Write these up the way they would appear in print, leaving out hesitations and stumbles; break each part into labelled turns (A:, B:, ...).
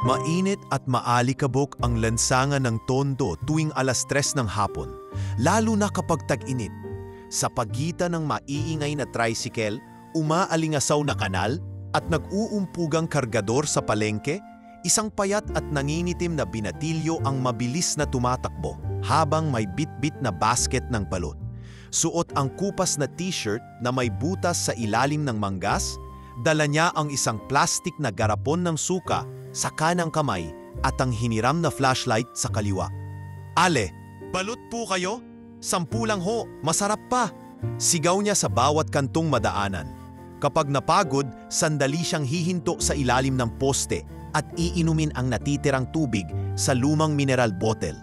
A: Mainit at maalikabok ang lansangan ng Tondo tuwing 3:00 ng hapon, lalo na kapag tag-init. Sa pagitan ng maiingay na tricycle, umaalingasaw na kanal at nag-uumpugang kargador sa palengke, isang payat at nangingitim na binatilyo ang mabilis na tumatakbo habang may bit-bit na basket ng balot. Suot ang kupas na t-shirt na may butas sa ilalim ng manggas, dala niya ang isang plastik na garapon ng suka sa kanang kamay at ang hiniram na flashlight sa kaliwa. "Ale, balot po kayo? 10 lang ho, masarap pa!" Sigaw niya sa bawat kantong madaanan. Kapag napagod, sandali siyang hihinto sa ilalim ng poste at iinumin ang natitirang tubig sa lumang mineral bottle.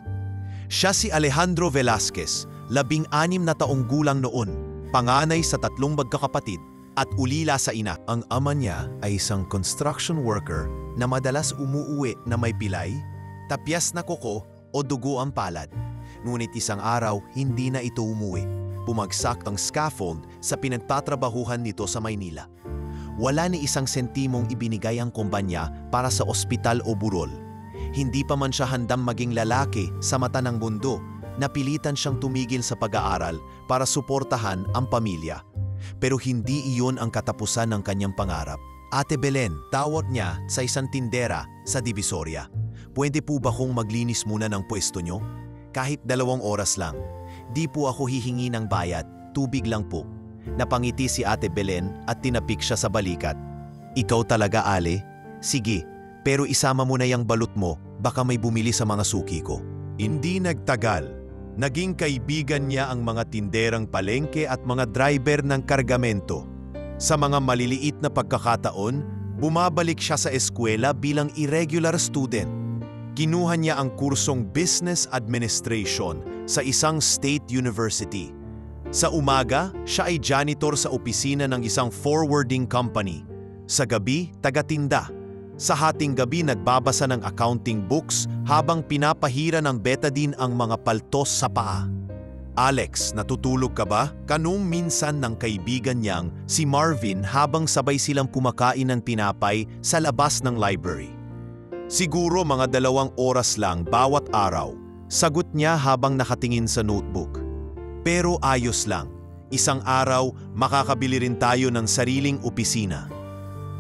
A: Siya si Alejandro Velasquez, 16 na taong gulang noon, panganay sa 3 magkakapatid at ulila sa ina. Ang ama niya ay isang construction worker na madalas umuuwi na may pilay, tapyas na kuko o dugo ang palad. Ngunit isang araw, hindi na ito umuwi. Bumagsak ang scaffold sa pinagtatrabahuhan nito sa Maynila. Wala ni isang sentimong ibinigay ang kumpanya para sa ospital o burol. Hindi pa man siya handang maging lalaki sa mata ng mundo, napilitan siyang tumigil sa pag-aaral para suportahan ang pamilya. Pero hindi iyon ang katapusan ng kanyang pangarap. "Ate Belen," tawag niya sa isang tindera sa Divisoria. "Pwede po ba kong maglinis muna ng pwesto nyo? Kahit 2 oras lang. Di po ako hihingi ng bayad, tubig lang po." Napangiti si Ate Belen at tinapik siya sa balikat. "Ikaw talaga, Ale? Sige, pero isama mo na yung balot mo, baka may bumili sa mga suki ko." Hindi nagtagal. Naging kaibigan niya ang mga tinderang palengke at mga driver ng kargamento. Sa mga maliliit na pagkakataon, bumabalik siya sa eskwela bilang irregular student. Kinuha niya ang kursong Business Administration sa isang state university. Sa umaga, siya ay janitor sa opisina ng isang forwarding company. Sa gabi, tagatinda. Sa hating gabi, nagbabasa ng accounting books habang pinapahira ng betadine ang mga paltos sa paa. "Alex, natutulog ka ba?" Kanong minsan ng kaibigan niyang si Marvin habang sabay silang kumakain ng tinapay sa labas ng library. "Siguro mga 2 oras lang bawat araw," sagot niya habang nakatingin sa notebook. "Pero ayos lang. Isang araw, makakabili rin tayo ng sariling opisina."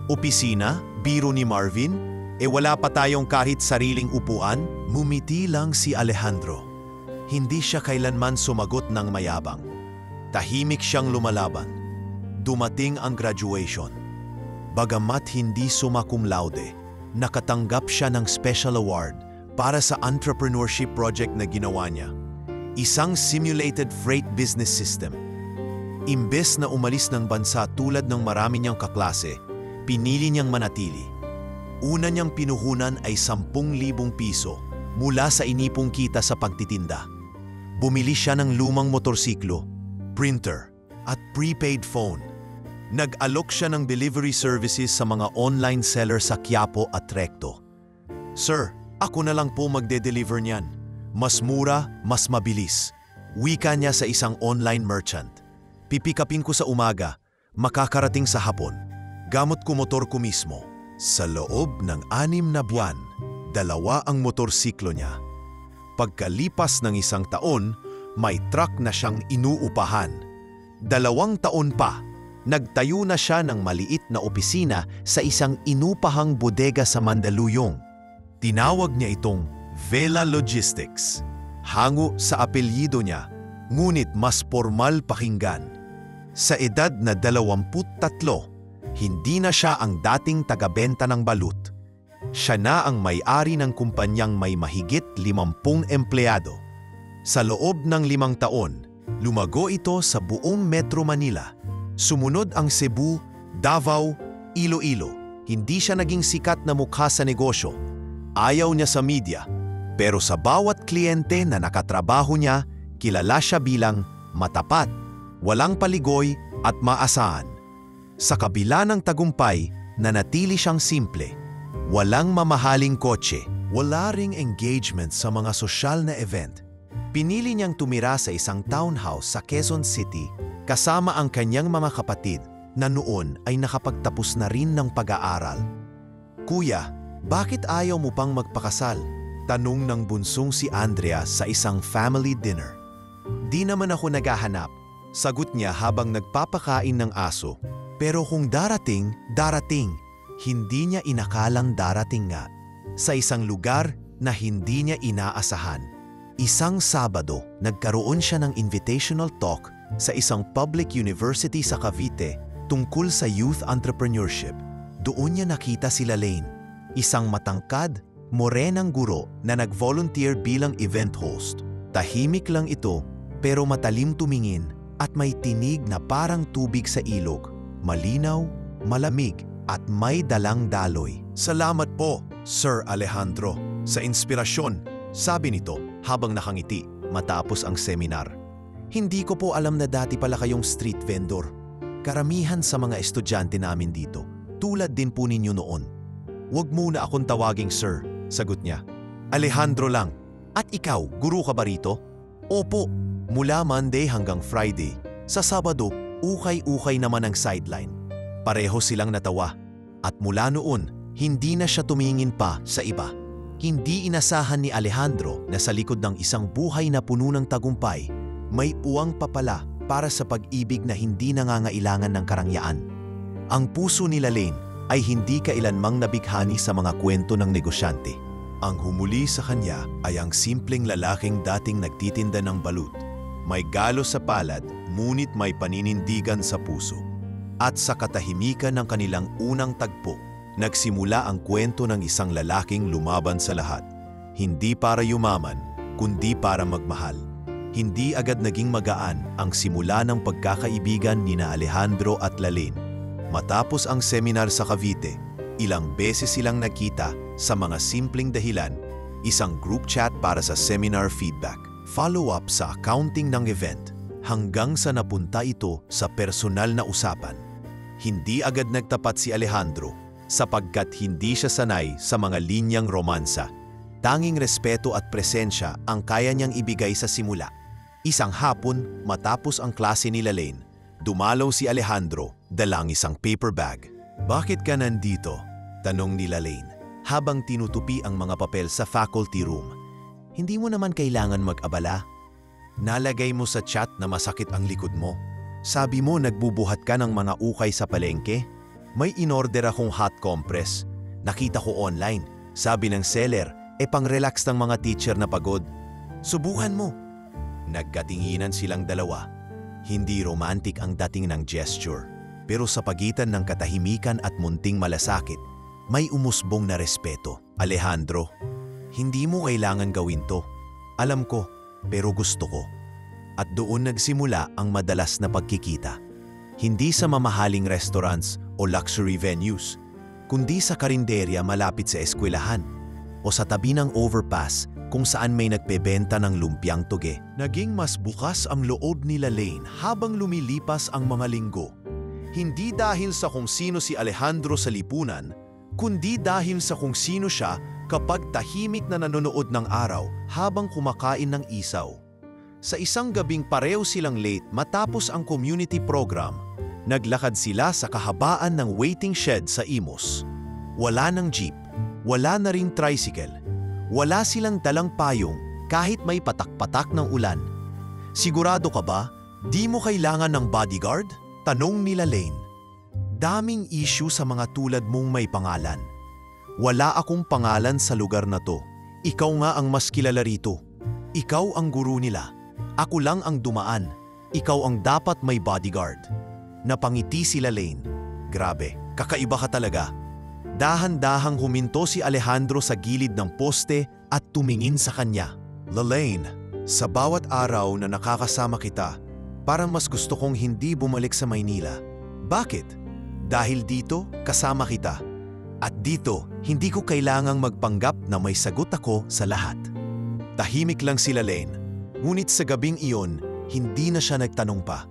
A: "Opisina?" Biro ni Marvin. Wala pa tayong kahit sariling upuan?" Ngumiti lang si Alejandro. Hindi siya kailanman sumagot ng mayabang. Tahimik siyang lumalaban. Dumating ang graduation. Bagamat hindi summa cum laude, nakatanggap siya ng special award para sa entrepreneurship project na ginawa niya. Isang simulated freight business system. Imbes na umalis ng bansa tulad ng marami niyang kaklase, pinili niyang manatili. Una niyang pinuhunan ay 10,000 piso mula sa inipong kita sa pagtitinda. Bumili siya ng lumang motorsiklo, printer, at prepaid phone. Nag-alok siya ng delivery services sa mga online seller sa Quiapo at Recto. "Sir, ako na lang po magde-deliver niyan. Mas mura, mas mabilis." Wika niya sa isang online merchant. "Pipikapin ko sa umaga, makakarating sa hapon. Gamot ko motor ko mismo." Sa loob ng 6 na buwan, 2 ang motorsiklo niya. Pagkalipas ng 1 taon, may truck na siyang inuupahan. 2 taon pa, nagtayo na siya ng maliit na opisina sa isang inupahang bodega sa Mandaluyong. Tinawag niya itong Vela Logistics. Hango sa apelyido niya, ngunit mas formal pakinggan. Sa edad na 23, hindi na siya ang dating tagabenta ng balut. Siya na ang may-ari ng kumpanyang may mahigit 50 empleyado. Sa loob ng 5 taon, lumago ito sa buong Metro Manila. Sumunod ang Cebu, Davao, Iloilo. Hindi siya naging sikat na mukha sa negosyo. Ayaw niya sa media. Pero sa bawat kliyente na nakatrabaho niya, kilala siya bilang matapat, walang paligoy at maasahan. Sa kabila ng tagumpay, nanatili siyang simple. Walang mamahaling kotse, wala ring engagement sa mga sosyal na event. Pinili niyang tumira sa isang townhouse sa Quezon City kasama ang kanyang mga kapatid na noon ay nakapagtapos na rin ng pag-aaral. "Kuya, Bakit ayaw mo pang magpakasal? Tanong ng bunsong si Andrea sa isang family dinner. Di naman ako naghahanap, sagot niya habang nagpapakain ng aso. Pero kung darating, darating. Hindi niya inakalang darating nga. Sa isang lugar na hindi niya inaasahan. Isang Sabado, nagkaroon siya ng invitational talk sa isang public university sa Cavite tungkol sa youth entrepreneurship. Doon niya nakita si Lalaine, isang matangkad, morenang guro na nag-volunteer bilang event host. Tahimik lang ito pero matalim tumingin at may tinig na parang tubig sa ilog. Malinaw, malamig at may dalang daloy. Salamat po, Sir Alejandro, sa inspirasyon, sabi nito habang nakangiti matapos ang seminar. Hindi ko po alam na dati pala kayong street vendor. Karamihan sa mga estudyante namin dito, tulad din po ninyo noon. Huwag muna akong tawaging sir, sagot niya. Alejandro lang. At ikaw, guro ka ba rito? Opo, mula Monday hanggang Friday. Sa Sabado, ukay-ukay naman ang sideline. Pareho silang natawa. At mula noon, hindi na siya tumingin pa sa iba. Hindi inasahan ni Alejandro na sa likod ng isang buhay na puno ng tagumpay, may uwang pa pala para sa pag-ibig na hindi nangangailangan ng karangyaan. Ang puso ni Lalaine ay hindi kailanmang nabighani sa mga kwento ng negosyante. Ang humuli sa kanya ay ang simpleng lalaking dating nagtitinda ng balut. May galos sa palad, ngunit may paninindigan sa puso. At sa katahimikan ng kanilang unang tagpo, nagsimula ang kwento ng isang lalaking lumaban sa lahat. Hindi para yumaman, kundi para magmahal. Hindi agad naging magaan ang simula ng pagkakaibigan nina Alejandro at Lalaine. Matapos ang seminar sa Cavite, ilang beses silang nakita sa mga simpleng dahilan, isang group chat para sa seminar feedback, follow-up sa accounting ng event, hanggang sa napunta ito sa personal na usapan. Hindi agad nagtapat si Alejandro sapagkat hindi siya sanay sa mga linyang romansa. Tanging respeto at presensya ang kaya niyang ibigay sa simula. Isang hapon, matapos ang klase ni Lalaine, dumalaw si Alejandro dalang isang paper bag. Bakit ka nandito? Tanong ni Lalaine habang tinutupi ang mga papel sa faculty room. Hindi mo naman kailangan mag-abala. Nalagay mo sa chat na masakit ang likod mo. Sabi mo nagbubuhat ka ng mga ukay sa palengke. May inorder akong hot compress. Nakita ko online. Sabi ng seller, pang-relax ng mga teacher na pagod. Subukan mo. Nagkatinginan silang dalawa. Hindi romantic ang dating ng gesture. Pero sa pagitan ng katahimikan at munting malasakit, may umusbong na respeto. Alejandro, hindi mo kailangan gawin to. Alam ko, pero gusto ko. At doon nagsimula ang madalas na pagkikita. Hindi sa mamahaling restaurants o luxury venues, kundi sa karinderya malapit sa eskwelahan o sa tabi ng overpass kung saan may nagpebenta ng lumpiang tuge. Naging mas bukas ang loob ni Lalaine habang lumilipas ang mga linggo. Hindi dahil sa kung sino si Alejandro sa lipunan, kundi dahil sa kung sino siya kapag tahimik na nanonood ng araw habang kumakain ng isaw. Sa isang gabing pareho silang late matapos ang community program, naglakad sila sa kahabaan ng waiting shed sa Imus. Wala ng jeep, wala na ring tricycle, wala silang dalang payong kahit may patak-patak ng ulan. Sigurado ka ba? Di mo kailangan ng bodyguard? Tanong ni Lalaine. Daming issue sa mga tulad mong may pangalan. Wala akong pangalan sa lugar na to. Ikaw nga ang mas kilala rito. Ikaw ang guru nila. Ako lang ang dumaan. Ikaw ang dapat may bodyguard. Napangiti si Lalaine. Grabe, kakaiba ka talaga. Dahan-dahang huminto si Alejandro sa gilid ng poste at tumingin sa kanya. Lalaine, sa bawat araw na nakakasama kita, parang mas gusto kong hindi bumalik sa Maynila. Bakit? Dahil dito, kasama kita. At dito, hindi ko kailangang magpanggap na may sagot ako sa lahat. Tahimik lang si Lalaine. Ngunit sa gabing iyon, hindi na siya nagtanong pa.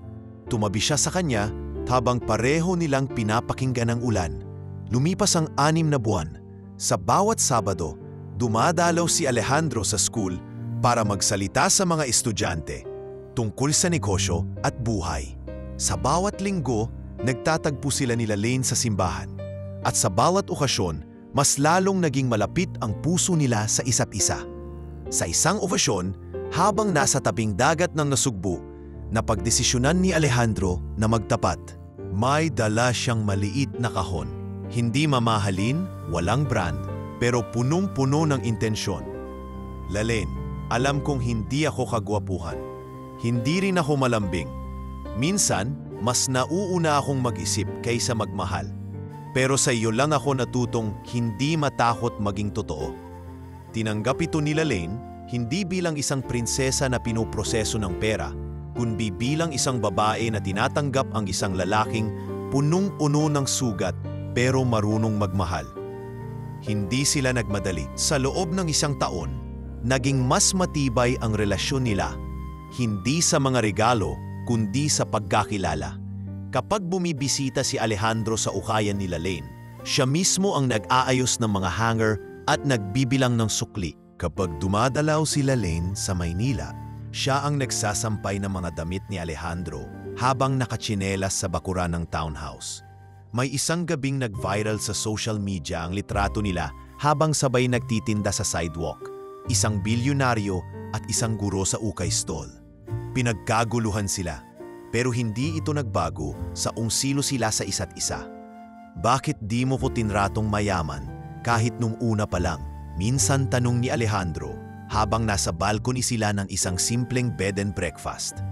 A: Tumabi siya sa kanya habang pareho nilang pinapakinggan ang ulan. Lumipas ang 6 na buwan. Sa bawat Sabado, dumadalaw si Alejandro sa school para magsalita sa mga estudyante tungkol sa negosyo at buhay. Sa bawat linggo, nagtatagpo sila ni Lalaine sa simbahan. At sa bawat okasyon, mas lalong naging malapit ang puso nila sa isa't isa. Sa isang okasyon, habang nasa tabing dagat ng nasugbo, napagdesisyonan ni Alejandro na magtapat. May dala siyang maliit na kahon. Hindi mamahalin, walang brand, pero punong-puno ng intensyon. Lalaine, alam kong hindi ako kagwapuhan. Hindi rin ako malambing. Minsan, mas nauuna akong mag-isip kaysa magmahal. Pero sa iyo lang ako natutong hindi matakot maging totoo. Tinanggap ito ni Lalaine hindi bilang isang prinsesa na pinoproseso ng pera, kundi bilang isang babae na tinatanggap ang isang lalaking punong-puno ng sugat pero marunong magmahal. Hindi sila nagmadali. Sa loob ng isang taon, naging mas matibay ang relasyon nila, hindi sa mga regalo kundi sa pagkakilala. Kapag bumibisita si Alejandro sa ukayan ni Lalaine, siya mismo ang nag-aayos ng mga hanger at nagbibilang ng sukli. Kapag dumadalaw si Lalaine sa Maynila, siya ang nagsasampay ng mga damit ni Alejandro habang nakatsinelas sa bakuran ng townhouse. May isang gabing nag-viral sa social media ang litrato nila habang sabay nagtitinda sa sidewalk, isang bilyonaryo at isang guro sa ukay stall. Pinagkaguluhan sila, pero hindi ito nagbago sa unsilo sila sa isa't isa. Bakit di mo ko tinratong mayaman kahit nung una pa lang? Minsan tanong ni Alejandro habang nasa balcony sila ng isang simpleng bed and breakfast.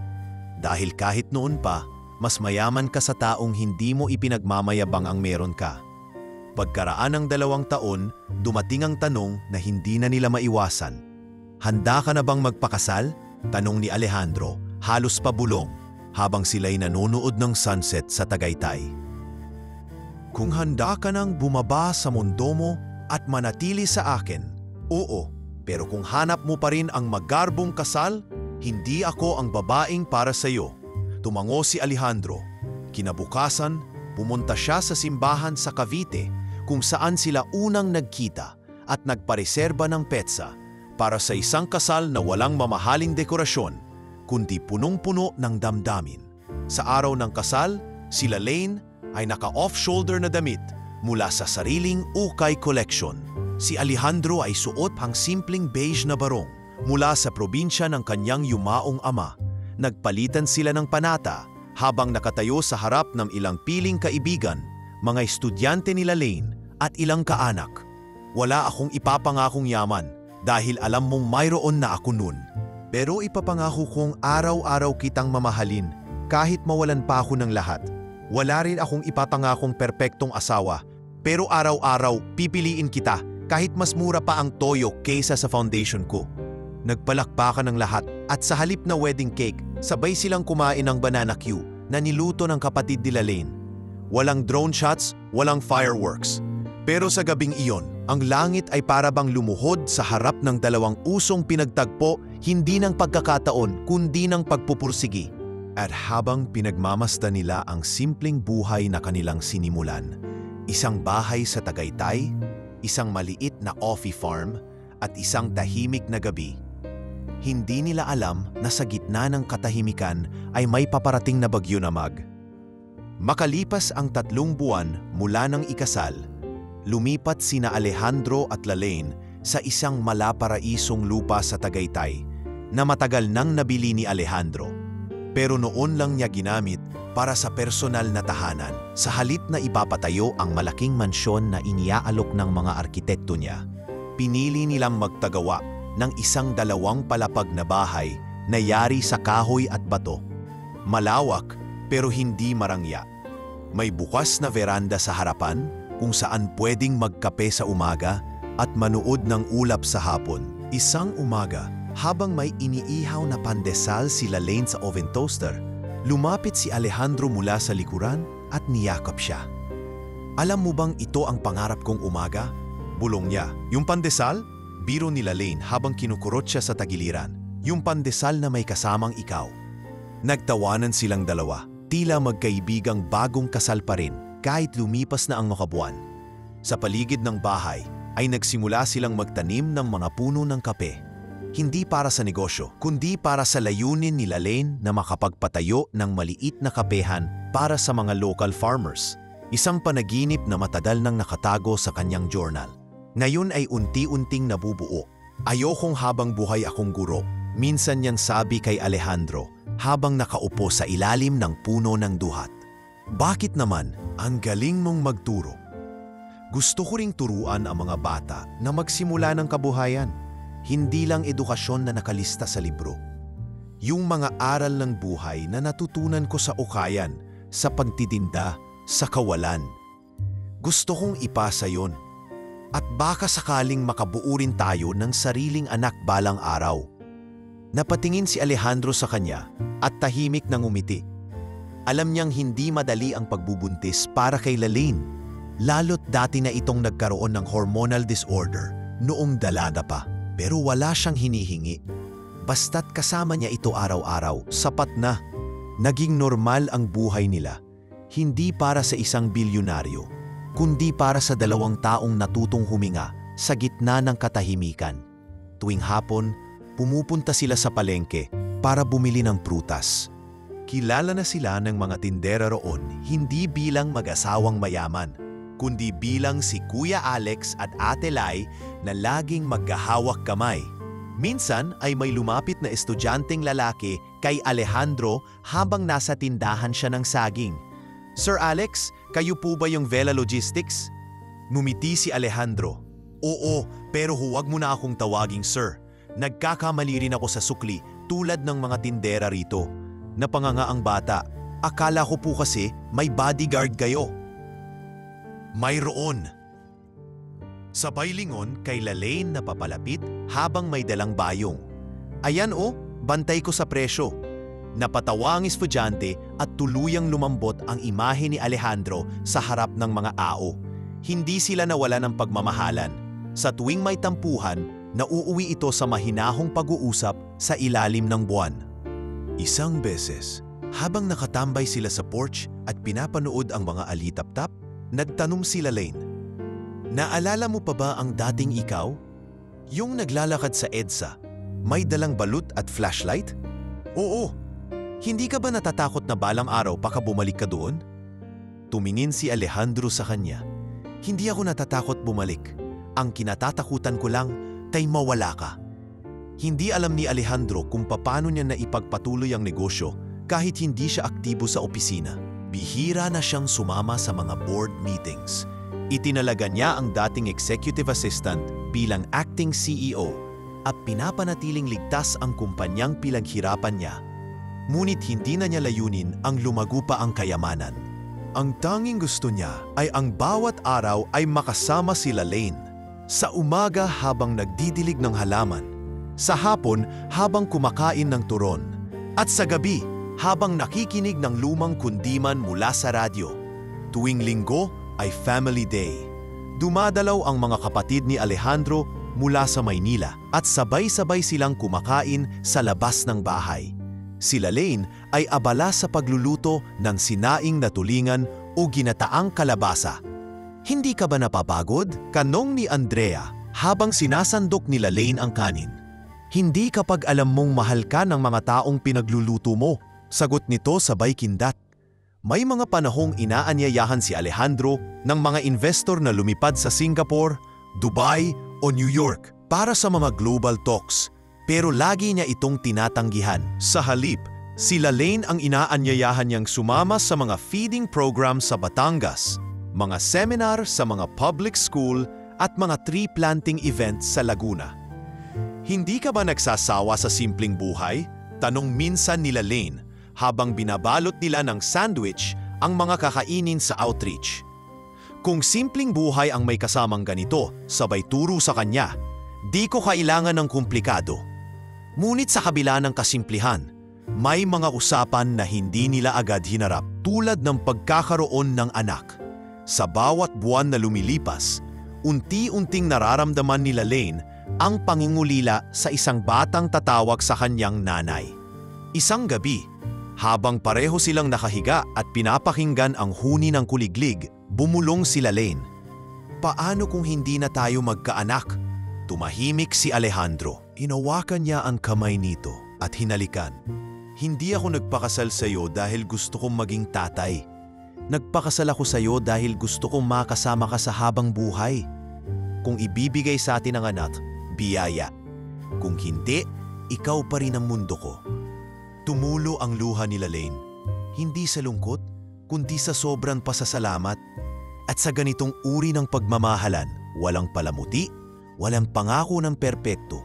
A: Dahil kahit noon pa, mas mayaman ka sa taong hindi mo ipinagmamayabang ang meron ka. Pagkaraan ng 2 taon, dumating ang tanong na hindi na nila maiwasan. Handa ka na bang magpakasal? Tanong ni Alejandro, halos pabulong, habang sila'y nanonood ng sunset sa Tagaytay. Kung handa ka nang bumaba sa mundo mo at manatili sa akin, oo, pero kung hanap mo pa rin ang magarbong kasal, hindi ako ang babaeng para sa iyo. Tumango si Alejandro. Kinabukasan, pumunta siya sa simbahan sa Cavite kung saan sila unang nagkita at nagpareserba ng petsa para sa isang kasal na walang mamahaling dekorasyon, kundi punong-puno ng damdamin. Sa araw ng kasal, si Lalaine ay naka-off-shoulder na damit mula sa sariling ukay collection. Si Alejandro ay suot ang simpleng beige na barong mula sa probinsya ng kanyang yumaong ama. Nagpalitan sila ng panata habang nakatayo sa harap ng ilang piling kaibigan, mga estudyante ni Lalaine at ilang kaanak. Wala akong ipapangakong yaman dahil alam mong mayroon na ako nun. Pero ipapangako kong araw-araw kitang mamahalin kahit mawalan pa ako ng lahat. Wala rin akong ipapangakong perpektong asawa, pero araw-araw pipiliin kita kahit mas mura pa ang toyo kaysa sa foundation ko. Nagpalakpakan ng lahat at sa halip na wedding cake, sabay silang kumain ng banana Q na niluto ng kapatid ni Lalaine. Walang drone shots, walang fireworks. Pero sa gabing iyon, ang langit ay para bang lumuhod sa harap ng 2 usong pinagtagpo, hindi ng pagkakataon kundi ng pagpupursigi. At habang pinagmamasdan nila ang simpleng buhay na kanilang sinimulan, isang bahay sa Tagaytay, isang maliit na offie farm, at isang tahimik na gabi, hindi nila alam na sa gitna ng katahimikan ay may paparating na bagyo na Mag. Makalipas ang 3 buwan mula ng ikasal, lumipat sina Alejandro at Lalaine sa isang malaparaisong lupa sa Tagaytay na matagal nang nabili ni Alejandro. Pero noon lang niya ginamit para sa personal na tahanan. Sa halip na ipapatayo ang malaking mansyon na iniaalok ng mga arkitekto niya, pinili nilang magtagawa ng isang 2 palapag na bahay na yari sa kahoy at bato. Malawak pero hindi marangya. May bukas na veranda sa harapan kung saan pwedeng magkape sa umaga at manood ng ulap sa hapon. Isang umaga, habang may iniihaw na pandesal si Lalaine sa oven toaster, lumapit si Alejandro mula sa likuran at niyakap siya. Alam mo bang ito ang pangarap kong umaga? Bulong niya. Yung pandesal? Biro ni Lalaine habang kinukurot siya sa tagiliran. Yung pandesal na may kasamang ikaw. Nagtawanan silang dalawa, tila magkaibigang bagong kasal pa rin kahit lumipas na ang makabuan. Sa paligid ng bahay ay nagsimula silang magtanim ng mga puno ng kape. Hindi para sa negosyo, kundi para sa layunin ni Lalaine na makapagpatayo ng maliit na kapehan para sa mga local farmers. Isang panaginip na matagal nang nakatago sa kanyang journal. Ngayon ay unti-unting nabubuo. Ayokong habang buhay akong guro, minsan niyang sabi kay Alejandro habang nakaupo sa ilalim ng puno ng duhat. Bakit naman? Ang galing mong magturo. Gusto ko ring turuan ang mga bata na magsimula ng kabuhayan. Hindi lang edukasyon na nakalista sa libro. Yung mga aral ng buhay na natutunan ko sa ukayan, sa pagtitinda, sa kawalan. Gusto kong ipasa yon. At baka sakaling makabuo rin tayo ng sariling anak balang araw. Napatingin si Alejandro sa kanya at tahimik nang umiti. Alam niyang hindi madali ang pagbubuntis para kay Lalaine, lalo't dati na itong nagkaroon ng hormonal disorder noong dalaga pa. Pero wala siyang hinihingi. Basta't kasama niya ito araw-araw, sapat na. Naging normal ang buhay nila. Hindi para sa isang bilyonaryo, kundi para sa 2 taong natutong huminga sa gitna ng katahimikan. Tuwing hapon, pumupunta sila sa palengke para bumili ng prutas. Kilala na sila ng mga tindera roon hindi bilang mag-asawang mayaman, kundi bilang si Kuya Alex at Ate Lai na laging maghahawak kamay. Minsan ay may lumapit na estudyanteng lalaki kay Alejandro habang nasa tindahan siya ng saging. "Sir Alex, kayo po ba yung Vela Logistics?" Ngumiti si Alejandro. "Oo, pero huwag mo na akong tawaging sir. Nagkakamali rin ako sa sukli tulad ng mga tindera rito." Napanganga ang bata. "Akala ko po kasi may bodyguard kayo." "Mayroon." Sabay lingon kay Lalaine na papalapit habang may dalang bayong. "Ayan o, bantay ko sa presyo." Napatawa ang estudyante at tuluyang lumambot ang imahe ni Alejandro sa harap ng mga ao. Hindi sila nawala ng pagmamahalan. Sa tuwing may tampuhan, nauuwi ito sa mahinahong pag-uusap sa ilalim ng buwan. Isang beses, habang nakatambay sila sa porch at pinapanood ang mga alitap-tap, nagtanong si Lalaine, "Naalala mo pa ba ang dating ikaw? Yung naglalakad sa EDSA, may dalang balut at flashlight?" "Oo." "Hindi ka ba natatakot na balang araw baka bumalik ka doon?" Tumingin si Alejandro sa kanya. "Hindi ako natatakot bumalik. Ang kinatatakutan ko lang ay mawala ka." Hindi alam ni Alejandro kung paano niya naipagpatuloy ang negosyo kahit hindi siya aktibo sa opisina. Bihira na siyang sumama sa mga board meetings. Itinalaga niya ang dating executive assistant bilang acting CEO at pinapanatiling ligtas ang kumpanyang pinaghirapan niya. Ngunit hindi na niya layunin ang lumago pa ang kayamanan. Ang tanging gusto niya ay ang bawat araw ay makasama si Lalaine. Sa umaga habang nagdidilig ng halaman, sa hapon habang kumakain ng turon, at sa gabi habang nakikinig ng lumang kundiman mula sa radyo. Tuwing linggo ay Family Day. Dumadalaw ang mga kapatid ni Alejandro mula sa Maynila at sabay-sabay silang kumakain sa labas ng bahay. Si Lalaine ay abala sa pagluluto ng sinaing na tulingan o ginataang kalabasa. "Hindi ka ba napapagod?" Kanong ni Andrea habang sinasandok ni Lalaine ang kanin. "Hindi kapag alam mong mahal ka ng mga taong pinagluluto mo," sagot nito sabay kindat. May mga panahong inaanyayahan si Alejandro ng mga investor na lumipad sa Singapore, Dubai o New York para sa mga global talks. Pero lagi niya itong tinatanggihan. Sa halip, si Lalaine ang inaanyayahan niyang sumama sa mga feeding program sa Batangas, mga seminar sa mga public school at mga tree planting events sa Laguna. "Hindi ka ba nagsasawa sa simpleng buhay?" tanong minsan ni Lalaine habang binabalot nila ng sandwich ang mga kakainin sa outreach. "Kung simpleng buhay ang may kasamang ganito," sabay turo sa kanya, "di ko kailangan ng komplikado." Ngunit sa kabila ng kasimplihan, may mga usapan na hindi nila agad hinarap tulad ng pagkakaroon ng anak. Sa bawat buwan na lumilipas, unti-unting nararamdaman ni Lalaine ang pangingulila sa isang batang tatawag sa kanyang nanay. Isang gabi, habang pareho silang nakahiga at pinapakinggan ang huni ng kuliglig, bumulong si Lalaine. "Paano kung hindi na tayo magkaanak?" Tumahimik si Alejandro. Inawakan niya ang kamay nito at hinalikan. "Hindi ako nagpakasal sa iyo dahil gusto kong maging tatay. Nagpakasal ako sa iyo dahil gusto kong makasama ka sa habang buhay. Kung ibibigay sa atin ang anak, biyaya. Kung hindi, ikaw pa rin ang mundo ko. Tumulo ang luha ni Lalaine. Hindi sa lungkot, kundi sa sobrang pasasalamat. At sa ganitong uri ng pagmamahalan, walang palamuti, walang pangako ng perpekto,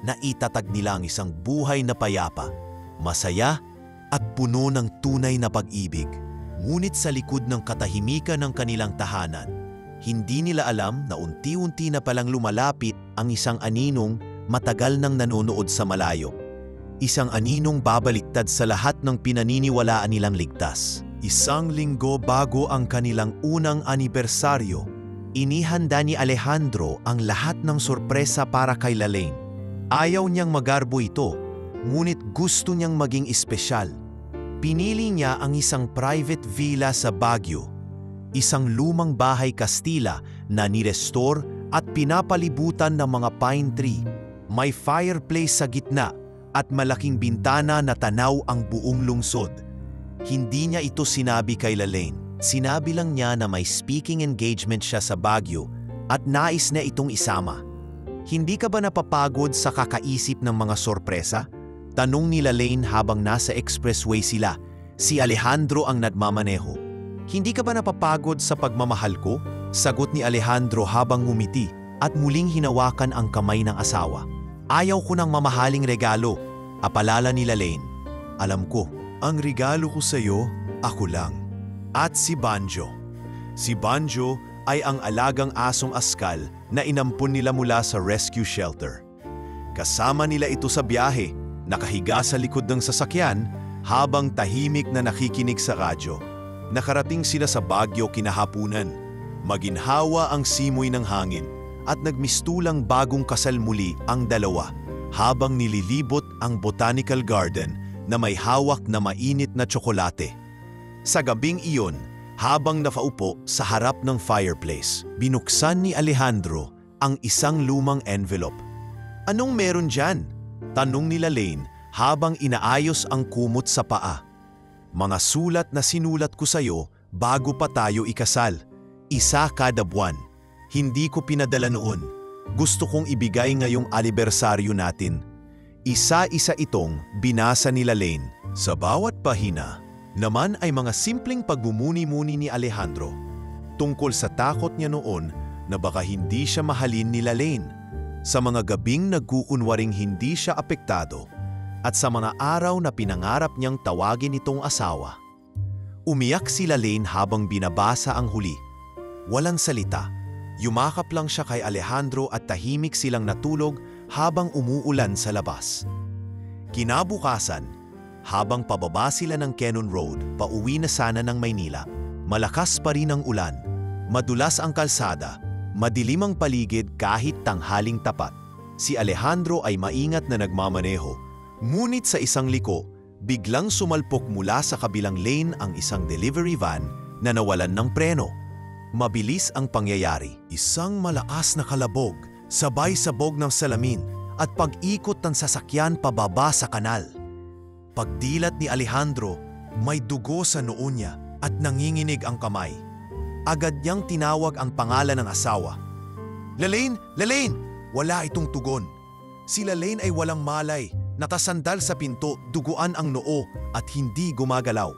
A: na itatag nila ang isang buhay na payapa, masaya at puno ng tunay na pag-ibig. Ngunit sa likod ng katahimikan ng kanilang tahanan, hindi nila alam na unti-unti na palang lumalapit ang isang aninong matagal nang nanonood sa malayo. Isang aninong babaliktad sa lahat ng pinaniniwalaan nilang ligtas. Isang linggo bago ang kanilang unang anibersaryo, inihanda ni Alejandro ang lahat ng sorpresa para kay Lalaine. Ayaw niyang magarbo ito, ngunit gusto niyang maging espesyal. Pinili niya ang isang private villa sa Baguio, isang lumang bahay Kastila na nirestore at pinapalibutan ng mga pine tree. May fireplace sa gitna at malaking bintana na tanaw ang buong lungsod. Hindi niya ito sinabi kay Lalaine. Sinabi lang niya na may speaking engagement siya sa Baguio at nais na itong isama. Hindi ka ba napapagod sa kakaisip ng mga sorpresa? Tanong ni Lalaine habang nasa expressway sila. Si Alejandro ang nagmamaneho. Hindi ka ba napapagod sa pagmamahal ko? Sagot ni Alejandro habang ngumiti at muling hinawakan ang kamay ng asawa. Ayaw ko ng mamahaling regalo, apalala ni Lalaine. Alam ko, ang regalo ko sa iyo, ako lang. At si Banjo. Si Banjo ay ang alagang asong askal na inampun nila mula sa rescue shelter. Kasama nila ito sa biyahe, nakahiga sa likod ng sasakyan habang tahimik na nakikinig sa radyo. Nakarating sila sa Baguio kinahapunan. Maginhawa ang simoy ng hangin at nagmistulang bagong kasal muli ang dalawa habang nililibot ang botanical garden na may hawak na mainit na tsokolate. Sa gabing iyon, habang nakaupo sa harap ng fireplace, binuksan ni Alejandro ang isang lumang envelope. Anong meron dyan? Tanong ni Lalaine habang inaayos ang kumot sa paa. Mga sulat na sinulat ko sa iyo bago pa tayo ikasal. Isa kada buwan. Hindi ko pinadala noon. Gusto kong ibigay ngayong anibersaryo natin. Isa-isa itong binasa ni Lalaine. Sa bawat pahina naman ay mga simpleng pagbumuni-muni ni Alejandro tungkol sa takot niya noon na baka hindi siya mahalin ni Lalaine, sa mga gabing nag-uunwaring hindi siya apektado, at sa mga araw na pinangarap niyang tawagin itong asawa. Umiyak si Lalaine habang binabasa ang huli. Walang salita. Yumakap lang siya kay Alejandro at tahimik silang natulog habang umuulan sa labas. Kinabukasan, habang pababa sila ng Cannon Road, pauwi na sana ng Maynila, malakas pa rin ang ulan, madulas ang kalsada, madilim ang paligid kahit tanghaling tapat. Si Alejandro ay maingat na nagmamaneho, ngunit sa isang liko, biglang sumalpok mula sa kabilang lane ang isang delivery van na nawalan ng preno. Mabilis ang pangyayari, isang malakas na kalabog, sabay sabog ng salamin at pag-ikot ng sasakyan pababa sa kanal. Pagdilat ni Alejandro, may dugo sa noo niya at nanginginig ang kamay. Agad niyang tinawag ang pangalan ng asawa. Lalaine! Lalaine! Wala itong tugon. Si Lalaine ay walang malay, nakasandal sa pinto, duguan ang noo at hindi gumagalaw.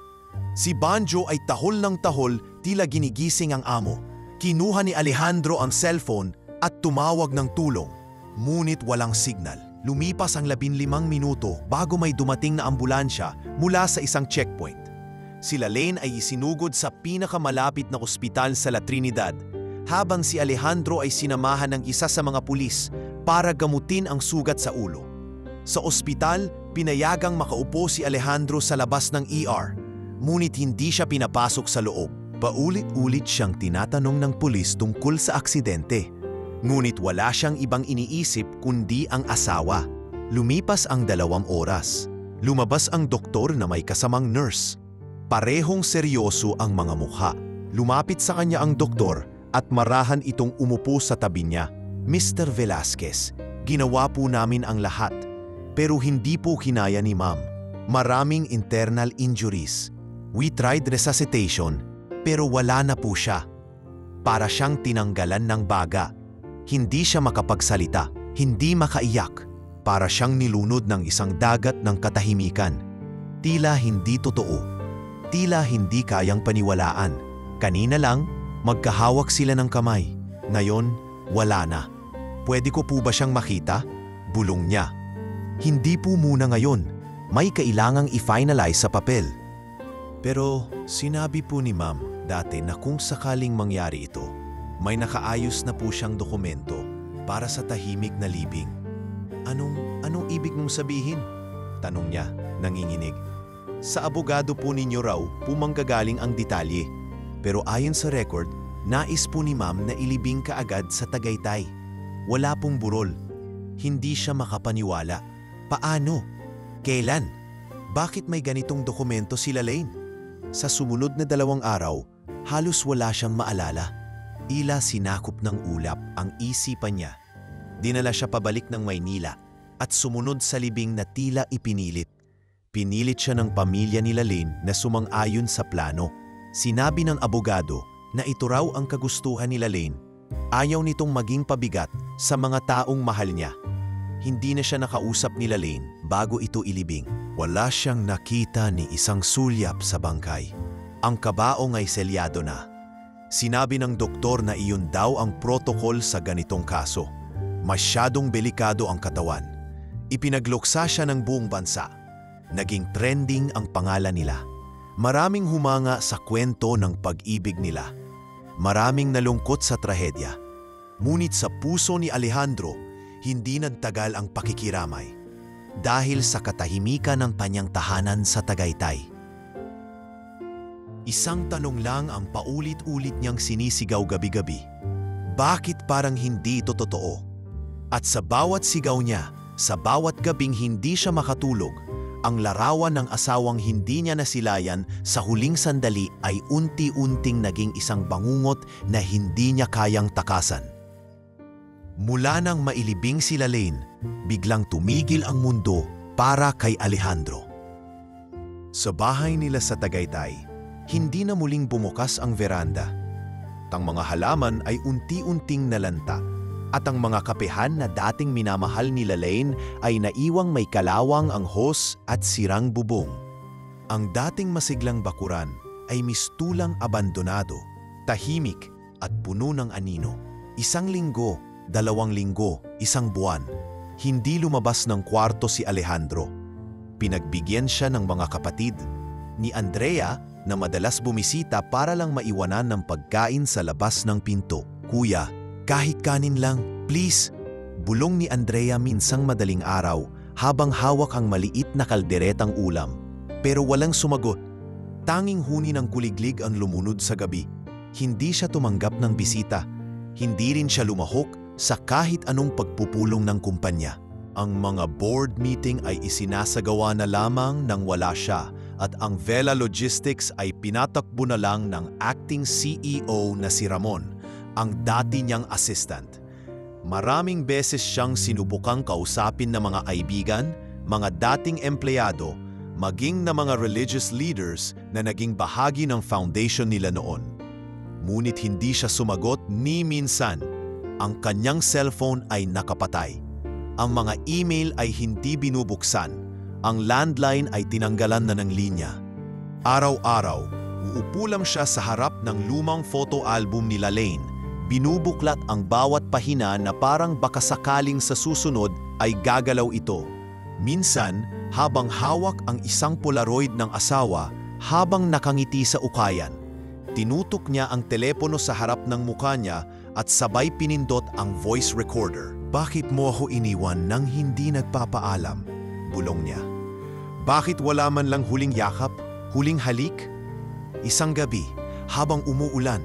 A: Si Banjo ay tahol ng tahol, tila ginigising ang amo. Kinuha ni Alejandro ang cellphone at tumawag ng tulong. Ngunit walang signal. Lumipas ang 15 minuto bago may dumating na ambulansya mula sa isang checkpoint. Si Lalaine ay isinugod sa pinakamalapit na ospital sa La Trinidad, habang si Alejandro ay sinamahan ng isa sa mga pulis para gamutin ang sugat sa ulo. Sa ospital, pinayagang makaupo si Alejandro sa labas ng ER, ngunit hindi siya pinapasok sa loob. Paulit-ulit siyang tinatanong ng pulis tungkol sa aksidente. Ngunit wala siyang ibang iniisip kundi ang asawa. Lumipas ang 2 oras. Lumabas ang doktor na may kasamang nurse. Parehong seryoso ang mga mukha. Lumapit sa kanya ang doktor at marahan itong umupo sa tabi niya. Mr. Velasquez, ginawa po namin ang lahat. Pero hindi po kinaya ni ma'am. Maraming internal injuries. We tried resuscitation, Pero wala na po siya. Para siyang tinanggalan ng baga. Hindi siya makapagsalita, hindi makaiyak. Para siyang nilunod ng isang dagat ng katahimikan. Tila hindi totoo. Tila hindi kayang paniwalaan. Kanina lang, magkahawak sila ng kamay. Ngayon, wala na. Pwede ko po ba siyang makita? Bulong niya. Hindi po muna ngayon. May kailangang i-finalize sa papel. Pero sinabi po ni Ma'am dati na kung sakaling mangyari ito, may nakaayos na po siyang dokumento para sa tahimik na libing. Anong ibig mong sabihin? Tanong niya, nanginginig. Sa abogado po ninyo raw pumanggagaling ang detalye. Pero ayon sa record, nais po ni Ma'am na ilibing kaagad sa Tagaytay. Wala pong burol. Hindi siya makapaniwala. Paano? Kailan? Bakit may ganitong dokumento sila Lane? Sa sumunod na 2 araw, halos wala siyang maalala. Ila sinakop ng ulap ang isipan niya. Dinala siya pabalik ng Maynila at sumunod sa libing na tila ipinilit. Pinilit siya ng pamilya nila Lane na sumang-ayon sa plano. Sinabi ng abogado na ito raw ang kagustuhan nila Lane. Ayaw nitong maging pabigat sa mga taong mahal niya. Hindi na siya nakausap nila Lane bago ito ilibing. Wala siyang nakita ni isang sulyap sa bangkay. Ang kabaong ay selyado na. Sinabi ng doktor na iyon daw ang protokol sa ganitong kaso. Masyadong delikado ang katawan. Ipinagluksa siya ng buong bansa. Naging trending ang pangalan nila. Maraming humanga sa kwento ng pag-ibig nila. Maraming nalungkot sa trahedya. Ngunit sa puso ni Alejandro, hindi nagtagal ang pakikiramay. Dahil sa katahimikan ng kanyang tahanan sa Tagaytay. Isang tanong lang ang paulit-ulit niyang sinisigaw gabi-gabi. Bakit parang hindi ito totoo? At sa bawat sigaw niya, sa bawat gabing hindi siya makatulog, ang larawan ng asawang hindi niya nasilayan sa huling sandali ay unti-unting naging isang bangungot na hindi niya kayang takasan. Mula nang mailibing sila Lane, biglang tumigil ang mundo para kay Alejandro. Sa bahay nila sa Tagaytay, hindi na muling bumukas ang veranda. Ang mga halaman ay unti-unting nalanta at ang mga kapehan na dating minamahal nila Lane ay naiwang may kalawang ang hose at sirang bubong. Ang dating masiglang bakuran ay mistulang abandonado, tahimik at puno ng anino. 1 linggo, 2 linggo, 1 buwan, hindi lumabas ng kwarto si Alejandro. Pinagbigyan siya ng mga kapatid, ni Andrea na madalas bumisita para lang maiwanan ng pagkain sa labas ng pinto. Kuya, kahit kanin lang, please. Bulong ni Andrea minsang madaling araw habang hawak ang maliit na kalderetang ulam. Pero walang sumagot. Tanging huni ng kuliglig ang lumunod sa gabi. Hindi siya tumanggap ng bisita. Hindi rin siya lumahok sa kahit anong pagpupulong ng kumpanya. Ang mga board meeting ay isinasagawa na lamang nang wala siya at ang Vela Logistics ay pinatakbo na lang ng acting CEO na si Ramon, ang dati niyang assistant. Maraming beses siyang sinubukang kausapin ng mga kaibigan, mga dating empleyado, maging na mga religious leaders na naging bahagi ng foundation nila noon. Ngunit hindi siya sumagot ni minsan. Ang kanyang cellphone ay nakapatay. Ang mga email ay hindi binubuksan. Ang landline ay tinanggalan na ng linya. Araw-araw, uupo lang siya sa harap ng lumang photo album nila Lane. Binubuklat ang bawat pahina na parang baka sakaling sa susunod ay gagalaw ito. Minsan, habang hawak ang isang Polaroid ng asawa, habang nakangiti sa ukayan, tinutok niya ang telepono sa harap ng mukha niya at sabay pinindot ang voice recorder. Bakit mo ako iniwan nang hindi nagpapaalam? Bulong niya. Bakit wala man lang huling yakap, huling halik? Isang gabi, habang umuulan,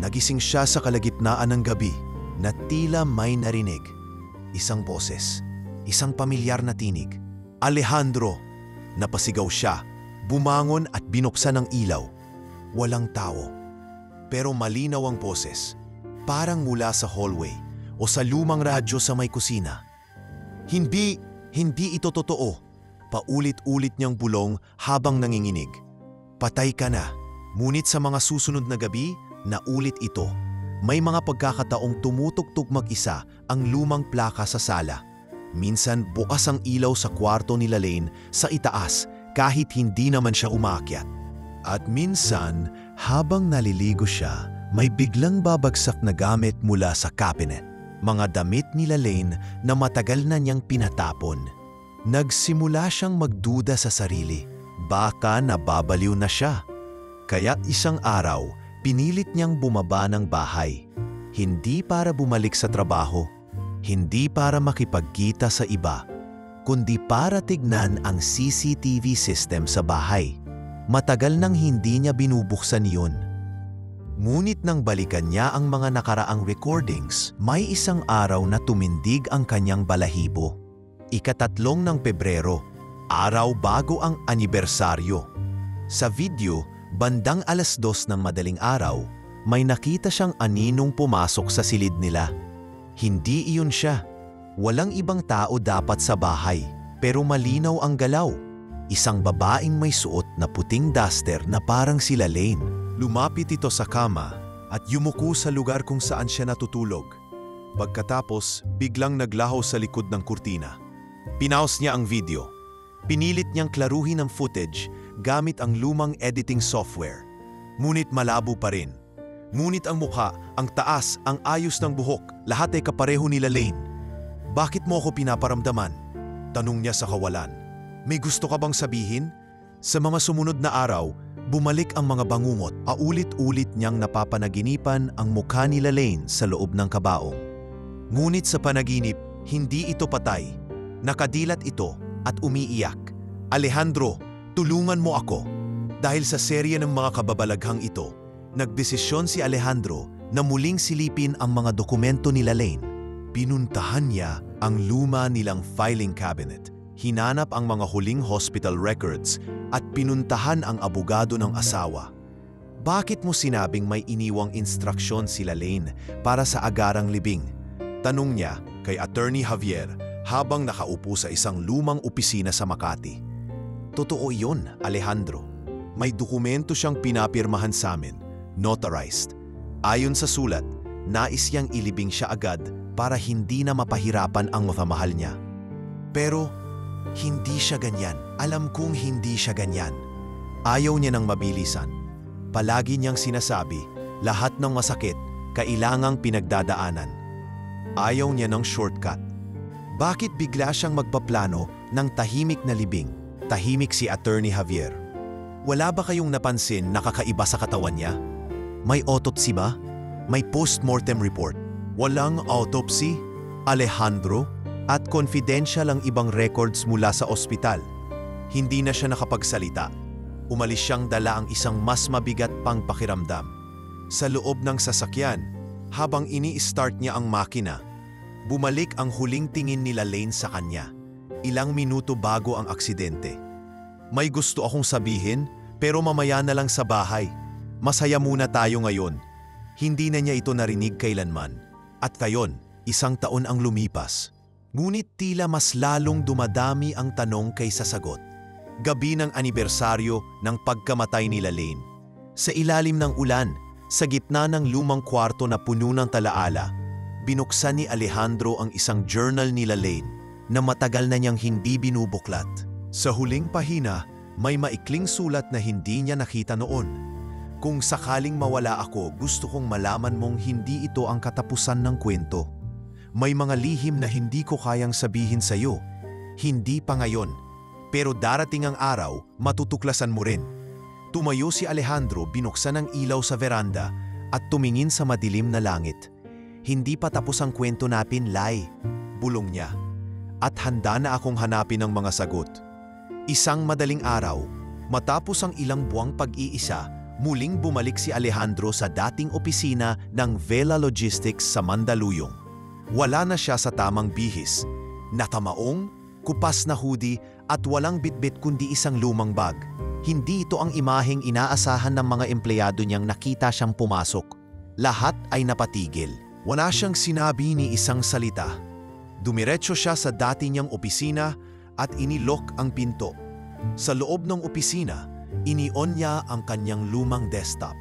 A: nagising siya sa kalagitnaan ng gabi na tila may narinig. Isang boses, isang pamilyar na tinig. Alejandro! Napasigaw siya, bumangon at binuksan ang ilaw. Walang tao. Pero malinaw ang boses, parang mula sa hallway o sa lumang radyo sa may kusina. Hindi ito totoo. Paulit-ulit niyang bulong habang nanginginig. Patay ka na. Ngunit sa mga susunod na gabi, naulit ito. May mga pagkakataong tumutugtog mag-isa ang lumang plaka sa sala. Minsan bukas ang ilaw sa kwarto ni Lane sa itaas kahit hindi naman siya umakyat. At minsan, habang naliligo siya, may biglang babagsak na gamit mula sa cabinet. Mga damit ni Lane na matagal na niyang pinatapon. Nagsimula siyang magduda sa sarili. Baka nababaliw na siya. Kaya isang araw, pinilit niyang bumaba ng bahay. Hindi para bumalik sa trabaho, hindi para makipagkita sa iba, kundi para tignan ang CCTV system sa bahay. Matagal nang hindi niya binubuksan yun. Ngunit nang balikan niya ang mga nakaraang recordings, may isang araw na tumindig ang kanyang balahibo. Ika-3 ng Pebrero, araw bago ang anibersaryo. Sa video, bandang 2:00 ng madaling araw, may nakita siyang aninong pumasok sa silid nila. Hindi iyon siya. Walang ibang tao dapat sa bahay, pero malinaw ang galaw. Isang babaeng may suot na puting duster na parang si Lane. Lumapit ito sa kama at yumuko sa lugar kung saan siya natutulog. Pagkatapos, biglang naglaho sa likod ng kurtina. Pinaus niya ang video. Pinilit niyang klaruhin ang footage gamit ang lumang editing software. Ngunit malabo pa rin. Ngunit ang mukha, ang taas, ang ayos ng buhok, lahat ay kapareho ni Lane. "Bakit mo ako pinaparamdaman?" tanong niya sa kawalan. "May gusto ka bang sabihin?" Sa mga sumunod na araw, bumalik ang mga bangungot. Paulit-ulit niyang napapanaginipan ang mukha ni Lane sa loob ng kabaong. Ngunit sa panaginip, hindi ito patay. Nakadilat ito at umiiyak. "Alejandro, tulungan mo ako." Dahil sa serye ng mga kababalaghang ito, nagdesisyon si Alejandro na muling silipin ang mga dokumento ni Lane. Pinuntahan niya ang luma nilang filing cabinet, hinanap ang mga huling hospital records at pinuntahan ang abogado ng asawa. "Bakit mo sinabing may iniwang instruksyon si Lane para sa agarang libing?" tanong niya kay Attorney Javier habang nakaupo sa isang lumang opisina sa Makati. "Totoo iyon, Alejandro. May dokumento siyang pinapirmahan sa amin, notarized. Ayon sa sulat, nais niyang ilibing siya agad para hindi na mapahirapan ang mahal niya. Pero hindi siya ganyan. Alam kong hindi siya ganyan. Ayaw niya ng mabilisan. Palagi niyang sinasabi, lahat ng masakit, kailangang pinagdadaanan. Ayaw niya ng shortcut. Bakit bigla siyang magpaplano ng tahimik na libing?" Tahimik si Attorney Javier. "Wala ba kayong napansin na kakaiba sa katawan niya? May autopsy ba? May post-mortem report?" "Walang autopsy, Alejandro, at confidential ang ibang records mula sa ospital." Hindi na siya nakapagsalita. Umalis siyang dala ang isang mas mabigat pang pakiramdam. Sa loob ng sasakyan, habang ini-start niya ang makina, bumalik ang huling tingin ni Lane sa kanya. Ilang minuto bago ang aksidente. "May gusto akong sabihin, pero mamaya na lang sa bahay. Masaya muna tayo ngayon." Hindi na niya ito narinig kailanman. At kayon, 1 taon ang lumipas. Ngunit tila mas lalong dumadami ang tanong kaysa sagot. Gabi ng anibersaryo ng pagkamatay ni Lane. Sa ilalim ng ulan, sa gitna ng lumang kwarto na puno ng talaala, binuksan ni Alejandro ang isang journal ni Lane na matagal na niyang hindi binubuklat. Sa huling pahina, may maikling sulat na hindi niya nakita noon. "Kung sakaling mawala ako, gusto kong malaman mong hindi ito ang katapusan ng kwento. May mga lihim na hindi ko kayang sabihin sa iyo. Hindi pa ngayon. Pero darating ang araw, matutuklasan mo rin." Tumayo si Alejandro, binuksan ang ilaw sa veranda at tumingin sa madilim na langit. "Hindi pa tapos ang kwento natin, Lai," bulong niya. "At handa na akong hanapin ang mga sagot." Isang madaling araw, matapos ang ilang buwang pag-iisa, muling bumalik si Alejandro sa dating opisina ng Vela Logistics sa Mandaluyong. Wala na siya sa tamang bihis. Nakamaong, kupas na hoodie at walang bitbit kundi isang lumang bag. Hindi ito ang imaheng inaasahan ng mga empleyado niyang nakita siyang pumasok. Lahat ay napatigil. Wala siyang sinabi ni isang salita. Dumiretso siya sa dati niyang opisina at inilok ang pinto. Sa loob ng opisina, Ini-on niya ang kanyang lumang desktop.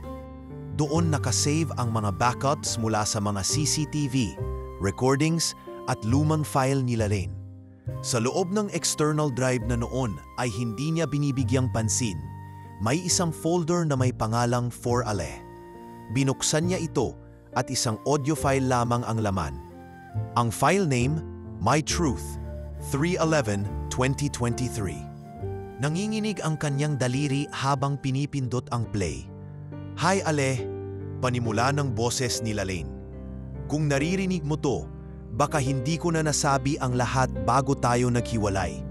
A: Doon nakasave ang mga backups mula sa mga CCTV, recordings at lumang file nila Lane. Sa loob ng external drive na noon ay hindi niya binibigyang pansin. May isang folder na may pangalang For Ale. Binuksan niya ito at isang audio file lamang ang laman. Ang file name, My Truth, 3/11/2023. Nanginginig ang kanyang daliri habang pinipindot ang play. Hi Ale, panimula ng boses ni Lane. Kung naririnig mo to, baka hindi ko na nasabi ang lahat bago tayo naghiwalay.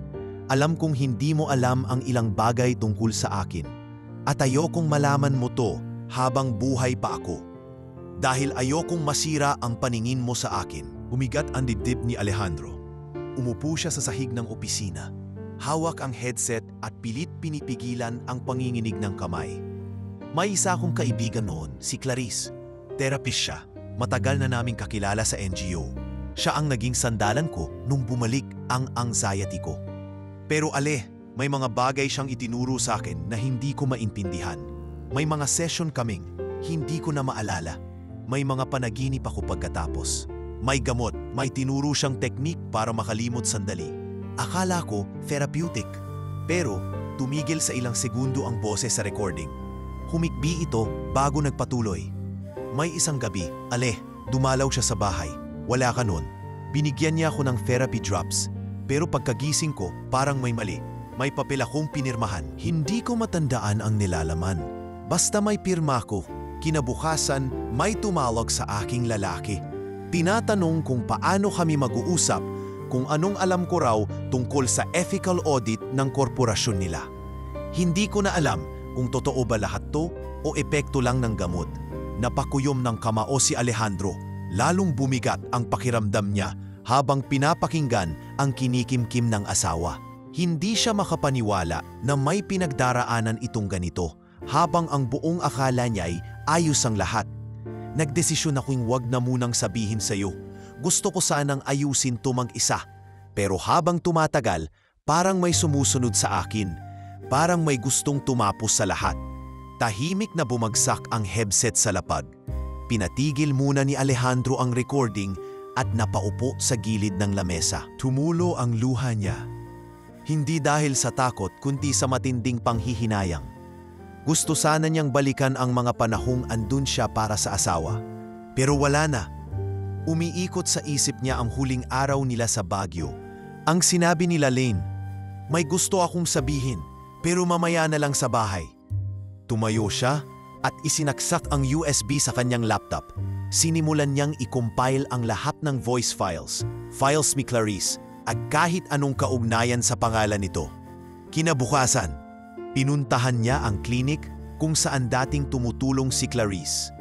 A: Alam kong hindi mo alam ang ilang bagay tungkol sa akin. At ayokong malaman mo to habang buhay pa ako. Dahil ayokong masira ang paningin mo sa akin. Umigat ang dibdib ni Alejandro. Umupo siya sa sahig ng opisina. Hawak ang headset at pilit pinipigilan ang panginginig ng kamay. May isa akong kaibigan noon, si Clarice. Therapist siya. Matagal na naming kakilala sa NGO. Siya ang naging sandalan ko nung bumalik ang anxiety ko. Pero Ale, may mga bagay siyang itinuro sa akin na hindi ko maintindihan. May mga session kaming hindi ko na maalala. May mga panaginip ako pagkatapos. May gamot, may tinuro siyang teknik para makalimot sandali. Akala ko therapeutic. Pero tumigil sa ilang segundo ang boses sa recording. Humikbi ito bago nagpatuloy. May isang gabi, Ale, dumalaw siya sa bahay. Wala ka nun. Binigyan niya ako ng therapy drops. Pero pagkagising ko, parang may mali. May papel akong pinirmahan. Hindi ko matandaan ang nilalaman. Basta may pirma ko. Kinabukasan, may tumawag sa aking lalaki. Tinatanong kung paano kami mag-uusap, kung anong alam ko raw tungkol sa ethical audit ng korporasyon nila. Hindi ko na alam kung totoo ba lahat to o epekto lang ng gamot. Napakuyom ng kamao si Alejandro. Lalong bumigat ang pakiramdam niya habang pinapakinggan ang kinikimkim ng asawa. Hindi siya makapaniwala na may pinagdaraanan itong ganito habang ang buong akala niya ay ayos ang lahat. Nagdesisyon akong wag na munang sabihin sa iyo. Gusto ko sanang ayusin to mag-isa. Pero habang tumatagal, parang may sumusunod sa akin. Parang may gustong tumapos sa lahat. Tahimik na bumagsak ang headset sa lapag. Pinatigil muna ni Alejandro ang recording at napaupo sa gilid ng lamesa. Tumulo ang luha niya. Hindi dahil sa takot kundi sa matinding panghihinayang. Gusto sana niyang balikan ang mga panahong andun siya para sa asawa. Pero wala na. Umiikot sa isip niya ang huling araw nila sa Baguio. Ang sinabi ni Lane, may gusto akong sabihin, pero mamaya na lang sa bahay. Tumayo siya at isinaksak ang USB sa kanyang laptop. Sinimulan niyang i-compile ang lahat ng voice files ni Clarice, at kahit anong kaugnayan sa pangalan nito. Kinabukasan, pinuntahan niya ang klinik kung saan dating tumutulong si Clarice.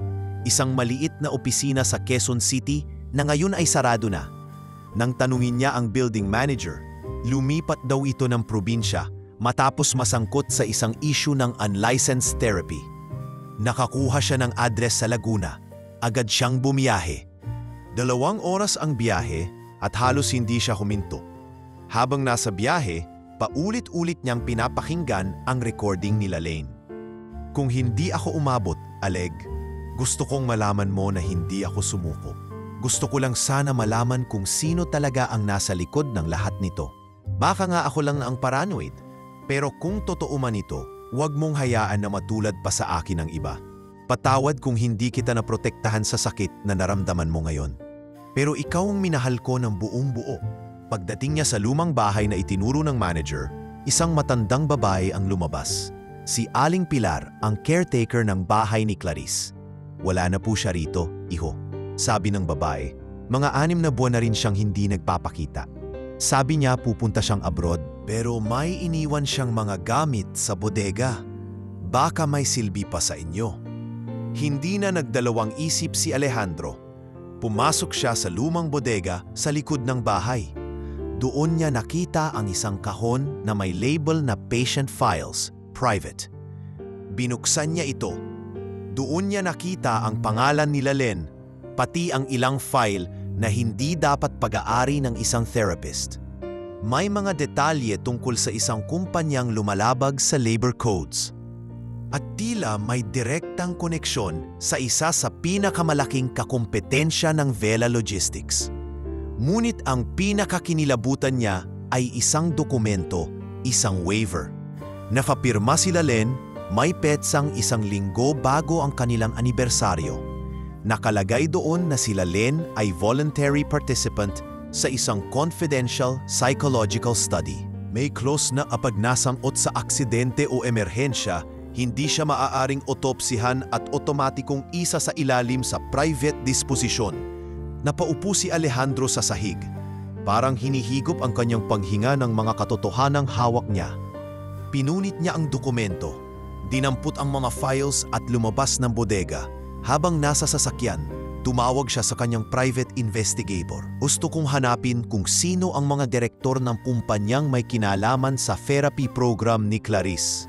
A: Isang maliit na opisina sa Quezon City na ngayon ay sarado na. Nang tanungin niya ang building manager, lumipat daw ito ng probinsya matapos masangkot sa isang issue ng unlicensed therapy. Nakakuha siya ng address sa Laguna. Agad siyang bumiyahe. 2 oras ang biyahe at halos hindi siya huminto. Habang nasa biyahe, paulit-ulit niyang pinapakinggan ang recording ni Lane. Kung hindi ako umabot, Aleg, gusto kong malaman mo na hindi ako sumuko. Gusto ko lang sana malaman kung sino talaga ang nasa likod ng lahat nito. Baka nga ako lang ang paranoid, pero kung totoo man ito, huwag mong hayaan na matulad pa sa akin ang iba. Patawad kung hindi kita naprotektahan sa sakit na naramdaman mo ngayon. Pero ikaw ang minahal ko ng buong buo. Pagdating niya sa lumang bahay na itinuro ng manager, isang matandang babae ang lumabas. Si Aling Pilar, ang caretaker ng bahay ni Clarice. Wala na po siya rito, iho. Sabi ng babae, mga 6 na buwan na rin siyang hindi nagpapakita. Sabi niya pupunta siyang abroad, pero may iniwan siyang mga gamit sa bodega. Baka may silbi pa sa inyo. Hindi na nagdalawang isip si Alejandro. Pumasok siya sa lumang bodega sa likod ng bahay. Doon niya nakita ang isang kahon na may label na Patient Files, Private. Binuksan niya ito. Doon niya nakita ang pangalan ni Lane, pati ang ilang file na hindi dapat pag-aari ng isang therapist. May mga detalye tungkol sa isang kumpanyang lumalabag sa labor codes. at tila may direktang koneksyon sa isa sa pinakamalaking kakumpetensya ng Vela Logistics. Ngunit ang pinakakinilabutan niya ay isang dokumento, isang waiver. Napapirma sila Len, may petsang 1 linggo bago ang kanilang anibersaryo. Nakalagay doon na sila Len ay voluntary participant sa isang confidential psychological study. May clause na kapag nasangot sa aksidente o emerhensya, hindi siya maaaring otopsihan at otomatikong isa sa ilalim sa private disposisyon. Napaupo si Alejandro sa sahig. Parang hinihigop ang kanyang paghinga ng mga katotohanang hawak niya. Pinunit niya ang dokumento, dinampot ang mga files at lumabas ng bodega. Habang nasa sasakyan, tumawag siya sa kanyang private investigator. Gusto kong hanapin kung sino ang mga direktor ng kumpanyang may kinalaman sa therapy program ni Clarice.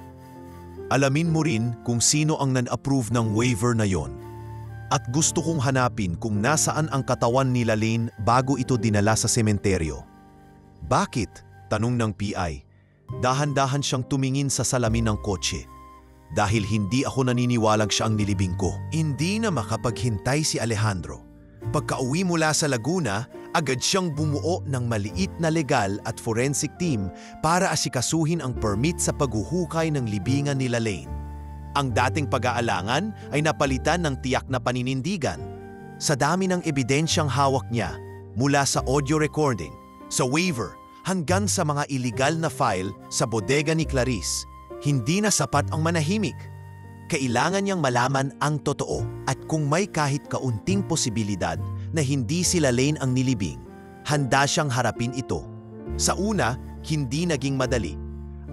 A: Alamin mo rin kung sino ang nan-approve ng waiver na yon. At gusto kong hanapin kung nasaan ang katawan ni Lane bago ito dinala sa sementeryo. Bakit? Tanong ng PI. Dahan-dahan siyang tumingin sa salamin ng kotse. Dahil hindi ako naniniwalang siya ang nilibing ko. Hindi na makapaghintay si Alejandro. Pagka-uwi mula sa Laguna, agad siyang bumuo ng maliit na legal at forensic team para asikasuhin ang permit sa paghuhukay ng libingan ni Lane. Ang dating pag-aalangan ay napalitan ng tiyak na paninindigan. Sa dami ng ebidensyang hawak niya, mula sa audio recording, sa waiver, hanggang sa mga iligal na file sa bodega ni Clarice, hindi na sapat ang manahimik. Kailangan niyang malaman ang totoo at kung may kahit kaunting posibilidad na hindi sila Lane ang nilibing, handa siyang harapin ito. Sa una, hindi naging madali.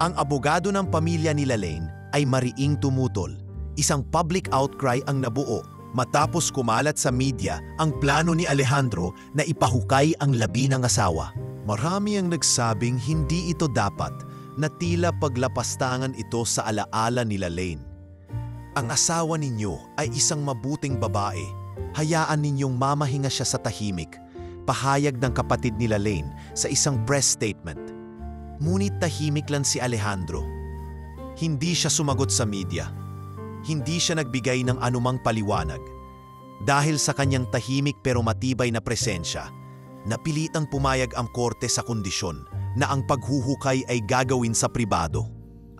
A: Ang abogado ng pamilya ni Lane ay mariing tumutol. Isang public outcry ang nabuo matapos kumalat sa media ang plano ni Alejandro na ipahukay ang labi ng asawa. Marami ang nagsabing hindi ito dapat na tila paglapastangan ito sa alaala ni Lane. Ang asawa ninyo ay isang mabuting babae. Hayaan ninyong mamahinga siya sa tahimik, pahayag ng kapatid ni Lane sa isang press statement. Ngunit tahimik lang si Alejandro. Hindi siya sumagot sa media. Hindi siya nagbigay ng anumang paliwanag. Dahil sa kanyang tahimik pero matibay na presensya, napilitang pumayag ang korte sa kondisyon na ang paghuhukay ay gagawin sa pribado.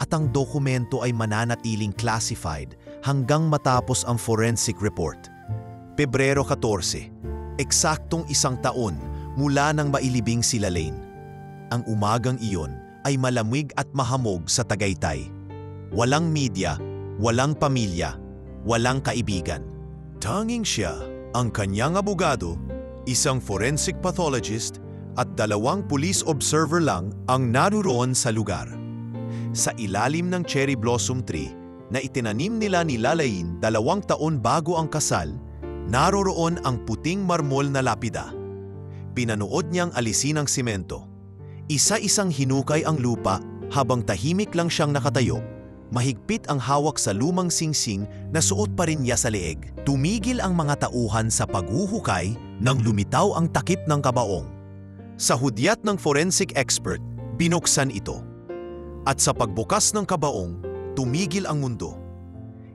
A: At ang dokumento ay mananatiling classified hanggang matapos ang forensic report. Pebrero 14, eksaktong 1 taon mula nang mailibing si Lane. Ang umagang iyon ay malamig at mahamog sa Tagaytay. Walang media, walang pamilya, walang kaibigan. Tanging siya, ang kanyang abogado, isang forensic pathologist at 2 police observer lang ang naruroon sa lugar. Sa ilalim ng cherry blossom tree na itinanim nila ni Lane 2 taon bago ang kasal, naroroon ang puting marmol na lapida. Pinanood niyang alisin ang simento. Isa-isang hinukay ang lupa habang tahimik lang siyang nakatayo. Mahigpit ang hawak sa lumang singsing na suot pa rin niya sa leeg. Tumigil ang mga tauhan sa paghuhukay nang lumitaw ang takip ng kabaong. Sa hudyat ng forensic expert, binuksan ito. At sa pagbukas ng kabaong, tumigil ang mundo.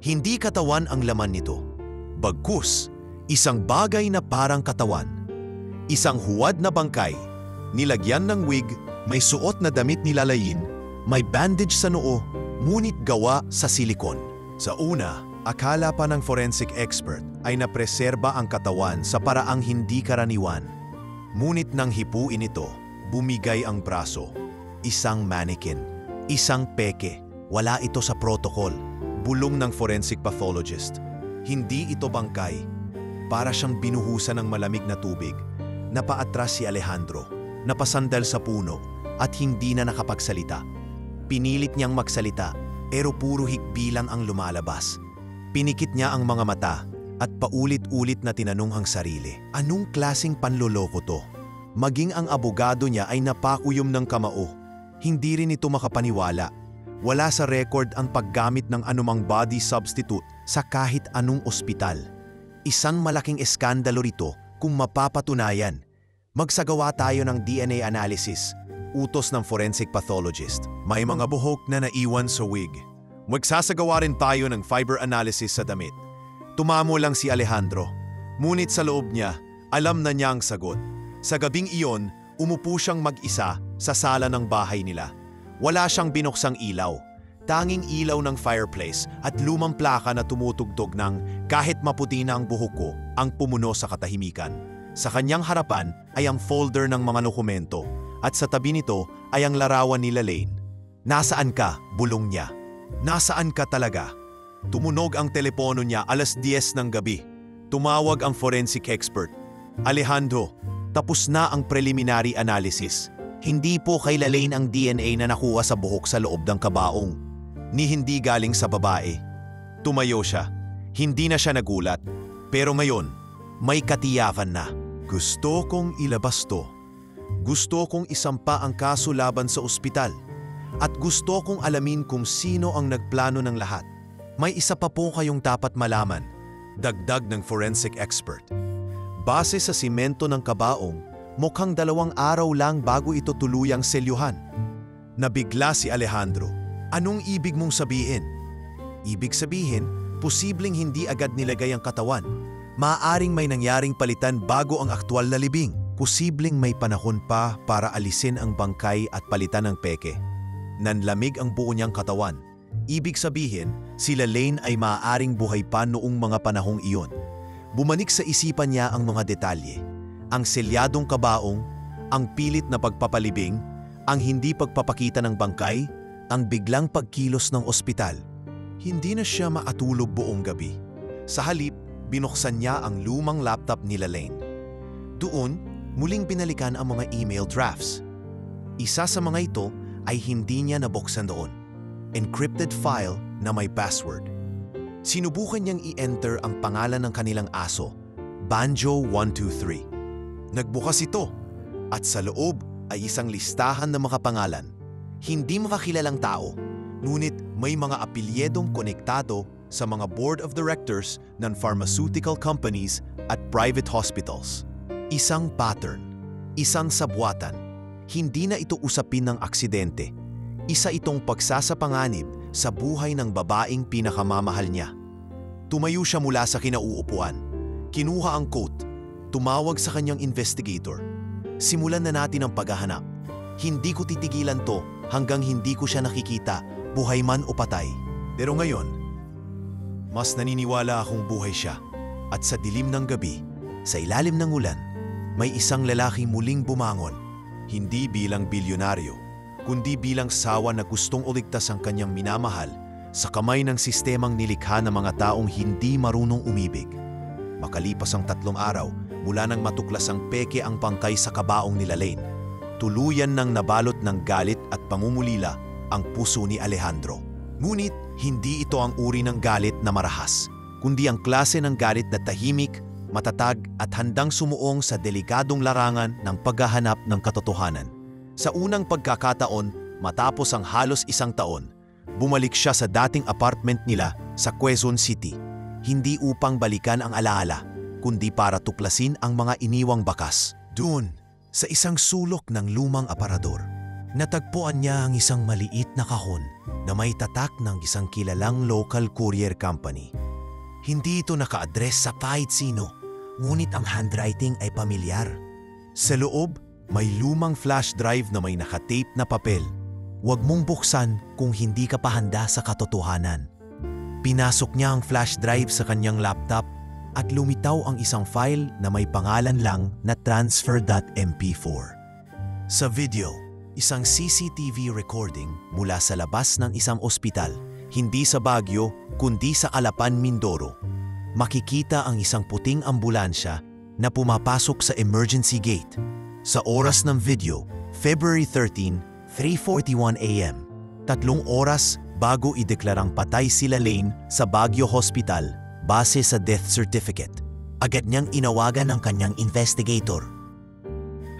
A: Hindi katawan ang laman nito. Bagkus, isang bagay na parang katawan. Isang huwad na bangkay, nilagyan ng wig, may suot na damit ni Lane, may bandage sa noo, ngunit gawa sa silikon. Sa una, akala pa ng forensic expert ay napreserba ang katawan sa paraang hindi karaniwan. Ngunit nang hipuin ito, bumigay ang braso. Isang mannequin. Isang peke. Wala ito sa protocol. Bulong ng forensic pathologist. Hindi ito bangkay. Para siyang binuhusan ng malamig na tubig. Napaatras si Alejandro. Napasandal sa puno at hindi na nakapagsalita. Pinilit niyang magsalita pero puro hikbilan ang lumalabas. Pinikit niya ang mga mata at paulit-ulit na tinanong ang sarili. Anong klaseng panloloko to? Maging ang abogado niya ay napakuyom ng kamao. Hindi rin ito makapaniwala. Wala sa record ang paggamit ng anumang body substitute sa kahit anong ospital. Isang malaking eskandalo rito kung mapapatunayan. Magsagawa tayo ng DNA analysis, utos ng forensic pathologist. May mga buhok na naiwan sa wig. Magsasagawa rin tayo ng fiber analysis sa damit. Tumamo lang si Alejandro. Ngunit sa loob niya, alam na niya ang sagot. Sa gabing iyon, umupo siyang mag-isa sa sala ng bahay nila. Wala siyang binuksang ilaw. Tanging ilaw ng fireplace at lumang plaka na tumutugtog ng kahit maputi na ang buhok ko ang pumuno sa katahimikan. Sa kanyang harapan ay ang folder ng mga dokumento at sa tabi nito ay ang larawan ni Lane. Nasaan ka? Bulong niya. Nasaan ka talaga? Tumunog ang telepono niya 10:00 ng gabi. Tumawag ang forensic expert. Alejandro, tapos na ang preliminary analysis. Hindi po kay Lane ang DNA na nakuha sa buhok sa loob ng kabaong. Ni hindi galing sa babae. Tumayo siya. Hindi na siya nagulat. Pero ngayon, may katiyakan na. Gusto kong ilabas to. Gusto kong isampa ang kaso laban sa ospital. At gusto kong alamin kung sino ang nagplano ng lahat. May isa pa po kayong dapat malaman. Dagdag ng forensic expert. Base sa simento ng kabaong, mukhang 2 araw lang bago ito tuluyang selyuhan. Nabigla si Alejandro. Anong ibig mong sabihin? Ibig sabihin, posibleng hindi agad nilagay ang katawan. Maaaring may nangyaring palitan bago ang aktwal na libing. Posibleng may panahon pa para alisin ang bangkay at palitan ng peke. Nanlamig ang buo niyang katawan. Ibig sabihin, sila Lane ay maaaring buhay pa noong mga panahong iyon. Bumanik sa isipan niya ang mga detalye. Ang selyadong kabaong, ang pilit na pagpapalibing, ang hindi pagpapakita ng bangkay, ang biglang pagkilos ng ospital. Hindi na siya makatulog buong gabi. Sa halip, binuksan niya ang lumang laptop ni Lane. Doon, muling binalikan ang mga email drafts. Isa sa mga ito ay hindi niya nabuksan doon. Encrypted file na may password. Sinubukan niyang i-enter ang pangalan ng kanilang aso, Banjo123. Nagbukas ito at sa loob ay isang listahan ng mga pangalan. Hindi makakilalang tao, ngunit may mga apelyedong konektado sa mga board of directors ng pharmaceutical companies at private hospitals. Isang pattern, isang sabwatan. Hindi na ito usapin ng aksidente. Isa itong pagsasapanganib sa buhay ng babaeng pinakamamahal niya. Tumayo siya mula sa kinauupuan. Kinuha ang coat. Tumawag sa kanyang investigator. Simulan na natin ang paghahanap. Hindi ko titigilan to hanggang hindi ko siya nakikita, buhay man o patay. Pero ngayon, mas naniniwala akong buhay siya. At sa dilim ng gabi, sa ilalim ng ulan, may isang lalaki muling bumangon. Hindi bilang bilyonaryo, kundi bilang sawa na gustong uligtas ang kanyang minamahal sa kamay ng sistemang nilikha ng mga taong hindi marunong umibig. Makalipas ang 3 araw, mula nang matuklas ang peke ang bangkay sa kabaong ni Lane, tuluyan nang nabalot ng galit at pangungulila ang puso ni Alejandro. Ngunit hindi ito ang uri ng galit na marahas, kundi ang klase ng galit na tahimik, matatag at handang sumuong sa delikadong larangan ng paghahanap ng katotohanan. Sa unang pagkakataon, matapos ang halos 1 taon, bumalik siya sa dating apartment nila sa Quezon City. Hindi upang balikan ang alaala, kundi para tuklasin ang mga iniwang bakas. Doon, sa isang sulok ng lumang aparador, natagpuan niya ang isang maliit na kahon na may tatak ng isang kilalang local courier company. Hindi ito naka-address sa kahit sino, ngunit ang handwriting ay pamilyar. Sa loob, may lumang flash drive na may nakatape na papel. Huwag mong buksan kung hindi ka pa handa sa katotohanan. Pinasok niya ang flash drive sa kanyang laptop at lumitaw ang isang file na may pangalan lang na transfer.mp4. Sa video, isang CCTV recording mula sa labas ng isang ospital, hindi sa Baguio kundi sa Alapan, Mindoro. Makikita ang isang puting ambulansya na pumapasok sa emergency gate. Sa oras ng video, February 13, 3:41 AM, 3 oras bago ideklarang patay sila Lane sa Baguio Hospital base sa death certificate. Agad niyang inawagan ang kanyang investigator.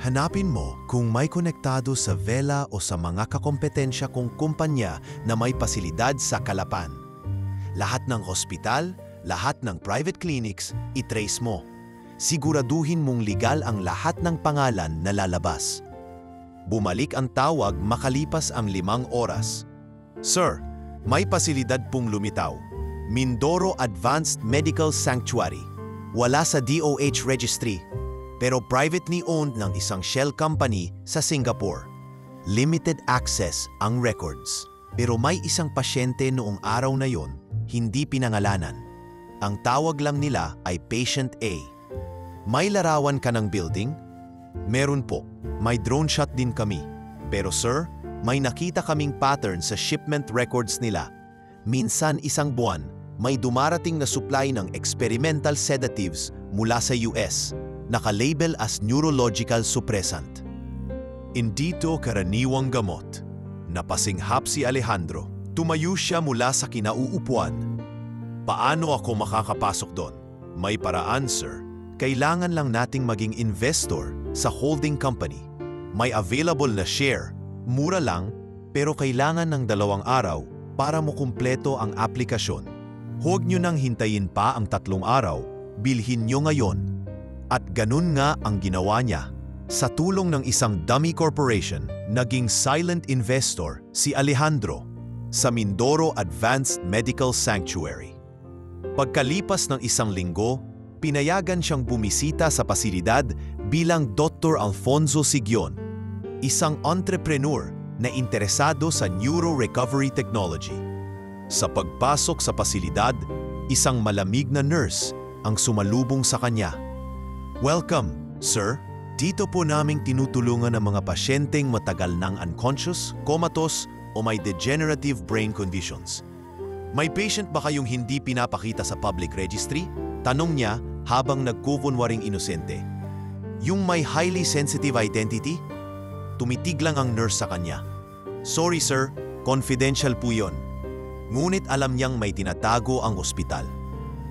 A: Hanapin mo kung may konektado sa Vela o sa mga kakompetensya kong kumpanya na may pasilidad sa Calapan. Lahat ng hospital, lahat ng private clinics, itrace mo. Siguraduhin mong legal ang lahat ng pangalan na lalabas. Bumalik ang tawag makalipas ang 5 oras. Sir, May pasilidad pong lumitaw. Mindoro Advanced Medical Sanctuary. Wala sa DOH registry, pero privately owned ng isang shell company sa Singapore. Limited access ang records. Pero may isang pasyente noong araw na yon, hindi pinangalanan. Ang tawag lang nila ay Patient A. May larawan ka ng building? Meron po. May drone shot din kami. Pero sir, may nakita kaming pattern sa shipment records nila. Minsan isang buwan, may dumarating na supply ng experimental sedatives mula sa US, nakalabel as neurological suppressant. Hindi to karaniwang gamot. Napasinghap si Alejandro. Tumayo siya mula sa kinauupuan. Paano ako makakapasok doon? May paraan, sir. Kailangan lang nating maging investor sa holding company. May available na share, mura lang, pero kailangan ng 2 araw para mo kumpleto ang aplikasyon. Huwag nyo nang hintayin pa ang 3 araw, bilhin nyo ngayon. At ganun nga ang ginawa niya. Sa tulong ng isang dummy corporation, naging silent investor si Alejandro sa Mindoro Advanced Medical Sanctuary. Pagkalipas ng 1 linggo, pinayagan siyang bumisita sa pasilidad bilang Dr. Alfonso Sigyon, isang entrepreneur na interesado sa neuro-recovery technology. Sa pagpasok sa pasilidad, isang malamig na nurse ang sumalubong sa kanya. Welcome, sir. Dito po naming tinutulungan ang mga pasyenteng matagal nang unconscious, comatose o may degenerative brain conditions. May patient ba kayong hindi pinapakita sa public registry? Tanong niya habang nagkukunwaring inosente. Yung may highly sensitive identity? Tumitig lang ang nurse sa kanya. Sorry sir, confidential po yon. Ngunit alam niyang may tinatago ang ospital.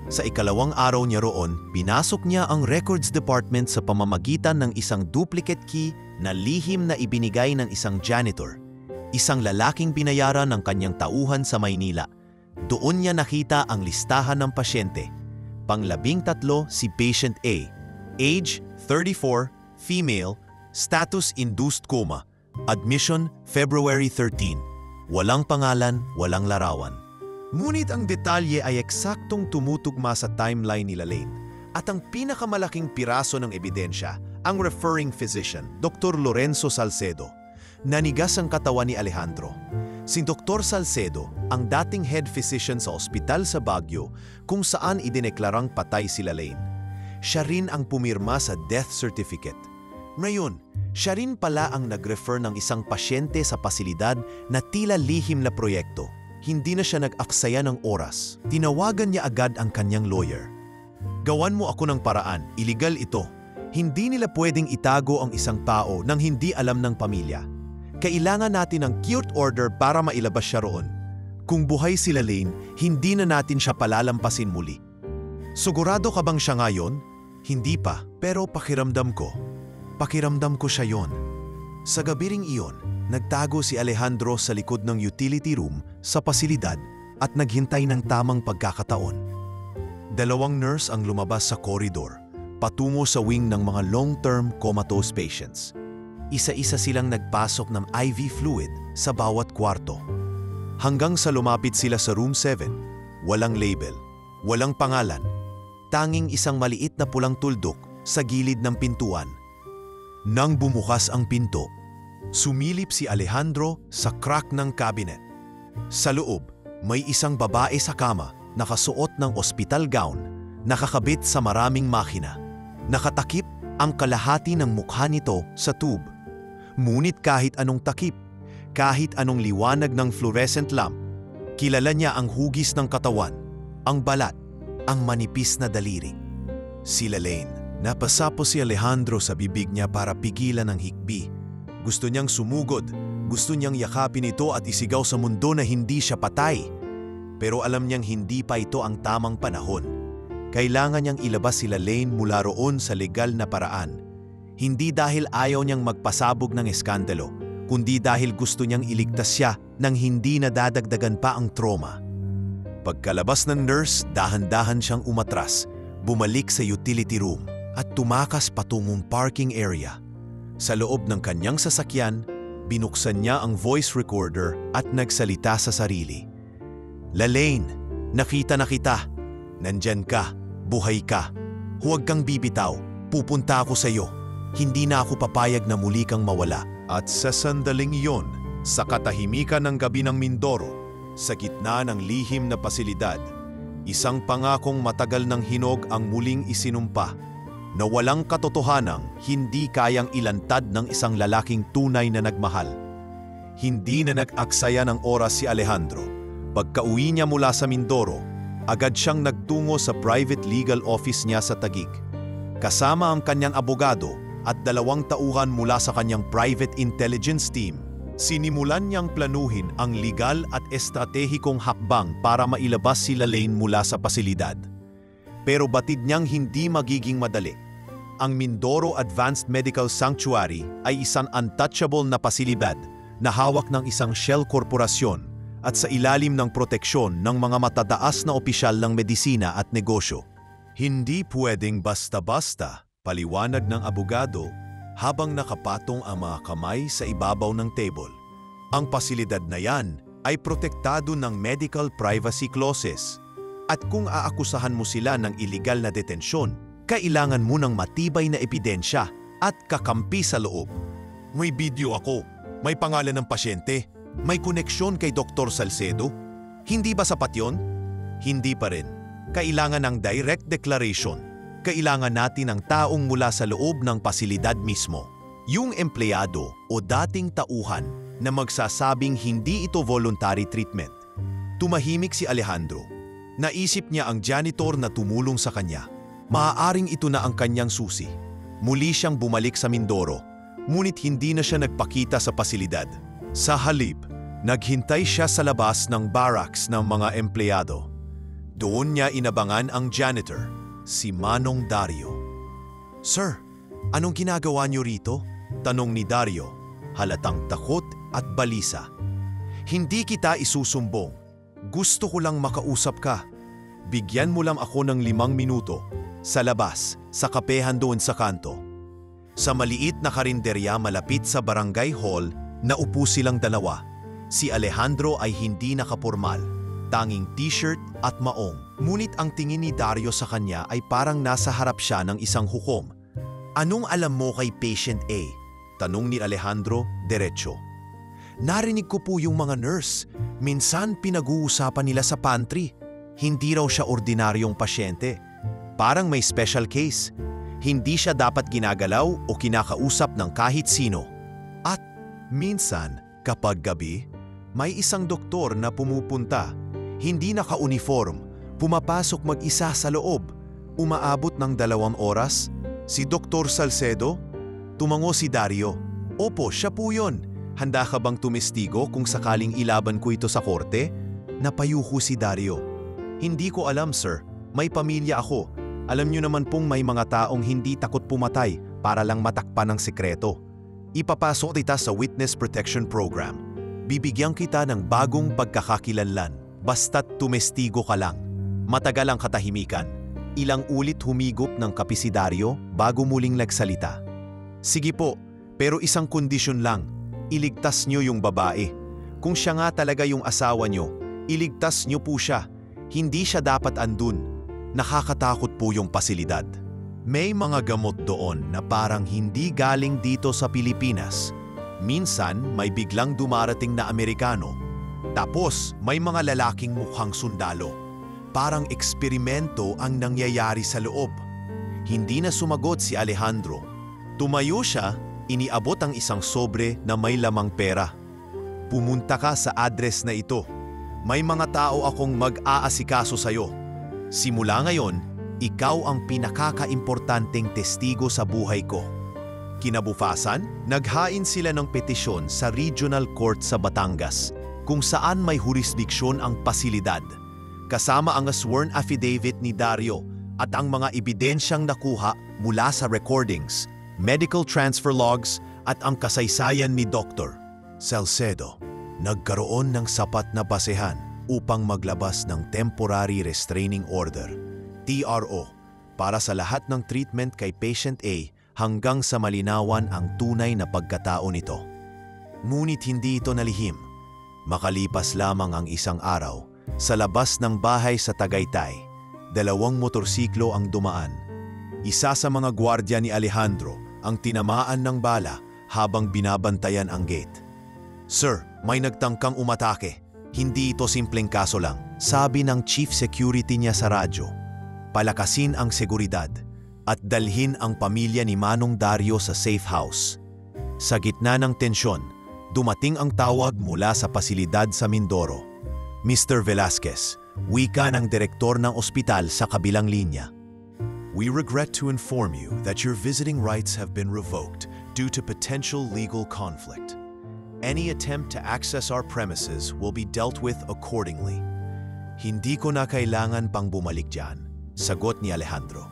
A: Sa 2nd araw niya roon, pinasok niya ang records department sa pamamagitan ng isang duplicate key na lihim na ibinigay ng isang janitor, isang lalaking binayaran ng kanyang tauhan sa Maynila. Doon niya nakita ang listahan ng pasyente. Pang-13 si Patient A, age 34, female, status induced coma, admission February 13. Walang pangalan, walang larawan. Ngunit ang detalye ay eksaktong tumutugma sa timeline ni Lane. At ang pinakamalaking piraso ng ebidensya, ang referring physician, Dr. Lorenzo Salcedo. Nanigas ang katawan ni Alejandro. Si Dr. Salcedo, ang dating head physician sa ospital sa Baguio kung saan idineklarang patay si Lane. Siya rin ang pumirma sa death certificate. Ngayon, siya rin pala ang nag-refer ng isang pasyente sa pasilidad na tila lihim na proyekto. Hindi na siya nag-aksaya ng oras. Tinawagan niya agad ang kanyang lawyer. Gawan mo ako ng paraan, iligal ito. Hindi nila pwedeng itago ang isang tao nang hindi alam ng pamilya. Kailangan natin ng court order para mailabas siya roon. Kung buhay si Lane, hindi na natin siya palalampasin muli. Sigurado ka bang siya ngayon? Hindi pa, pero pakiramdam ko siya yon. Sa gabi ring iyon, nagtago si Alejandro sa likod ng utility room sa pasilidad at naghintay ng tamang pagkakataon. 2 nurse ang lumabas sa koridor, patungo sa wing ng mga long-term comatose patients. Isa-isa silang nagpasok ng IV fluid sa bawat kwarto. Hanggang sa lumapit sila sa room 7, walang label, walang pangalan, tanging isang maliit na pulang tuldok sa gilid ng pintuan. Nang bumukas ang pinto, sumilip si Alejandro sa crack ng cabinet. Sa loob, may isang babae sa kama, nakasuot ng hospital gown, nakakabit sa maraming makina. Nakatakip ang kalahati ng mukha nito sa tube. Ngunit kahit anong takip, kahit anong liwanag ng fluorescent lamp, kilala niya ang hugis ng katawan, ang balat, ang manipis na daliri. Si Lane. Napasapo si Alejandro sa bibig niya para pigilan ang hikbi. Gusto niyang sumugod, gusto niyang yakapin ito at isigaw sa mundo na hindi siya patay. Pero alam niyang hindi pa ito ang tamang panahon. Kailangan niyang ilabas si Lane mula roon sa legal na paraan. Hindi dahil ayaw niyang magpasabog ng eskandalo, kundi dahil gusto niyang iligtas siya nang hindi nadadagdagan pa ang trauma. Pagkalabas ng nurse, dahan-dahan siyang umatras, bumalik sa utility room at tumakas patungong parking area. Sa loob ng kanyang sasakyan, binuksan niya ang voice recorder at nagsalita sa sarili. Lalaine, nakita na kita. Nandyan ka, buhay ka. Huwag kang bibitaw, pupunta ako sa iyo. Hindi na ako papayag na muli kang mawala. At sa sandaling iyon, sa katahimikan ng gabi ng Mindoro, sa gitna ng lihim na pasilidad, isang pangakong matagal ng hinog ang muling isinumpa na walang katotohanang hindi kayang ilantad ng isang lalaking tunay na nagmahal. Hindi na nag-aksaya ng oras si Alejandro. Pagka-uwi niya mula sa Mindoro, agad siyang nagtungo sa private legal office niya sa Taguig. Kasama ang kanyang abogado at 2 tauhan mula sa kanyang private intelligence team, sinimulan niyang planuhin ang legal at estratehikong hakbang para mailabas si Lalaine mula sa pasilidad. Pero batid niyang hindi magiging madali. Ang Mindoro Advanced Medical Sanctuary ay isang untouchable na pasilidad na hawak ng isang shell korporasyon at sa ilalim ng proteksyon ng mga matataas na opisyal ng medisina at negosyo. Hindi pwedeng basta-basta, paliwanag ng abogado habang nakapatong ang mga kamay sa ibabaw ng table. Ang pasilidad na yan ay protektado ng medical privacy clauses. At kung aakusahan mo sila ng illegal na detensyon, kailangan mo ng matibay na ebidensya at kakampi sa loob. May video ako, may pangalan ng pasyente, may koneksyon kay Dr. Salcedo. Hindi ba sapat yun? Hindi pa rin. Kailangan ng direct declaration. Kailangan natin ng taong mula sa loob ng pasilidad mismo. Yung empleyado o dating tauhan na magsasabing hindi ito voluntary treatment. Tumahimik si Alejandro. Naisip niya ang janitor na tumulong sa kanya. Maaaring ito na ang kanyang susi. Muli siyang bumalik sa Mindoro, ngunit hindi na siya nagpakita sa pasilidad. Sa halip, naghintay siya sa labas ng barracks ng mga empleyado. Doon niya inabangan ang janitor, si Manong Dario. "Sir, anong ginagawa niyo rito?" tanong ni Dario, halatang takot at balisa. "Hindi kita isusumbong. Gusto ko lang makausap ka. Bigyan mo lang ako ng 5 minuto. Sa labas, sa kapehan doon sa kanto." Sa maliit na karinderya malapit sa barangay hall, naupo silang dalawa. Si Alejandro ay hindi nakapormal, tanging t-shirt at maong. Ngunit ang tingin ni Dario sa kanya ay parang nasa harap siya ng isang hukom. "Anong alam mo kay Patient A?" tanong ni Alejandro diretso. "Narinig ko po yung mga nurse. Minsan pinag-uusapan nila sa pantry. Hindi raw siya ordinaryong pasyente. Parang may special case. Hindi siya dapat ginagalaw o kinakausap ng kahit sino. At minsan, kapag gabi, may isang doktor na pumupunta. Hindi naka-uniform, pumapasok mag-isa sa loob. Umaabot ng 2 oras. Si Dr. Salcedo?" Tumango si Dario. "Opo, siya po yun. Handa ka bang tumestigo kung sakaling ilaban ko ito sa korte?" Napayuko si Dario. "Hindi ko alam, sir. May pamilya ako. Alam niyo naman pong may mga taong hindi takot pumatay para lang matakpan ng sekreto. Ipapasok kita sa Witness Protection Program. Bibigyan kita ng bagong pagkakakilanlan. Basta't tumestigo ka lang." Matagal ang katahimikan. Ilang ulit humigop ng kape si Dario bago muling nagsalita. "Sige po, pero isang kondisyon lang. Iligtas niyo yung babae. Kung siya nga talaga yung asawa niyo, iligtas niyo po siya. Hindi siya dapat andun. Nakakatakot po yung pasilidad." May mga gamot doon na parang hindi galing dito sa Pilipinas. Minsan may biglang dumarating na Amerikano. Tapos may mga lalaking mukhang sundalo. Parang eksperimento ang nangyayari sa loob. Hindi na sumagot si Alejandro. Tumayo siya, iniabot ang isang sobre na may lamang pera. "Pumunta ka sa address na ito. May mga tao akong mag-aasikaso sa'yo. Simula ngayon, ikaw ang pinakakaimportanteng testigo sa buhay ko." Kinabukasan, naghain sila ng petisyon sa Regional Court sa Batangas, kung saan may jurisdiksyon ang pasilidad. Kasama ang sworn affidavit ni Dario at ang mga ebidensyang nakuha mula sa recordings, medical transfer logs at ang kasaysayan ni Dr. Salcedo. Nagkaroon ng sapat na basehan upang maglabas ng Temporary Restraining Order, TRO, para sa lahat ng treatment kay Patient A hanggang sa malinawan ang tunay na pagkatao nito. Ngunit hindi ito nalihim. Makalipas lamang ang isang araw, sa labas ng bahay sa Tagaytay, 2 motorsiklo ang dumaan. Isa sa mga gwardya ni Alejandro ang tinamaan ng bala habang binabantayan ang gate. "Sir, may nagtangkang umatake. Hindi ito simpleng kaso lang," sabi ng chief security niya sa radyo. "Palakasin ang seguridad at dalhin ang pamilya ni Manong Dario sa safe house." Sa gitna ng tensyon, dumating ang tawag mula sa pasilidad sa Mindoro. "Mr. Velasquez, wika ng direktor ng ospital sa kabilang linya. We regret to inform you that your visiting rights have been revoked due to potential legal conflict. Any attempt to access our premises will be dealt with accordingly." "Hindi ko na kailangan pang bumalik dyan," sagot ni Alejandro.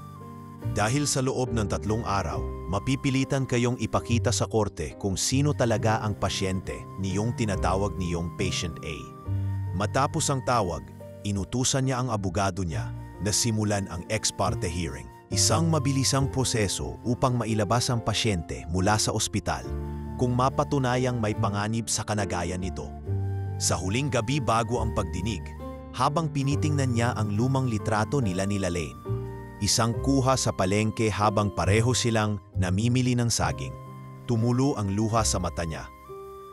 A: "Dahil sa loob ng 3 araw, mapipilitan kayong ipakita sa korte kung sino talaga ang pasyente niyong tinatawag niyong Patient A." Matapos ang tawag, inutusan niya ang abogado niya na simulan ang ex parte hearing. Isang mabilisang proseso upang mailabas ang pasyente mula sa ospital kung mapatunayang may panganib sa kalagayan nito. Sa huling gabi bago ang pagdinig, habang pinitingnan niya ang lumang litrato nila ni Lalaine, isang kuha sa palengke habang pareho silang namimili ng saging, tumulo ang luha sa mata niya.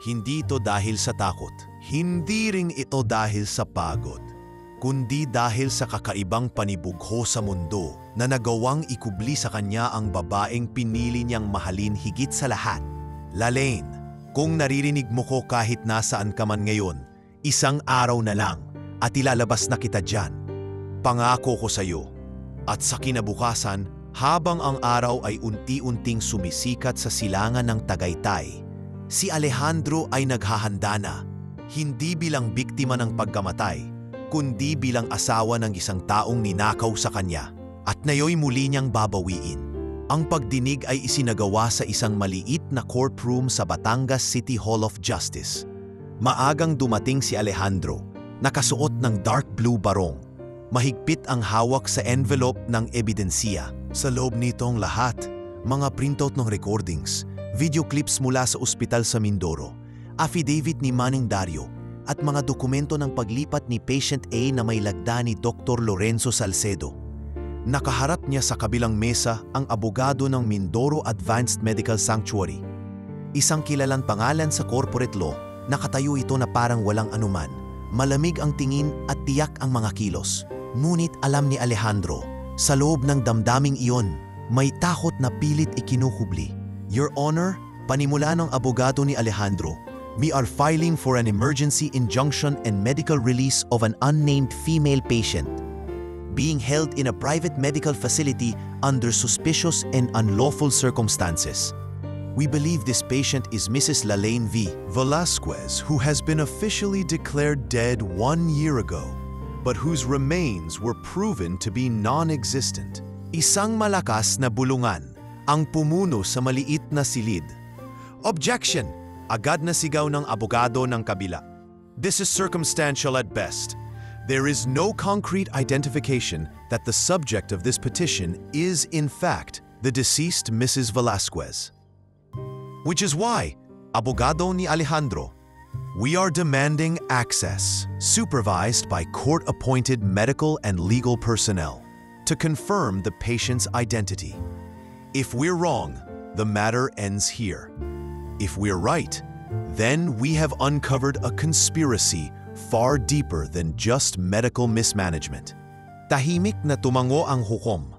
A: Hindi ito dahil sa takot, hindi rin ito dahil sa pagod, kundi dahil sa kakaibang panibugho sa mundo na nagawang ikubli sa kanya ang babaeng pinili niyang mahalin higit sa lahat. "Lalaine, kung naririnig mo ko kahit nasaan ka man ngayon, isang araw na lang at ilalabas na kita dyan. Pangako ko sa iyo." At sa kinabukasan, habang ang araw ay unti-unting sumisikat sa silangan ng Tagaytay, si Alejandro ay naghahanda na, hindi bilang biktima ng pagkamatay, kundi bilang asawa ng isang taong ninakaw sa kanya at nayo'y muli niyang babawiin. Ang pagdinig ay isinagawa sa isang maliit na courtroom sa Batangas City Hall of Justice. Maagang dumating si Alejandro, nakasuot ng dark blue barong. Mahigpit ang hawak sa envelope ng ebidensiya. Sa loob nitong lahat, mga printout ng recordings, video clips mula sa ospital sa Mindoro, affidavit ni Manong Dario, at mga dokumento ng paglipat ni Patient A na may lagda ni Dr. Lorenzo Salcedo. Nakaharap niya sa kabilang mesa ang abogado ng Mindoro Advanced Medical Sanctuary. Isang kilalang pangalan sa corporate law, nakatayo ito na parang walang anuman. Malamig ang tingin at tiyak ang mga kilos. Ngunit alam ni Alejandro, sa loob ng damdaming iyon, may takot na pilit ikinuhubli. "Your Honor," panimula ng abogado ni Alejandro, "we are filing for an emergency injunction and medical release of an unnamed female patient being held in a private medical facility under suspicious and unlawful circumstances. We believe this patient is Mrs. Lalaine V. Velasquez, who has been officially declared dead 1 year ago, but whose remains were proven to be non-existent." Isang malakas na bulungan ang pumuno sa maliit na silid. "Objection!" Agad na sigaw ng abogado ng kabila. "This is circumstantial at best. There is no concrete identification that the subject of this petition is, in fact, the deceased Mrs. Velasquez. Which is why," abogado ni Alejandro, "we are demanding access, supervised by court-appointed medical and legal personnel, to confirm the patient's identity. If we're wrong, the matter ends here. If we're right, then we have uncovered a conspiracy far deeper than just medical mismanagement." Tahimik na tumango ang hukom.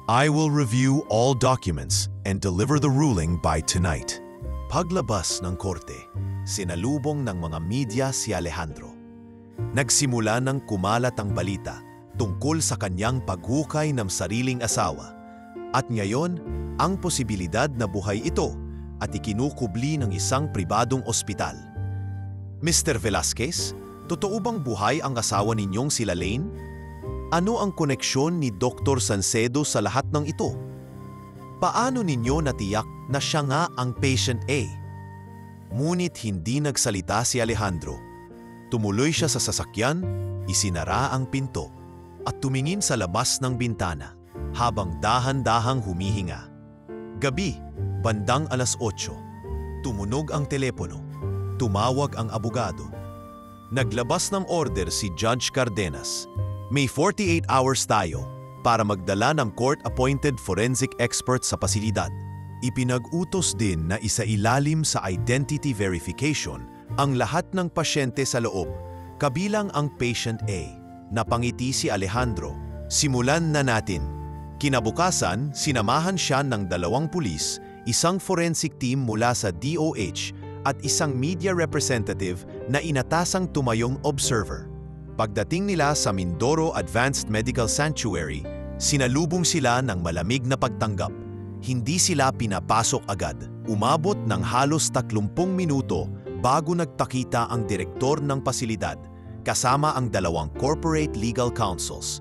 A: "I will review all documents and deliver the ruling by tonight." Paglabas ng korte, sinalubong ng mga media si Alejandro. Nagsimula ng kumalat ang balita tungkol sa kanyang paghukay ng sariling asawa. At ngayon, ang posibilidad na buhay ito at ikinukubli ng isang pribadong ospital. "Mr. Velasquez, totoo bang buhay ang asawa ninyong si Lalaine? Ano ang koneksyon ni Dr. Salcedo sa lahat ng ito? Paano ninyo natiyak na siya nga ang Patient A?" Ngunit hindi nagsalita si Alejandro. Tumuloy siya sa sasakyan, isinara ang pinto, at tumingin sa labas ng bintana habang dahan-dahang humihinga. Gabi, bandang 8:00, tumunog ang telepono. Tumawag ang abogado. Naglabas ng order si Judge Cardenas. May 48 hours tayo para magdala ng court-appointed forensic expert sa pasilidad. Ipinag-utos din na isailalim sa identity verification ang lahat ng pasyente sa loob, kabilang ang patient A. Napangiti si Alejandro. Simulan na natin. Kinabukasan, sinamahan siya ng 2 pulis, isang forensic team mula sa DOH at isang media representative na inatasang tumayong observer. Pagdating nila sa Mindoro Advanced Medical Sanctuary, sinalubong sila ng malamig na pagtanggap. Hindi sila pinapasok agad. Umabot ng halos 30 minuto bago nagpakita ang direktor ng pasilidad, kasama ang 2 corporate legal counsels.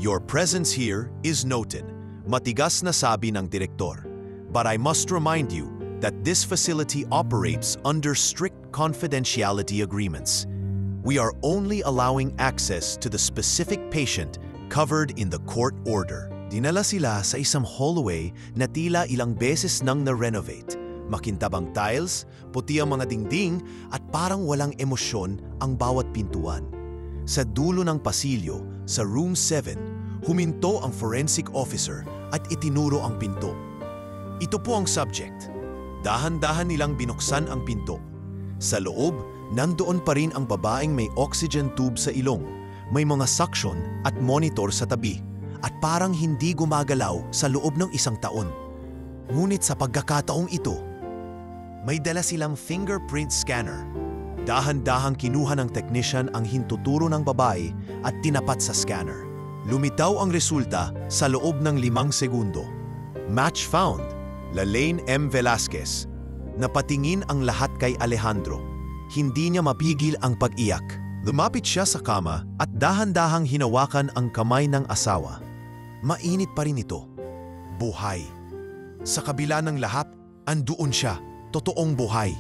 A: "Your presence here is noted," matigas na sabi ng direktor. "But I must remind you that this facility operates under strict confidentiality agreements. We are only allowing access to the specific patient covered in the court order." Dinala sila sa isang hallway na tila ilang beses nang na-renovate. Makintabang tiles, puti ang mga dingding at parang walang emosyon ang bawat pintuan. Sa dulo ng pasilyo, sa room 7, huminto ang forensic officer at itinuro ang pinto. "Ito po ang subject." Dahan-dahan nilang binuksan ang pinto. Sa loob, nandoon pa rin ang babaeng may oxygen tube sa ilong, may mga suction at monitor sa tabi, at parang hindi gumagalaw sa loob ng 1 taon. Ngunit sa pagkakataong ito, may dala silang fingerprint scanner. Dahan-dahang kinuha ng technician ang hintuturo ng babae at tinapat sa scanner. Lumitaw ang resulta sa loob ng 5 segundo. Match found. Lalaine M. Velasquez. Napatingin ang lahat kay Alejandro. Hindi niya mapigil ang pag-iyak. Lumapit siya sa kama at dahan-dahang hinawakan ang kamay ng asawa. Mainit pa rin ito. Buhay. Sa kabila ng lahat, andoon siya, totoong buhay.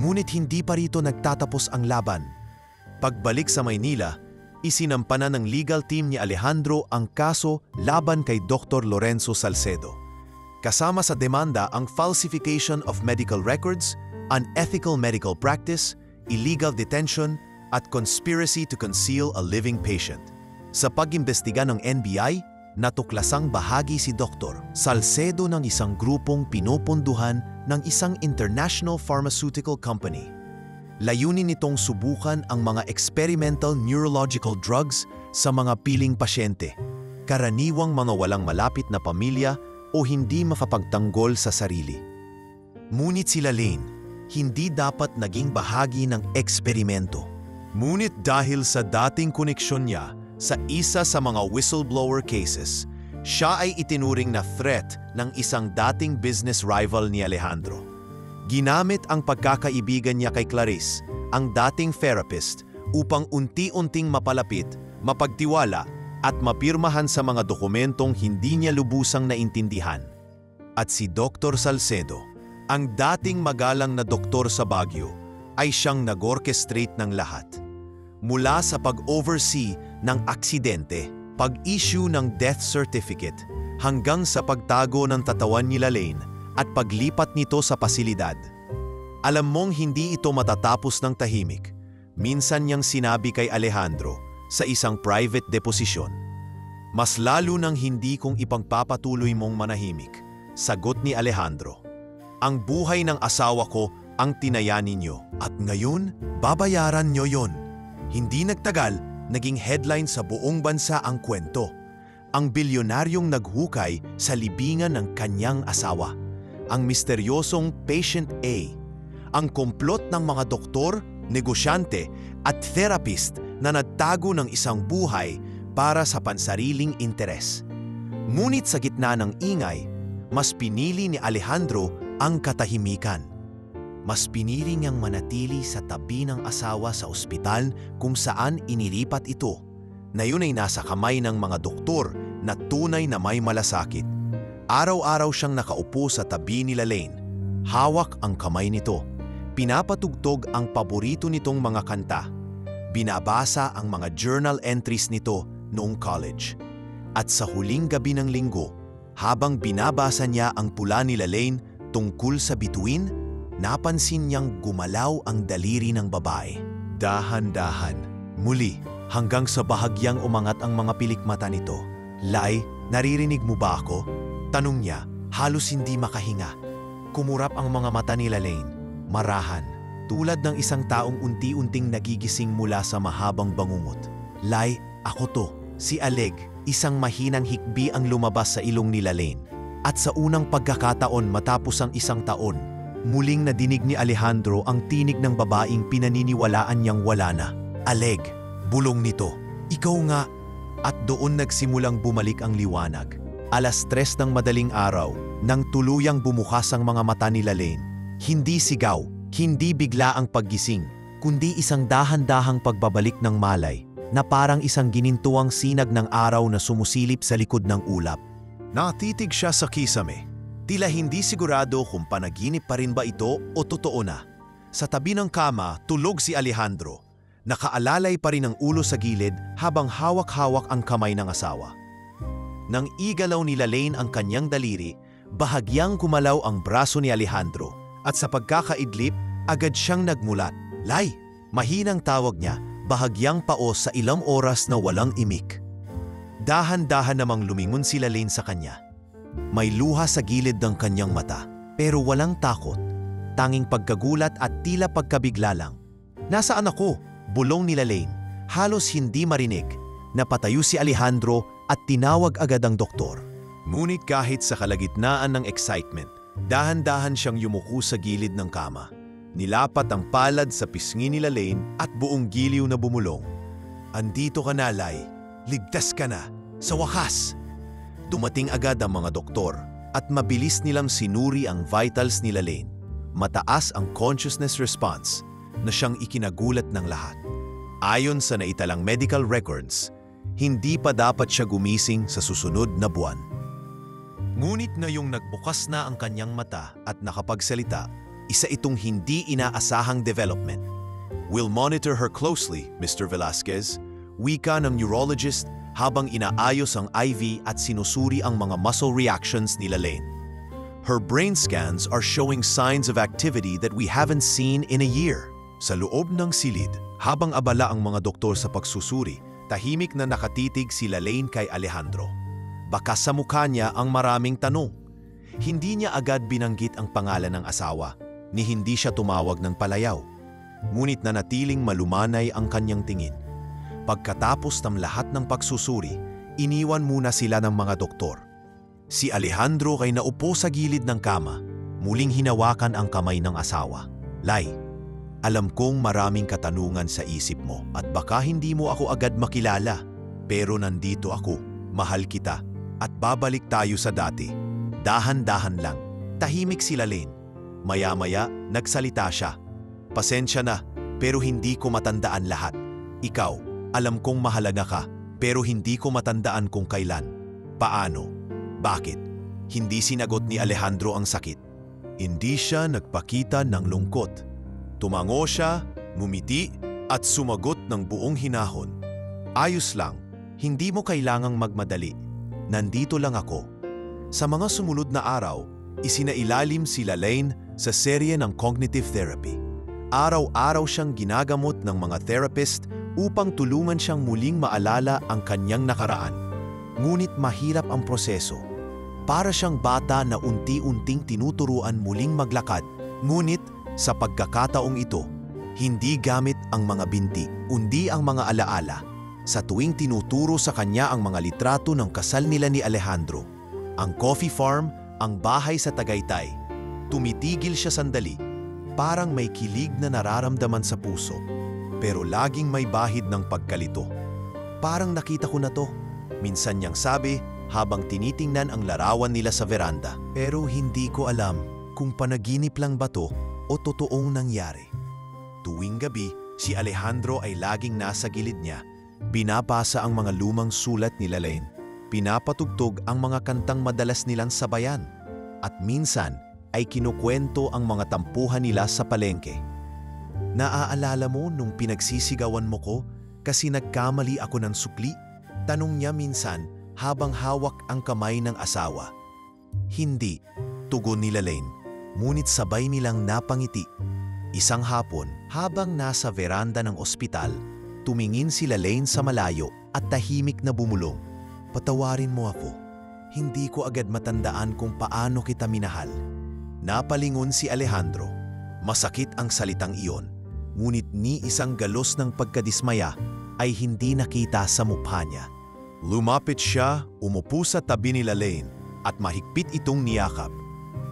A: Ngunit hindi pa rito nagtatapos ang laban. Pagbalik sa Maynila, isinampanan ng legal team ni Alejandro ang kaso laban kay Dr. Lorenzo Salcedo. Kasama sa demanda ang falsification of medical records, unethical medical practice, illegal detention, at conspiracy to conceal a living patient. Sa pag-imbestiga ng NBI, natuklasang bahagi si Dr. Salcedo ng isang grupong pinupunduhan ng isang international pharmaceutical company. Layunin nitong subukan ang mga experimental neurological drugs sa mga piling pasyente, karaniwang mga walang malapit na pamilya o hindi mapapagtanggol sa sarili. Ngunit si Lalaine, hindi dapat naging bahagi ng eksperimento. Ngunit dahil sa dating koneksyon niya sa isa sa mga whistleblower cases, siya ay itinuring na threat ng isang dating business rival ni Alejandro. Ginamit ang pagkakaibigan niya kay Clarice, ang dating therapist, upang unti-unting mapalapit, mapagtiwala, at mapirmahan sa mga dokumentong hindi niya lubusang naintindihan. At si Dr. Salcedo, ang dating magalang na doktor sa Baguio, ay siyang nag-orchestrate ng lahat. Mula sa pag-oversee ng aksidente, pag-issue ng death certificate, hanggang sa pagtago ng katawan ni Lalaine at paglipat nito sa pasilidad. Alam mong hindi ito matatapos ng tahimik. Minsan niyang sinabi kay Alejandro sa isang private deposisyon, "Mas lalo nang hindi kung ipagpapatuloy mong manahimik," sagot ni Alejandro. "Ang buhay ng asawa ko ang tinayani niyo at ngayon babayaran niyo yon." Hindi nagtagal, naging headline sa buong bansa ang kwento. Ang bilyonaryong naghukay sa libingan ng kanyang asawa. Ang misteryosong Patient A. Ang komplot ng mga doktor, negosyante at therapist na nagtago ng isang buhay para sa pansariling interes. Ngunit sa gitna ng ingay, mas pinili ni Alejandro ang katahimikan. Mas pinili niyang manatili sa tabi ng asawa sa ospital kung saan inilipat ito, na yun ay nasa kamay ng mga doktor na tunay na may malasakit. Araw-araw siyang nakaupo sa tabi ni Lalaine. Hawak ang kamay nito. Pinapatugtog ang paborito nitong mga kanta. Binabasa ang mga journal entries nito noong college. At sa huling gabi ng linggo, habang binabasa niya ang pula ni Lalaine tungkol sa bituin, napansin niyang gumalaw ang daliri ng babae. Dahan-dahan. Muli, hanggang sa bahagyang umangat ang mga pilik mata nito. Lai, naririnig mo ba ako? Tanong niya, halos hindi makahinga. Kumurap ang mga mata ni Lalaine. Marahan, tulad ng isang taong unti-unting nagigising mula sa mahabang bangungot. Lai, ako to, si Aleg, isang mahinang hikbi ang lumabas sa ilong ni Lalaine. At sa unang pagkakataon matapos ang isang taon, muling nadinig ni Alejandro ang tinig ng babaeng pinaniniwalaan niyang wala na. Aleg, bulong nito, ikaw nga. At doon nagsimulang bumalik ang liwanag. 3:00 ng madaling araw, nang tuluyang bumukas ang mga mata ni Lalaine. Hindi sigaw, hindi bigla ang paggising, kundi isang dahan-dahang pagbabalik ng malay na parang isang ginintuang sinag ng araw na sumusilip sa likod ng ulap. Natitig siya sa kisame. Tila hindi sigurado kung panaginip pa rin ba ito o totoo na. Sa tabi ng kama, tulog si Alejandro. Nakaalalay pa rin ang ulo sa gilid habang hawak-hawak ang kamay ng asawa. Nang igalaw ni Lalaine ang kanyang daliri, bahagyang kumalaw ang braso ni Alejandro at sa pagkakaidlip, agad siyang nagmulat. Lai! Mahinang tawag niya, bahagyang paos sa ilang oras na walang imik. Dahan-dahan namang lumingon si Lalaine sa kanya. May luha sa gilid ng kanyang mata, pero walang takot. Tanging pagkagulat at tila pagkabigla lang. Nasaan ako? Bulong ni Lalaine. Halos hindi marinig. Napatayo si Alejandro at tinawag agad ang doktor. Ngunit kahit sa kalagitnaan ng excitement, dahan-dahan siyang yumuko sa gilid ng kama. Nilapat ang palad sa pisngi ni Lalaine at buong giliw na bumulong. Andito ka na, Lai. Ligtas ka na. Sa wakas! Dumating agad ang mga doktor at mabilis nilang sinuri ang vitals ni Lalaine. Mataas ang consciousness response na siyang ikinagulat ng lahat. Ayon sa naitalang medical records, hindi pa dapat siya gumising sa susunod na buwan. Ngunit ngayong nagbukas na ang kanyang mata at nakapagsalita, isa itong hindi inaasahang development. We'll monitor her closely, Mr. Velasquez, wika ng neurologist habang inaayos ang IV at sinusuri ang mga muscle reactions ni Lalaine. Her brain scans are showing signs of activity that we haven't seen in a year. Sa loob ng silid, habang abala ang mga doktor sa pagsusuri, tahimik na nakatitig si Lalaine kay Alejandro. Baka sa mukha niya ang maraming tanong. Hindi niya agad binanggit ang pangalan ng asawa, ni hindi siya tumawag ng palayaw. Ngunit nanatiling malumanay ang kanyang tingin. Pagkatapos ng lahat ng pagsusuri, iniwan muna sila ng mga doktor. Si Alejandro ay naupo sa gilid ng kama, muling hinawakan ang kamay ng asawa. Lai, alam kong maraming katanungan sa isip mo at baka hindi mo ako agad makilala. Pero nandito ako, mahal kita, at babalik tayo sa dati. Dahan-dahan lang. Tahimik si Lalaine. Maya-maya, nagsalita siya. Pasensya na, pero hindi ko matandaan lahat. Ikaw, alam kong mahalaga ka, pero hindi ko matandaan kung kailan. Paano? Bakit? Hindi sinagot ni Alejandro ang sakit. Hindi siya nagpakita ng lungkot. Tumango siya, ngumiti, at sumagot ng buong hinahon. Ayos lang, hindi mo kailangang magmadali. Nandito lang ako. Sa mga sumunod na araw, isinailalim si Lalaine sa serye ng cognitive therapy. Araw-araw siyang ginagamot ng mga therapist upang tulungan siyang muling maalala ang kanyang nakaraan. Ngunit mahirap ang proseso. Para siyang bata na unti-unting tinuturuan muling maglakad. Ngunit sa pagkakataong ito, hindi gamit ang mga binti, kundi ang mga alaala. Sa tuwing tinuturo sa kanya ang mga litrato ng kasal nila ni Alejandro, ang coffee farm, ang bahay sa Tagaytay, tumitigil siya sandali, parang may kilig na nararamdaman sa puso, pero laging may bahid ng pagkalito. Parang nakita ko na to, minsan niyang sabi habang tinitingnan ang larawan nila sa veranda. Pero hindi ko alam kung panaginip lang ba to o totoong nangyari. Tuwing gabi, si Alejandro ay laging nasa gilid niya. Binabasa ang mga lumang sulat ni Lalaine. Pinapatugtog ang mga kantang madalas nilang sabayan. At minsan ay kinukwento ang mga tampuhan nila sa palengke. Naaalala mo nung pinagsisigawan mo ko kasi nagkamali ako ng sukli? Tanong niya minsan habang hawak ang kamay ng asawa. Hindi, tugon ni Lalaine. Ngunit sabay nilang napangiti. Isang hapon, habang nasa veranda ng ospital, tumingin si Lalaine sa malayo at tahimik na bumulong. "Patawarin mo ako. Hindi ko agad matandaan kung paano kita minahal." Napalingon si Alejandro. Masakit ang salitang iyon, ngunit ni isang galos ng pagkadismaya ay hindi nakita sa mukha niya. Lumapit siya, umupo sa tabi ni Lalaine at mahigpit itong niyakap.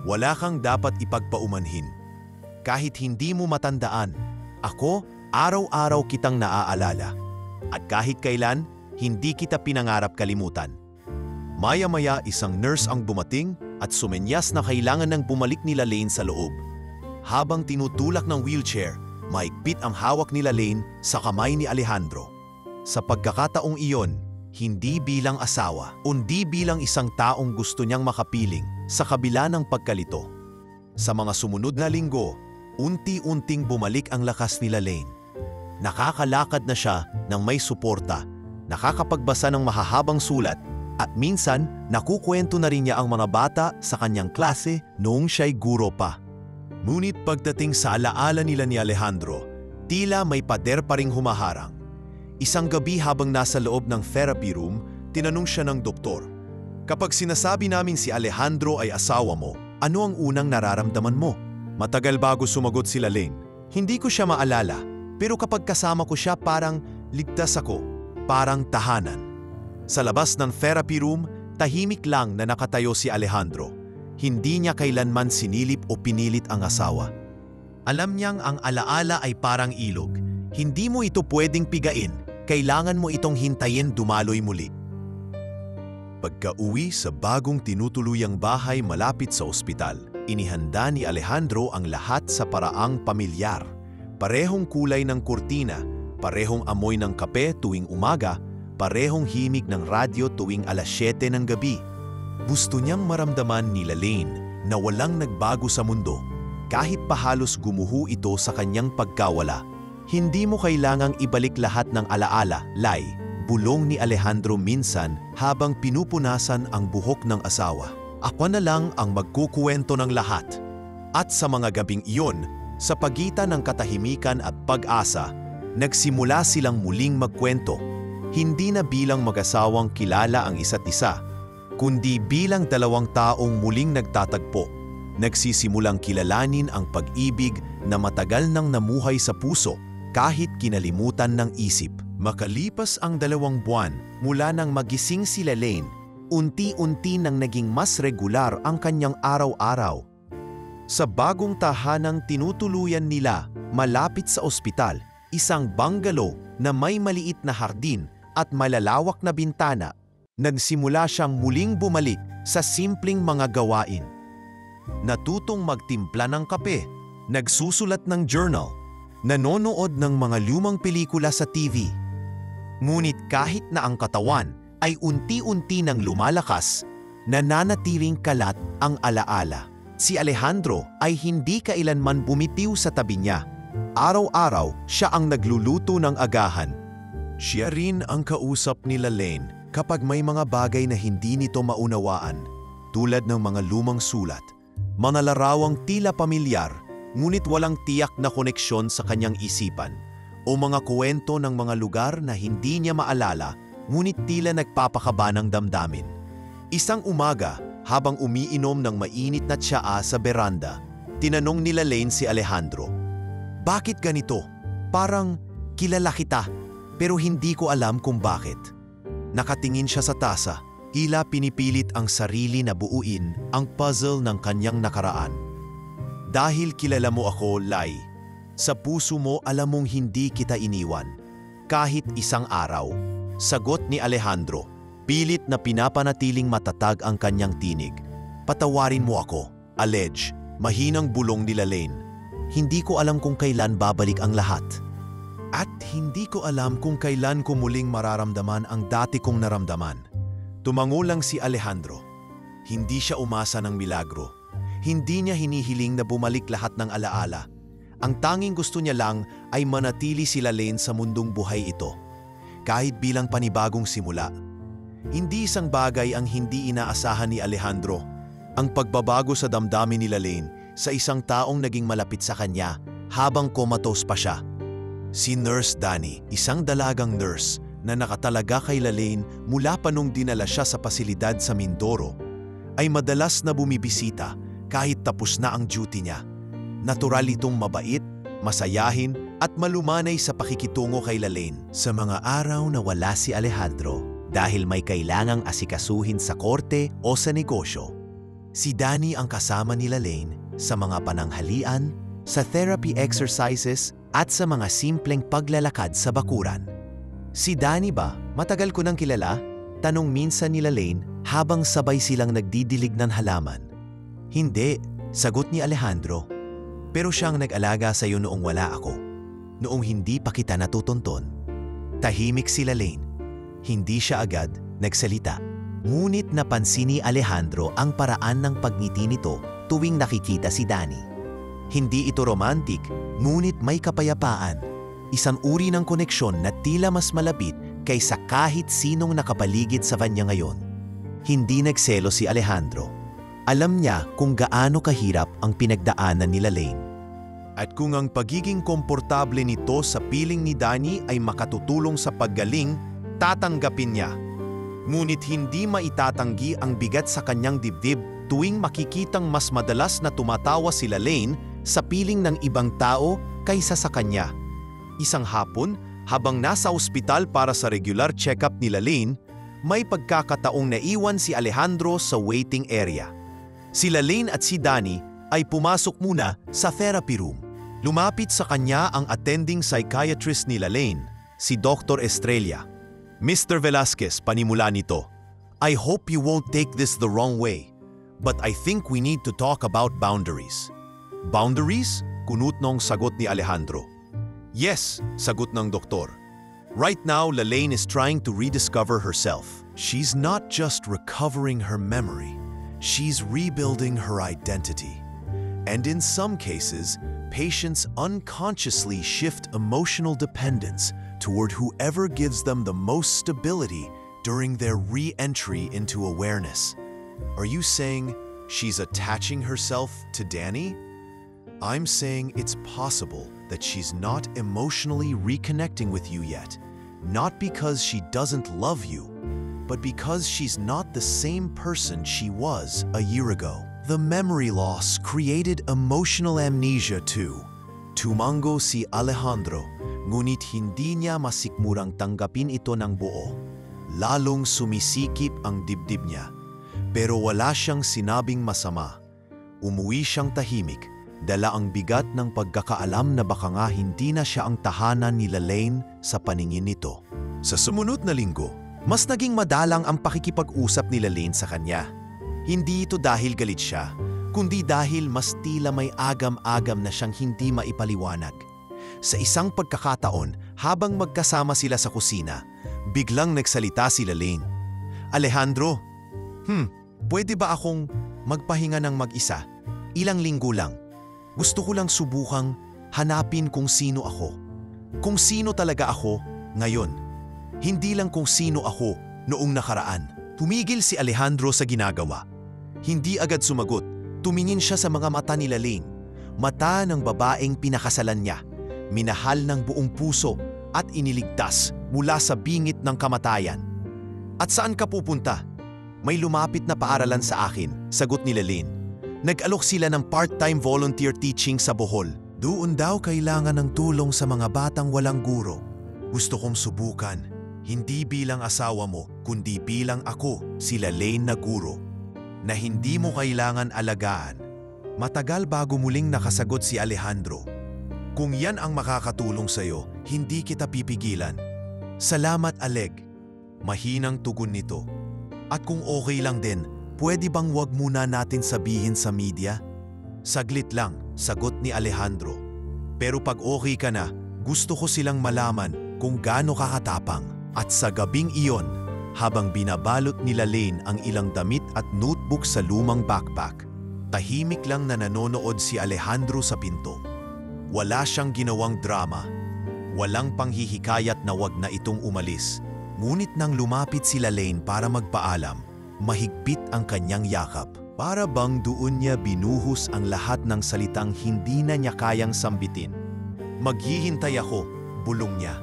A: "Wala kang dapat ipagpaumanhin. Kahit hindi mo matandaan, ako araw-araw kitang naaalala. At kahit kailan, hindi kita pinangarap kalimutan." Maya-maya isang nurse ang dumating at sumenyas na kailangan nang bumalik ni Lalaine sa loob. Habang tinutulak ng wheelchair, mahigpit ang hawak ni Lalaine sa kamay ni Alejandro. Sa pagkakataong iyon, hindi bilang asawa, kundi bilang isang taong gusto niyang makapiling sa kabila ng pagkalito. Sa mga sumunod na linggo, unti-unting bumalik ang lakas ni Lalaine. Nakakalakad na siya ng may suporta, nakakapagbasa ng mahahabang sulat, at minsan nakukwento na rin niya ang mga bata sa kanyang klase noong siya'y guro pa. Ngunit pagdating sa alaala nila ni Alejandro, tila may pader pa ring humaharang. Isang gabi habang nasa loob ng therapy room, tinanong siya ng doktor, "Kapag sinasabi namin si Alejandro ay asawa mo, ano ang unang nararamdaman mo?" Matagal bago sumagot si Lalaine. "Hindi ko siya maalala, pero kapag kasama ko siya parang ligtas ako, parang tahanan." Sa labas ng therapy room, tahimik lang na nakatayo si Alejandro. Hindi niya kailanman sinilip o pinilit ang asawa. Alam niyang ang alaala ay parang ilog. Hindi mo ito pwedeng pigain, kailangan mo itong hintayin dumaloy muli. Pagka-uwi sa bagong tinutuluyang bahay malapit sa ospital, inihanda ni Alejandro ang lahat sa paraang pamilyar. Parehong kulay ng kurtina, parehong amoy ng kape tuwing umaga, parehong himig ng radyo tuwing alas 7 ng gabi. Gusto niyang maramdaman ni Lalaine na walang nagbago sa mundo, kahit pa halos gumuho ito sa kanyang pagkawala. "Hindi mo kailangang ibalik lahat ng alaala, Lai," bulong ni Alejandro minsan habang pinupunasan ang buhok ng asawa. "Ako na lang ang magkukuwento ng lahat." At sa mga gabing iyon, sa pagitan ng katahimikan at pag-asa, nagsimula silang muling magkwento. Hindi na bilang mag-asawang kilala ang isa't isa, kundi bilang dalawang taong muling nagtatagpo, nagsisimulang kilalanin ang pag-ibig na matagal nang namuhay sa puso kahit kinalimutan ng isip. Makalipas ang 2 buwan mula nang magising si Lalaine, unti-unti nang naging mas regular ang kanyang araw-araw. Sa bagong tahanang tinutuluyan nila malapit sa ospital, isang bungalow na may maliit na hardin at malalawak na bintana, nagsimula siyang muling bumalik sa simpleng mga gawain. Natutong magtimpla ng kape, nagsusulat ng journal, nanonood ng mga lumang pelikula sa TV. Ngunit kahit na ang katawan ay unti-unti nang lumalakas, nananatiling kalat ang alaala. Si Alejandro ay hindi kailanman bumitiw sa tabi niya. Araw-araw siya ang nagluluto ng agahan. Siya rin ang kausap ni Lalaine kapag may mga bagay na hindi nito maunawaan, tulad ng mga lumang sulat, mga larawang tila pamilyar ngunit walang tiyak na koneksyon sa kanyang isipan, o mga kwento ng mga lugar na hindi niya maalala ngunit tila nagpapakaba ng damdamin. Isang umaga, habang umiinom ng mainit na tsaa sa beranda, tinanong ni Lalaine si Alejandro, "Bakit ganito? Parang kilala kita, pero hindi ko alam kung bakit." Nakatingin siya sa tasa, tila pinipilit ang sarili na buuin ang puzzle ng kanyang nakaraan. "Dahil kilala mo ako, Lai. Sa puso mo alam mong hindi kita iniwan. Kahit isang araw." Sagot ni Alejandro, pilit na pinapanatiling matatag ang kanyang tinig. "Patawarin mo ako, Alej," mahinang bulong ni Lalaine. "Hindi ko alam kung kailan babalik ang lahat. At hindi ko alam kung kailan ko muling mararamdaman ang dati kong naramdaman." Tumango lang si Alejandro. Hindi siya umasa ng milagro. Hindi niya hinihiling na bumalik lahat ng alaala. Ang tanging gusto niya lang ay manatili si Lalaine sa mundong buhay ito, kahit bilang panibagong simula. Hindi isang bagay ang hindi inaasahan ni Alejandro, ang pagbabago sa damdamin ni Lalaine sa isang taong naging malapit sa kanya habang comatose pa siya. Si Nurse Danny, isang dalagang nurse na nakatalaga kay Lalaine mula pa nung dinala siya sa pasilidad sa Mindoro, ay madalas na bumibisita kahit tapos na ang duty niya. Natural itong mabait, masayahin at malumanay sa pakikitungo kay Lalaine sa mga araw na wala si Alejandro dahil may kailangang asikasuhin sa korte o sa negosyo. Si Danny ang kasama ni Lalaine sa mga pananghalian, sa therapy exercises at sa mga simpleng paglalakad sa bakuran. Si Danny ba, matagal ko nang kilala? Tanong minsan ni Lalaine habang sabay silang nagdidilig ng halaman. Hindi, sagot ni Alejandro. Pero siyang nag-alaga sa iyo noong wala ako, noong hindi pa kita natutunton. Tahimik si Lalaine. Hindi siya agad nagsalita. Ngunit napansin ni Alejandro ang paraan ng pagngiti nito tuwing nakikita si Danny. Hindi ito romantic, ngunit may kapayapaan. Isang uri ng koneksyon na tila mas malapit kaysa kahit sinong nakapaligid sa kanya ngayon. Hindi nagselo si Alejandro. Alam niya kung gaano kahirap ang pinagdaanan ni Lalaine. At kung ang pagiging komportable nito sa piling ni Danny ay makatutulong sa paggaling, tatanggapin niya. Ngunit hindi maitatanggi ang bigat sa kanyang dibdib tuwing makikitang mas madalas na tumatawa si Lalaine sa piling ng ibang tao kaysa sa kanya. Isang hapon, habang nasa ospital para sa regular check-up ni Lalaine, may pagkakataong naiwan si Alejandro sa waiting area. Si Lalaine at si Danny ay pumasok muna sa therapy room. Lumapit sa kanya ang attending psychiatrist ni Lalaine, si Dr. Estrella. Mr. Velasquez, panimula nito. I hope you won't take this the wrong way, but I think we need to talk about boundaries. Boundaries? Kunot nung sagot ni Alejandro. Yes, sagot ng doktor. Right now, Lalaine is trying to rediscover herself. She's not just recovering her memory. She's rebuilding her identity. And in some cases, patients unconsciously shift emotional dependence toward whoever gives them the most stability during their re-entry into awareness. Are you saying she's attaching herself to Danny? I'm saying it's possible that she's not emotionally reconnecting with you yet, not because she doesn't love you, but because she's not the same person she was a year ago. The memory loss created emotional amnesia too. Tumango si Alejandro, ngunit hindi niya masikmurang tanggapin ito ng buo. Lalong sumisikip ang dibdib niya, pero wala siyang sinabing masama. Umuwi siyang tahimik, dala ang bigat ng pagkakaalam na baka nga hindi na siya ang tahanan ni Lalaine sa paningin nito. Sa sumunod na linggo, mas naging madalang ang pakikipag-usap ni Lalaine sa kanya. Hindi ito dahil galit siya, kundi dahil mas tila may agam-agam na siyang hindi maipaliwanag. Sa isang pagkakataon, habang magkasama sila sa kusina, biglang nagsalita si Lalaine. Alejandro, pwede ba akong magpahinga ng mag-isa? Ilang linggo lang. Gusto ko lang subukang hanapin kung sino ako. Kung sino talaga ako ngayon. Hindi lang kung sino ako noong nakaraan. Tumigil si Alejandro sa ginagawa. Hindi agad sumagot. Tumingin siya sa mga mata ni Lalaine. Mata ng babaeng pinakasalan niya. Minahal ng buong puso at iniligtas mula sa bingit ng kamatayan. At saan ka pupunta? May lumapit na paaralan sa akin, sagot ni Lalaine. Nag-alok sila ng part-time volunteer teaching sa Bohol. Doon daw kailangan ng tulong sa mga batang walang guro. Gusto kong subukan, hindi bilang asawa mo, kundi bilang ako, si Lalaine na guro, na hindi mo kailangan alagaan. Matagal bago muling nakasagot si Alejandro. Kung yan ang makakatulong sa'yo, hindi kita pipigilan. Salamat, Aleg. Mahinang tugon nito. At kung okay lang din, pwede bang wag muna natin sabihin sa media? Saglit lang, sagot ni Alejandro. Pero pag okay ka na, gusto ko silang malaman kung gaano kakatapang. At sa gabing iyon, habang binabalot ni Lalaine ang ilang damit at notebook sa lumang backpack, tahimik lang na nanonood si Alejandro sa pinto. Wala siyang ginawang drama. Walang panghihikayat na wag na itong umalis. Ngunit nang lumapit si Lalaine para magpaalam, mahigpit ang kanyang yakap. Para bang doon niya binuhos ang lahat ng salitang hindi na niya kayang sambitin. Maghihintay ako, bulong niya,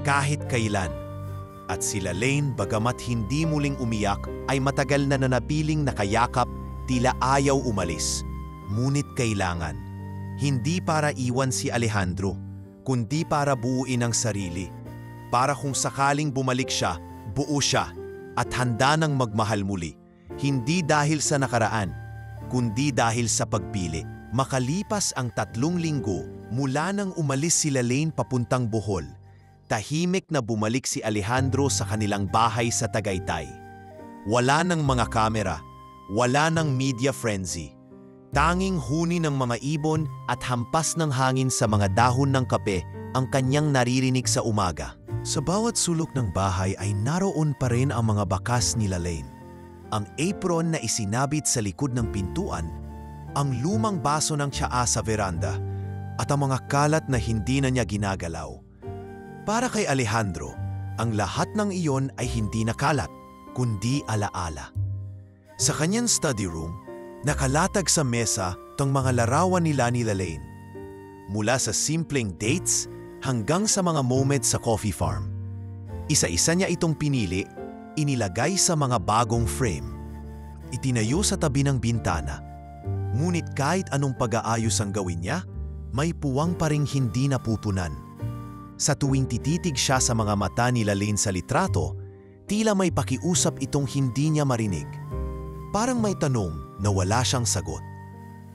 A: kahit kailan. At sila Lane, bagamat hindi muling umiyak, ay matagal na nanatiling nakayakap, tila ayaw umalis. Ngunit kailangan. Hindi para iwan si Alejandro, kundi para buuin ang sarili. Para kung sakaling bumalik siya, buo siya at handa nang magmahal muli. Hindi dahil sa nakaraan, kundi dahil sa pagpili. Makalipas ang 3 linggo mula nang umalis sila Lane papuntang Bohol, tahimik na bumalik si Alejandro sa kanilang bahay sa Tagaytay. Wala nang mga kamera, wala nang media frenzy. Tanging huni ng mga ibon at hampas ng hangin sa mga dahon ng kape ang kanyang naririnig sa umaga. Sa bawat sulok ng bahay ay naroon pa rin ang mga bakas nila Lane. Ang apron na isinabit sa likod ng pintuan, ang lumang baso ng tsaa sa veranda, at ang mga kalat na hindi na niya ginagalaw. Para kay Alejandro, ang lahat ng iyon ay hindi na kalat, kundi alaala. Sa kanyang study room, nakalatag sa mesa tong mga larawan nila ni Lane. Mula sa simpleng dates hanggang sa mga moments sa coffee farm. Isa-isa niya itong pinili, inilagay sa mga bagong frame. Itinayo sa tabi ng bintana. Ngunit kahit anong pag-aayos ang gawin niya, may puwang pa ring hindi napupunan. Sa tuwing tititig siya sa mga mata ni Lane sa litrato, tila may pakiusap itong hindi niya marinig. Parang may tanong na wala siyang sagot.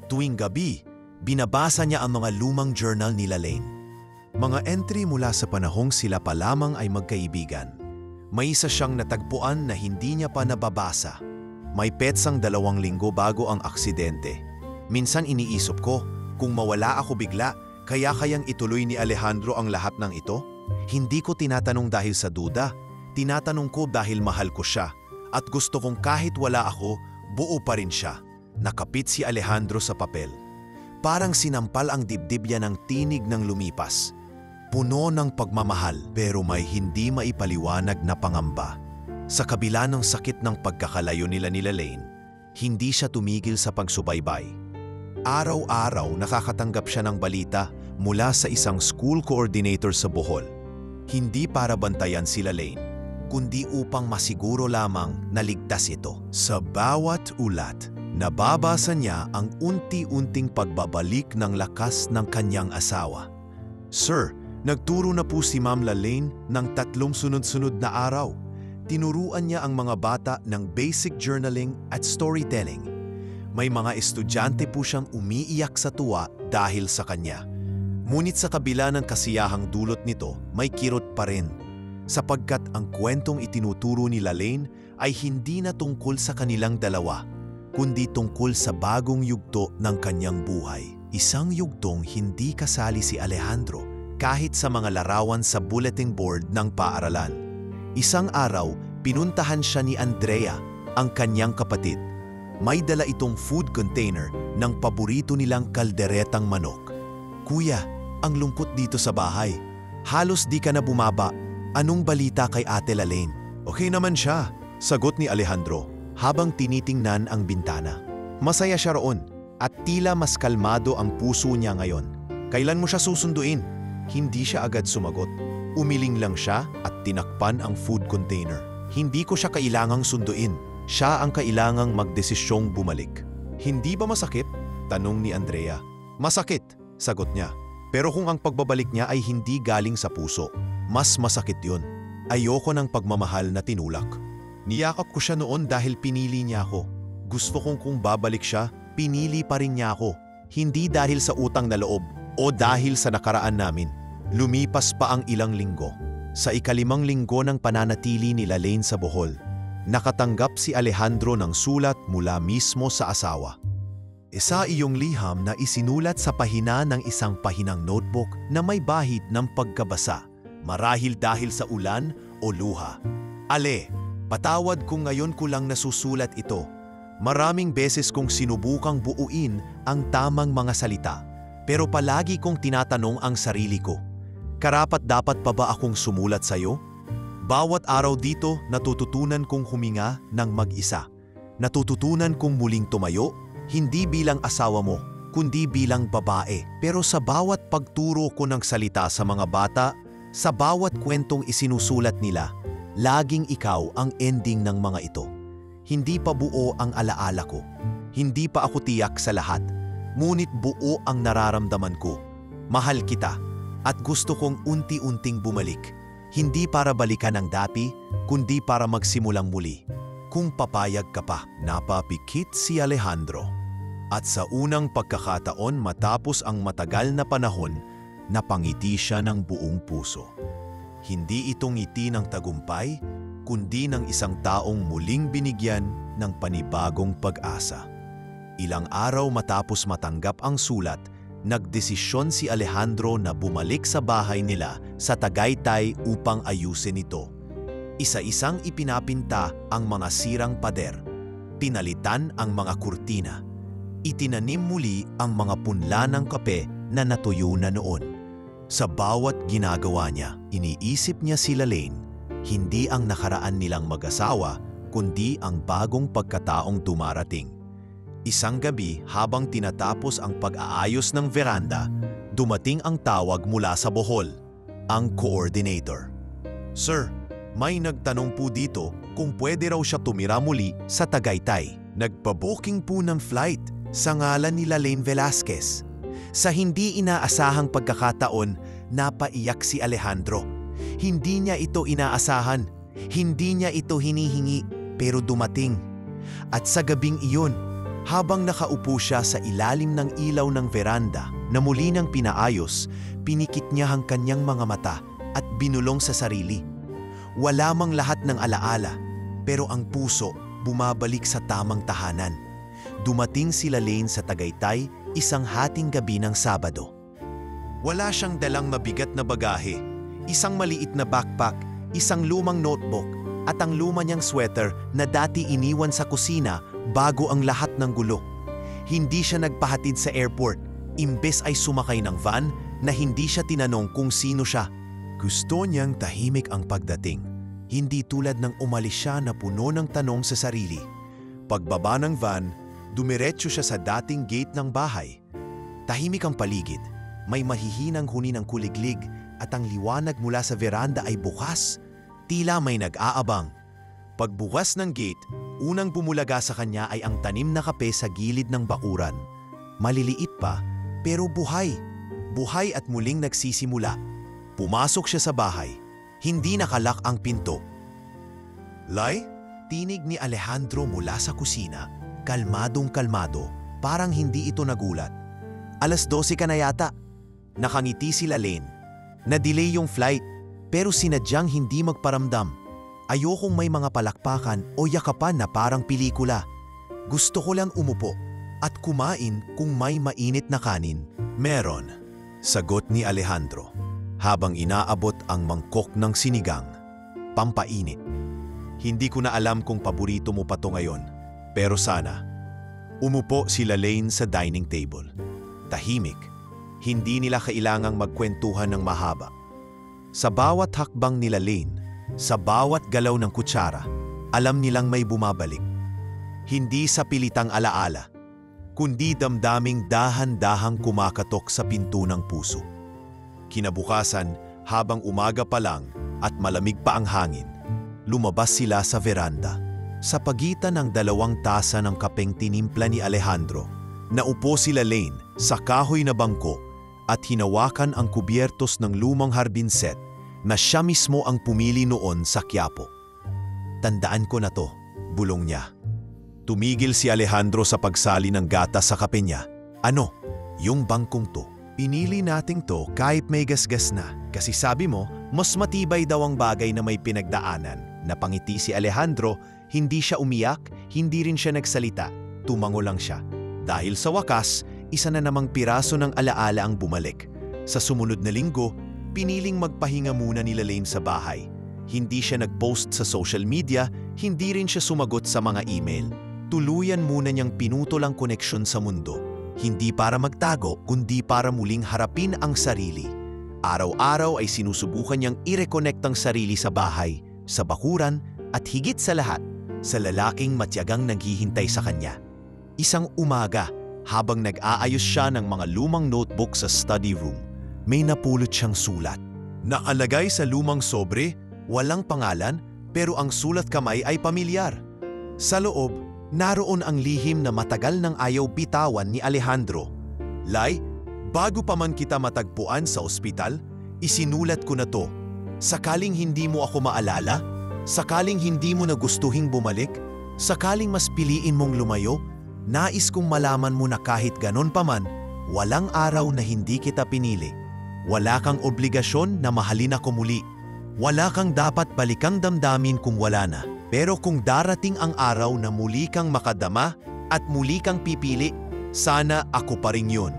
A: Tuwing gabi, binabasa niya ang mga lumang journal ni Lane. Mga entry mula sa panahong sila pa lamang ay magkaibigan. May isa siyang natagpuan na hindi niya pa nababasa. May petsang 2 linggo bago ang aksidente. Minsan iniisip ko, kung mawala ako bigla, kayang ituloy ni Alejandro ang lahat ng ito? Hindi ko tinatanong dahil sa duda, tinatanong ko dahil mahal ko siya. At gusto kong kahit wala ako, buo pa rin siya. Nakapit si Alejandro sa papel. Parang sinampal ang dibdib niya ng tinig ng lumipas. Puno ng pagmamahal pero may hindi maipaliwanag na pangamba. Sa kabila ng sakit ng pagkakalayo nila ni Lane, hindi siya tumigil sa pagsubaybay. Araw-araw nakakatanggap siya ng balita mula sa isang school coordinator sa Bohol. Hindi para bantayan sila Lane, kundi upang masiguro lamang na ligtas ito. Sa bawat ulat, nababasa niya ang unti-unting pagbabalik ng lakas ng kanyang asawa. Sir, nagturo na po si Ma'am Lane ng 3 sunod-sunod na araw. Tinuruan niya ang mga bata ng basic journaling at storytelling. May mga estudyante po siyang umiiyak sa tuwa dahil sa kanya. Ngunit sa kabila ng kasiyahang dulot nito, may kirot pa rin. Sapagkat ang kwentong itinuturo ni Lane ay hindi na tungkol sa kanilang dalawa, kundi tungkol sa bagong yugto ng kanyang buhay. Isang yugtong hindi kasali si Alejandro kahit sa mga larawan sa bulletin board ng paaralan. Isang araw, pinuntahan siya ni Andrea, ang kanyang kapatid. May dala itong food container ng paborito nilang kalderetang manok. Kuya, ang lungkot dito sa bahay. Halos di ka na bumaba. Anong balita kay Ate Lane? Okay naman siya, sagot ni Alejandro habang tinitingnan ang bintana. Masaya siya roon at tila mas kalmado ang puso niya ngayon. Kailan mo siya susunduin? Hindi siya agad sumagot. Umiling lang siya at tinakpan ang food container. Hindi ko siya kailangang sunduin. Siya ang kailangang magdesisyong bumalik. Hindi ba masakit? Tanong ni Andrea. Masakit, sagot niya. Pero kung ang pagbabalik niya ay hindi galing sa puso, mas masakit yun. Ayoko ng pagmamahal na tinulak. Niyakap ko siya noon dahil pinili niya ako. Gusto kong kung babalik siya, pinili pa rin niya ako. Hindi dahil sa utang na loob o dahil sa nakaraan namin. Lumipas pa ang ilang linggo. Sa ika-5 linggo ng pananatili ni Lane sa Bohol, nakatanggap si Alejandro ng sulat mula mismo sa asawa. Isa iyong liham na isinulat sa pahina ng isang pahinang notebook na may bahid ng pagkabasa, marahil dahil sa ulan o luha. Ale, patawad kung ngayon ko lang nasusulat ito. Maraming beses kong sinubukang buuin ang tamang mga salita, pero palagi kong tinatanong ang sarili ko. Karapat-dapat pa ba akong sumulat sa'yo? Bawat araw dito, natututunan kong huminga ng mag-isa. Natututunan kong muling tumayo, hindi bilang asawa mo, kundi bilang babae. Pero sa bawat pagturo ko ng salita sa mga bata, sa bawat kwentong isinusulat nila, laging ikaw ang ending ng mga ito. Hindi pa buo ang alaala ko. Hindi pa ako tiyak sa lahat. Ngunit buo ang nararamdaman ko. Mahal kita at gusto kong unti-unting bumalik. Hindi para balikan ang dati, kundi para magsimulang muli. Kung papayag ka pa, napapikit si Alejandro. At sa unang pagkakataon matapos ang matagal na panahon, napangiti siya ng buong puso. Hindi ito ngiti ng tagumpay, kundi ng isang taong muling binigyan ng panibagong pag-asa. Ilang araw matapos matanggap ang sulat, nagdesisyon si Alejandro na bumalik sa bahay nila sa Tagaytay upang ayusin ito. Isa-isang ipinapinta ang mga sirang pader, pinalitan ang mga kurtina, itinanim muli ang mga punla ng kape na natuyo na noon. Sa bawat ginagawa niya, iniisip niya sila Lane, hindi ang nakaraan nilang mag-asawa, kundi ang bagong pagkataong dumarating. Isang gabi habang tinatapos ang pag-aayos ng veranda, dumating ang tawag mula sa Bohol, ang coordinator. Sir, may nagtanong po dito kung pwede raw siya tumira muli sa Tagaytay. Nagpa-booking po ng flight sa ngalan nila Lane Velasquez. Sa hindi inaasahang pagkakataon, napaiyak si Alejandro. Hindi niya ito inaasahan, hindi niya ito hinihingi, pero dumating. At sa gabing iyon, habang nakaupo siya sa ilalim ng ilaw ng veranda na muli nang pinaayos, pinikit niya ang kanyang mga mata at binulong sa sarili. Wala mang lahat ng alaala, pero ang puso bumabalik sa tamang tahanan. Dumating sila Lane sa Tagaytay isang hating gabi ng Sabado. Wala siyang dalang mabigat na bagahe, isang maliit na backpack, isang lumang notebook, at ang luma niyang sweater na dati iniwan sa kusina bago ang lahat ng gulo. Hindi siya nagpahatid sa airport, imbes ay sumakay ng van na hindi siya tinanong kung sino siya. Gusto niyang tahimik ang pagdating, hindi tulad ng umalis siya na puno ng tanong sa sarili. Pagbaba ng van, dumiretso siya sa dating gate ng bahay. Tahimik ang paligid, may mahihinang huni ng kuliglig at ang liwanag mula sa veranda ay bukas. Tila may nag-aabang. Pagbukas ng gate, unang bumulaga sa kanya ay ang tanim na kape sa gilid ng bakuran. Maliliit pa, pero buhay. Buhay at muling nagsisimula. Pumasok siya sa bahay. Hindi nakalak ang pinto. Lai? Tinig ni Alejandro mula sa kusina. Kalmadong-kalmado, parang hindi ito nagulat. 12:00 ka na yata. Nakangiti sila Lane. Na-delay yung flight, pero sinadyang hindi magparamdam. Ayokong may mga palakpakan o yakapan na parang pelikula. Gusto ko lang umupo at kumain kung may mainit na kanin. Meron, sagot ni Alejandro habang inaabot ang mangkok ng sinigang. Pampainit. Hindi ko na alam kung paborito mo pa to ngayon, pero sana. Umupo sila Lane sa dining table. Tahimik. Hindi nila kailangang magkwentuhan ng mahaba. Sa bawat hakbang nila Lane, sa bawat galaw ng kutsara, alam nilang may bumabalik. Hindi sa pilitang alaala, kundi damdaming dahan-dahang kumakatok sa pinto ng puso. Kinabukasan, habang umaga pa lang at malamig pa ang hangin, lumabas sila sa veranda. Sa pagitan ng 2 tasa ng kapeng tinimpla ni Alejandro, naupo sila Lane sa kahoy na bangko at hinawakan ang kubyertos ng lumang harbin set na siya mismo ang pumili noon sa Quiapo. Tandaan ko na to, bulong niya. Tumigil si Alejandro sa pagsali ng gatas sa kape niya. Ano? Yung bangkong to. Pinili nating to kahit may gasgas na. Kasi sabi mo, mas matibay daw ang bagay na may pinagdaanan. Napangiti si Alejandro, hindi siya umiyak, hindi rin siya nagsalita. Tumango lang siya. Dahil sa wakas, isa na namang piraso ng alaala ang bumalik. Sa sumunod na linggo, piniling magpahinga muna nila Lane sa bahay. Hindi siya nag-post sa social media, hindi rin siya sumagot sa mga email. Tuluyan muna niyang pinutol ang koneksyon sa mundo. Hindi para magtago, kundi para muling harapin ang sarili. Araw-araw ay sinusubukan niyang i-reconnect ang sarili sa bahay, sa bakuran, at higit sa lahat, sa lalaking matyagang naghihintay sa kanya. Isang umaga, habang nag-aayos siya ng mga lumang notebook sa study room, may napulot siyang sulat. Nakalagay sa lumang sobre, walang pangalan, pero ang sulat kamay ay pamilyar. Sa loob, naroon ang lihim na matagal nang ayaw bitawan ni Alejandro. Lai, bago pa man kita matagpuan sa ospital, isinulat ko na to. Sakaling hindi mo ako maalala, sakaling hindi mo na gustuhing bumalik, sakaling mas piliin mong lumayo, nais kong malaman mo na kahit ganon pa man, walang araw na hindi kita pinili. Wala kang obligasyon na mahalin ako muli. Wala kang dapat balikang damdamin kung wala na. Pero kung darating ang araw na muli kang makadama at muli kang pipili, sana ako pa rin yun.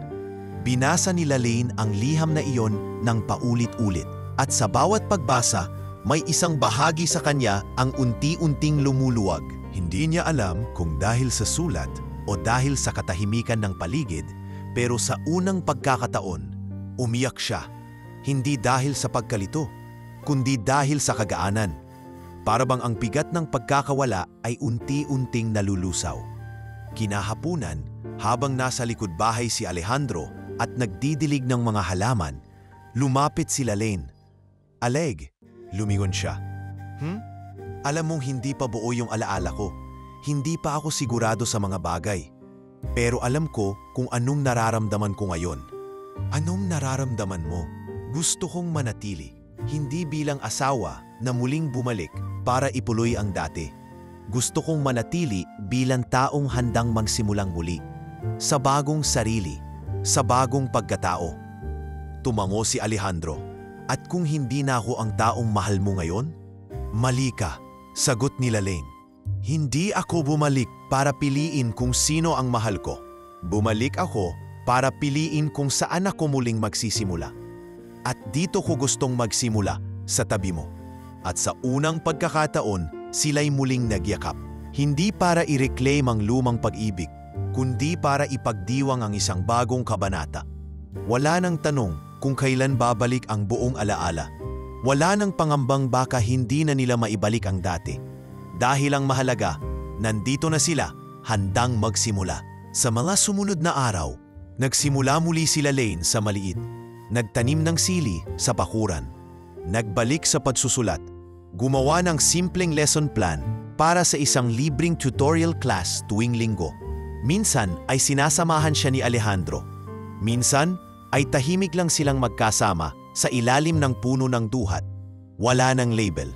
A: Binasa ni Lane ang liham na iyon ng paulit-ulit. At sa bawat pagbasa, may isang bahagi sa kanya ang unti-unting lumuluwag. Hindi niya alam kung dahil sa sulat o dahil sa katahimikan ng paligid, pero sa unang pagkakataon, umiyak siya. Hindi dahil sa pagkalito, kundi dahil sa kagaanan. Para bang ang bigat ng pagkakawala ay unti-unting nalulusaw. Kinahapunan, habang nasa likod bahay si Alejandro at nagdidilig ng mga halaman, lumapit si Lane. "Aleg," lumingon siya. Alam mong hindi pa buo yung alaala ko. Hindi pa ako sigurado sa mga bagay. Pero alam ko kung anong nararamdaman ko ngayon. Anong nararamdaman mo? Gusto kong manatili, hindi bilang asawa na muling bumalik para ipuloy ang dati. Gusto kong manatili bilang taong handang magsimulang muli, sa bagong sarili, sa bagong pagkatao. Tumango si Alejandro. "At kung hindi na ako ang taong mahal mo ngayon?" "Mali ka," sagot ni Lane. "Hindi ako bumalik para piliin kung sino ang mahal ko. Bumalik ako para piliin kung saan ako muling magsisimula. At dito ko gustong magsimula, sa tabi mo." At sa unang pagkakataon, sila'y muling nagyakap. Hindi para i-reclaim ang lumang pag-ibig, kundi para ipagdiwang ang isang bagong kabanata. Wala nang tanong kung kailan babalik ang buong alaala. Wala nang pangambang baka hindi na nila maibalik ang dati. Dahil ang mahalaga, nandito na sila, handang magsimula. Sa mga sumunod na araw, nagsimula muli sila Lane sa maliit. Nagtanim ng sili sa bakuran. Nagbalik sa pagsusulat. Gumawa ng simpleng lesson plan para sa isang libreng tutorial class tuwing linggo. Minsan ay sinasamahan siya ni Alejandro. Minsan ay tahimik lang silang magkasama sa ilalim ng puno ng duhat. Wala ng label.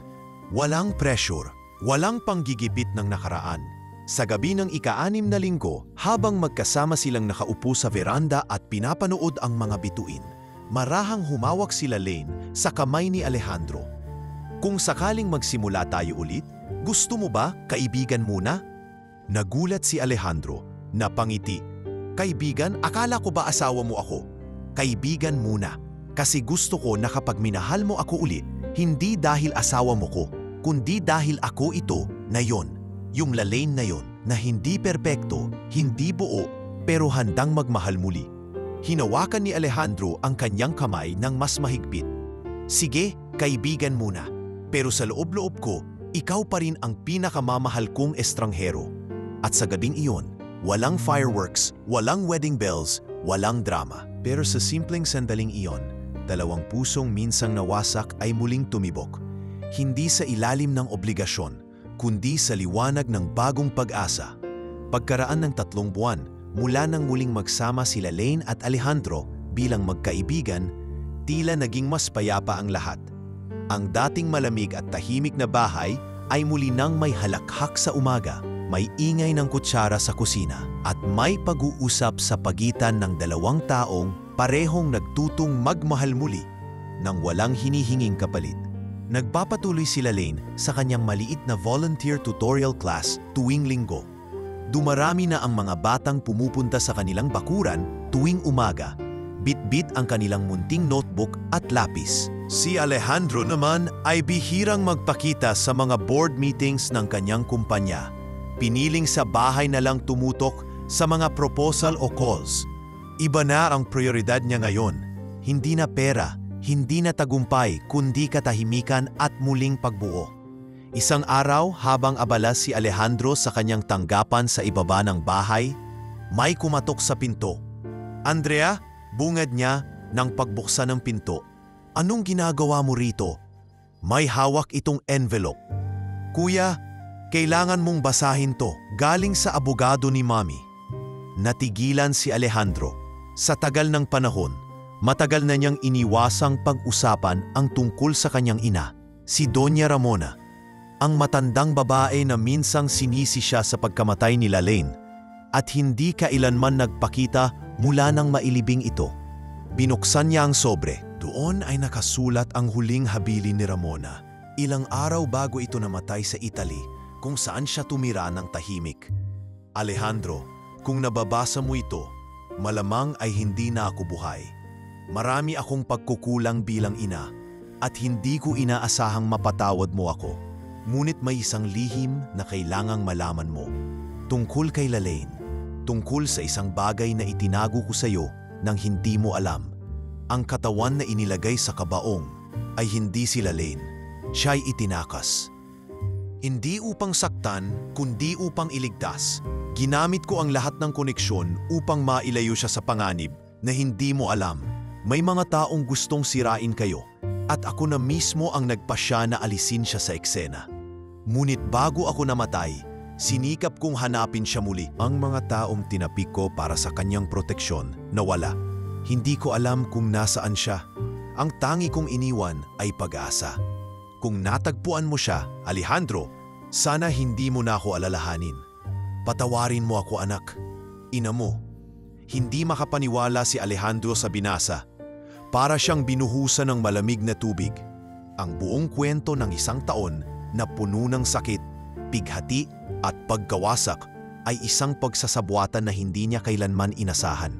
A: Walang pressure. Walang panggigipit ng nakaraan. Sa gabi ng ika-6 na linggo, habang magkasama silang nakaupo sa veranda at pinapanood ang mga bituin, marahang humawak sila Lane sa kamay ni Alejandro. "Kung sakaling magsimula tayo ulit, gusto mo ba kaibigan muna?" Nagulat si Alejandro, napangiti. "Kaibigan, akala ko ba asawa mo ako? Kaibigan muna. Kasi gusto ko na kapag minahal mo ako ulit, hindi dahil asawa mo ko, kundi dahil ako ito na yon. Yung Lane na yon na hindi perpekto, hindi buo, pero handang magmahal muli." Hinawakan ni Alejandro ang kanyang kamay ng mas mahigpit. "Sige, kaibigan muna. Pero sa loob-loob ko, ikaw pa rin ang pinakamamahal kong estranghero." At sa gabing iyon, walang fireworks, walang wedding bells, walang drama. Pero sa simpleng sandaling iyon, dalawang pusong minsang nawasak ay muling tumibok. Hindi sa ilalim ng obligasyon, kundi sa liwanag ng bagong pag-asa. Pagkaraan ng 3 buwan, mula nang muling magsama sila Lane at Alejandro bilang magkaibigan, tila naging mas payapa ang lahat. Ang dating malamig at tahimik na bahay ay muli nang may halakhak sa umaga, may ingay ng kutsara sa kusina, at may pag-uusap sa pagitan ng dalawang taong parehong nagtutong magmahal muli nang walang hinihinging kapalit. Nagpapatuloy sila Lane sa kanyang maliit na volunteer tutorial class tuwing linggo. Dumarami na ang mga batang pumupunta sa kanilang bakuran tuwing umaga. Bit-bit ang kanilang munting notebook at lapis. Si Alejandro naman ay bihirang magpakita sa mga board meetings ng kanyang kumpanya. Piniling sa bahay na lang tumutok sa mga proposal o calls. Iba na ang prioridad niya ngayon. Hindi na pera, hindi na tagumpay, kundi katahimikan at muling pagbuo. Isang araw habang abala si Alejandro sa kanyang tanggapan sa ibaba ng bahay, May kumatok sa pinto. Andrea, bungad niya nang pagbuksan ng pinto. Anong ginagawa mo rito? May hawak itong envelope. Kuya, kailangan mong basahin to. Galing sa abogado ni Mami. Natigilan si Alejandro. Sa tagal ng panahon, matagal na niyang iniwasang pag-usapan ang tungkol sa kanyang ina, si Doña Ramona. Ang matandang babae na minsang sinisi siya sa pagkamatay ni Lalaine at hindi kailanman nagpakita mula nang mailibing ito. Binuksan niya ang sobre. Doon ay nakasulat ang huling habilin ni Ramona. Ilang araw bago ito namatay sa Italy, kung saan siya tumira ng tahimik. Alejandro, kung nababasa mo ito, malamang ay hindi na ako buhay. Marami akong pagkukulang bilang ina at hindi ko inaasahang mapatawad mo ako. Ngunit may isang lihim na kailangang malaman mo. Tungkol kay Lalaine, tungkol sa isang bagay na itinago ko sa iyo nang hindi mo alam. Ang katawan na inilagay sa kabaong ay hindi si Lalaine. Siya'y itinakas. Hindi upang saktan, kundi upang iligtas. Ginamit ko ang lahat ng koneksyon upang mailayo siya sa panganib na hindi mo alam. May mga taong gustong sirain kayo at ako na mismo ang nagpasya na alisin siya sa eksena. Ngunit bago ako namatay, sinikap kong hanapin siya muli. Ang mga taong tinapik ko para sa kanyang proteksyon nawala. Hindi ko alam kung nasaan siya. Ang tangi kong iniwan ay pag-asa. Kung natagpuan mo siya, Alejandro, sana hindi mo na ako alalahanin. Patawarin mo ako, anak. Ina mo. Hindi makapaniwala si Alejandro sa binasa. Para siyang binuhusan ng malamig na tubig. Ang buong kwento ng isang taon na puno ng sakit, pighati at pagkawasak ay isang pagsasabwatan na hindi niya kailanman inasahan.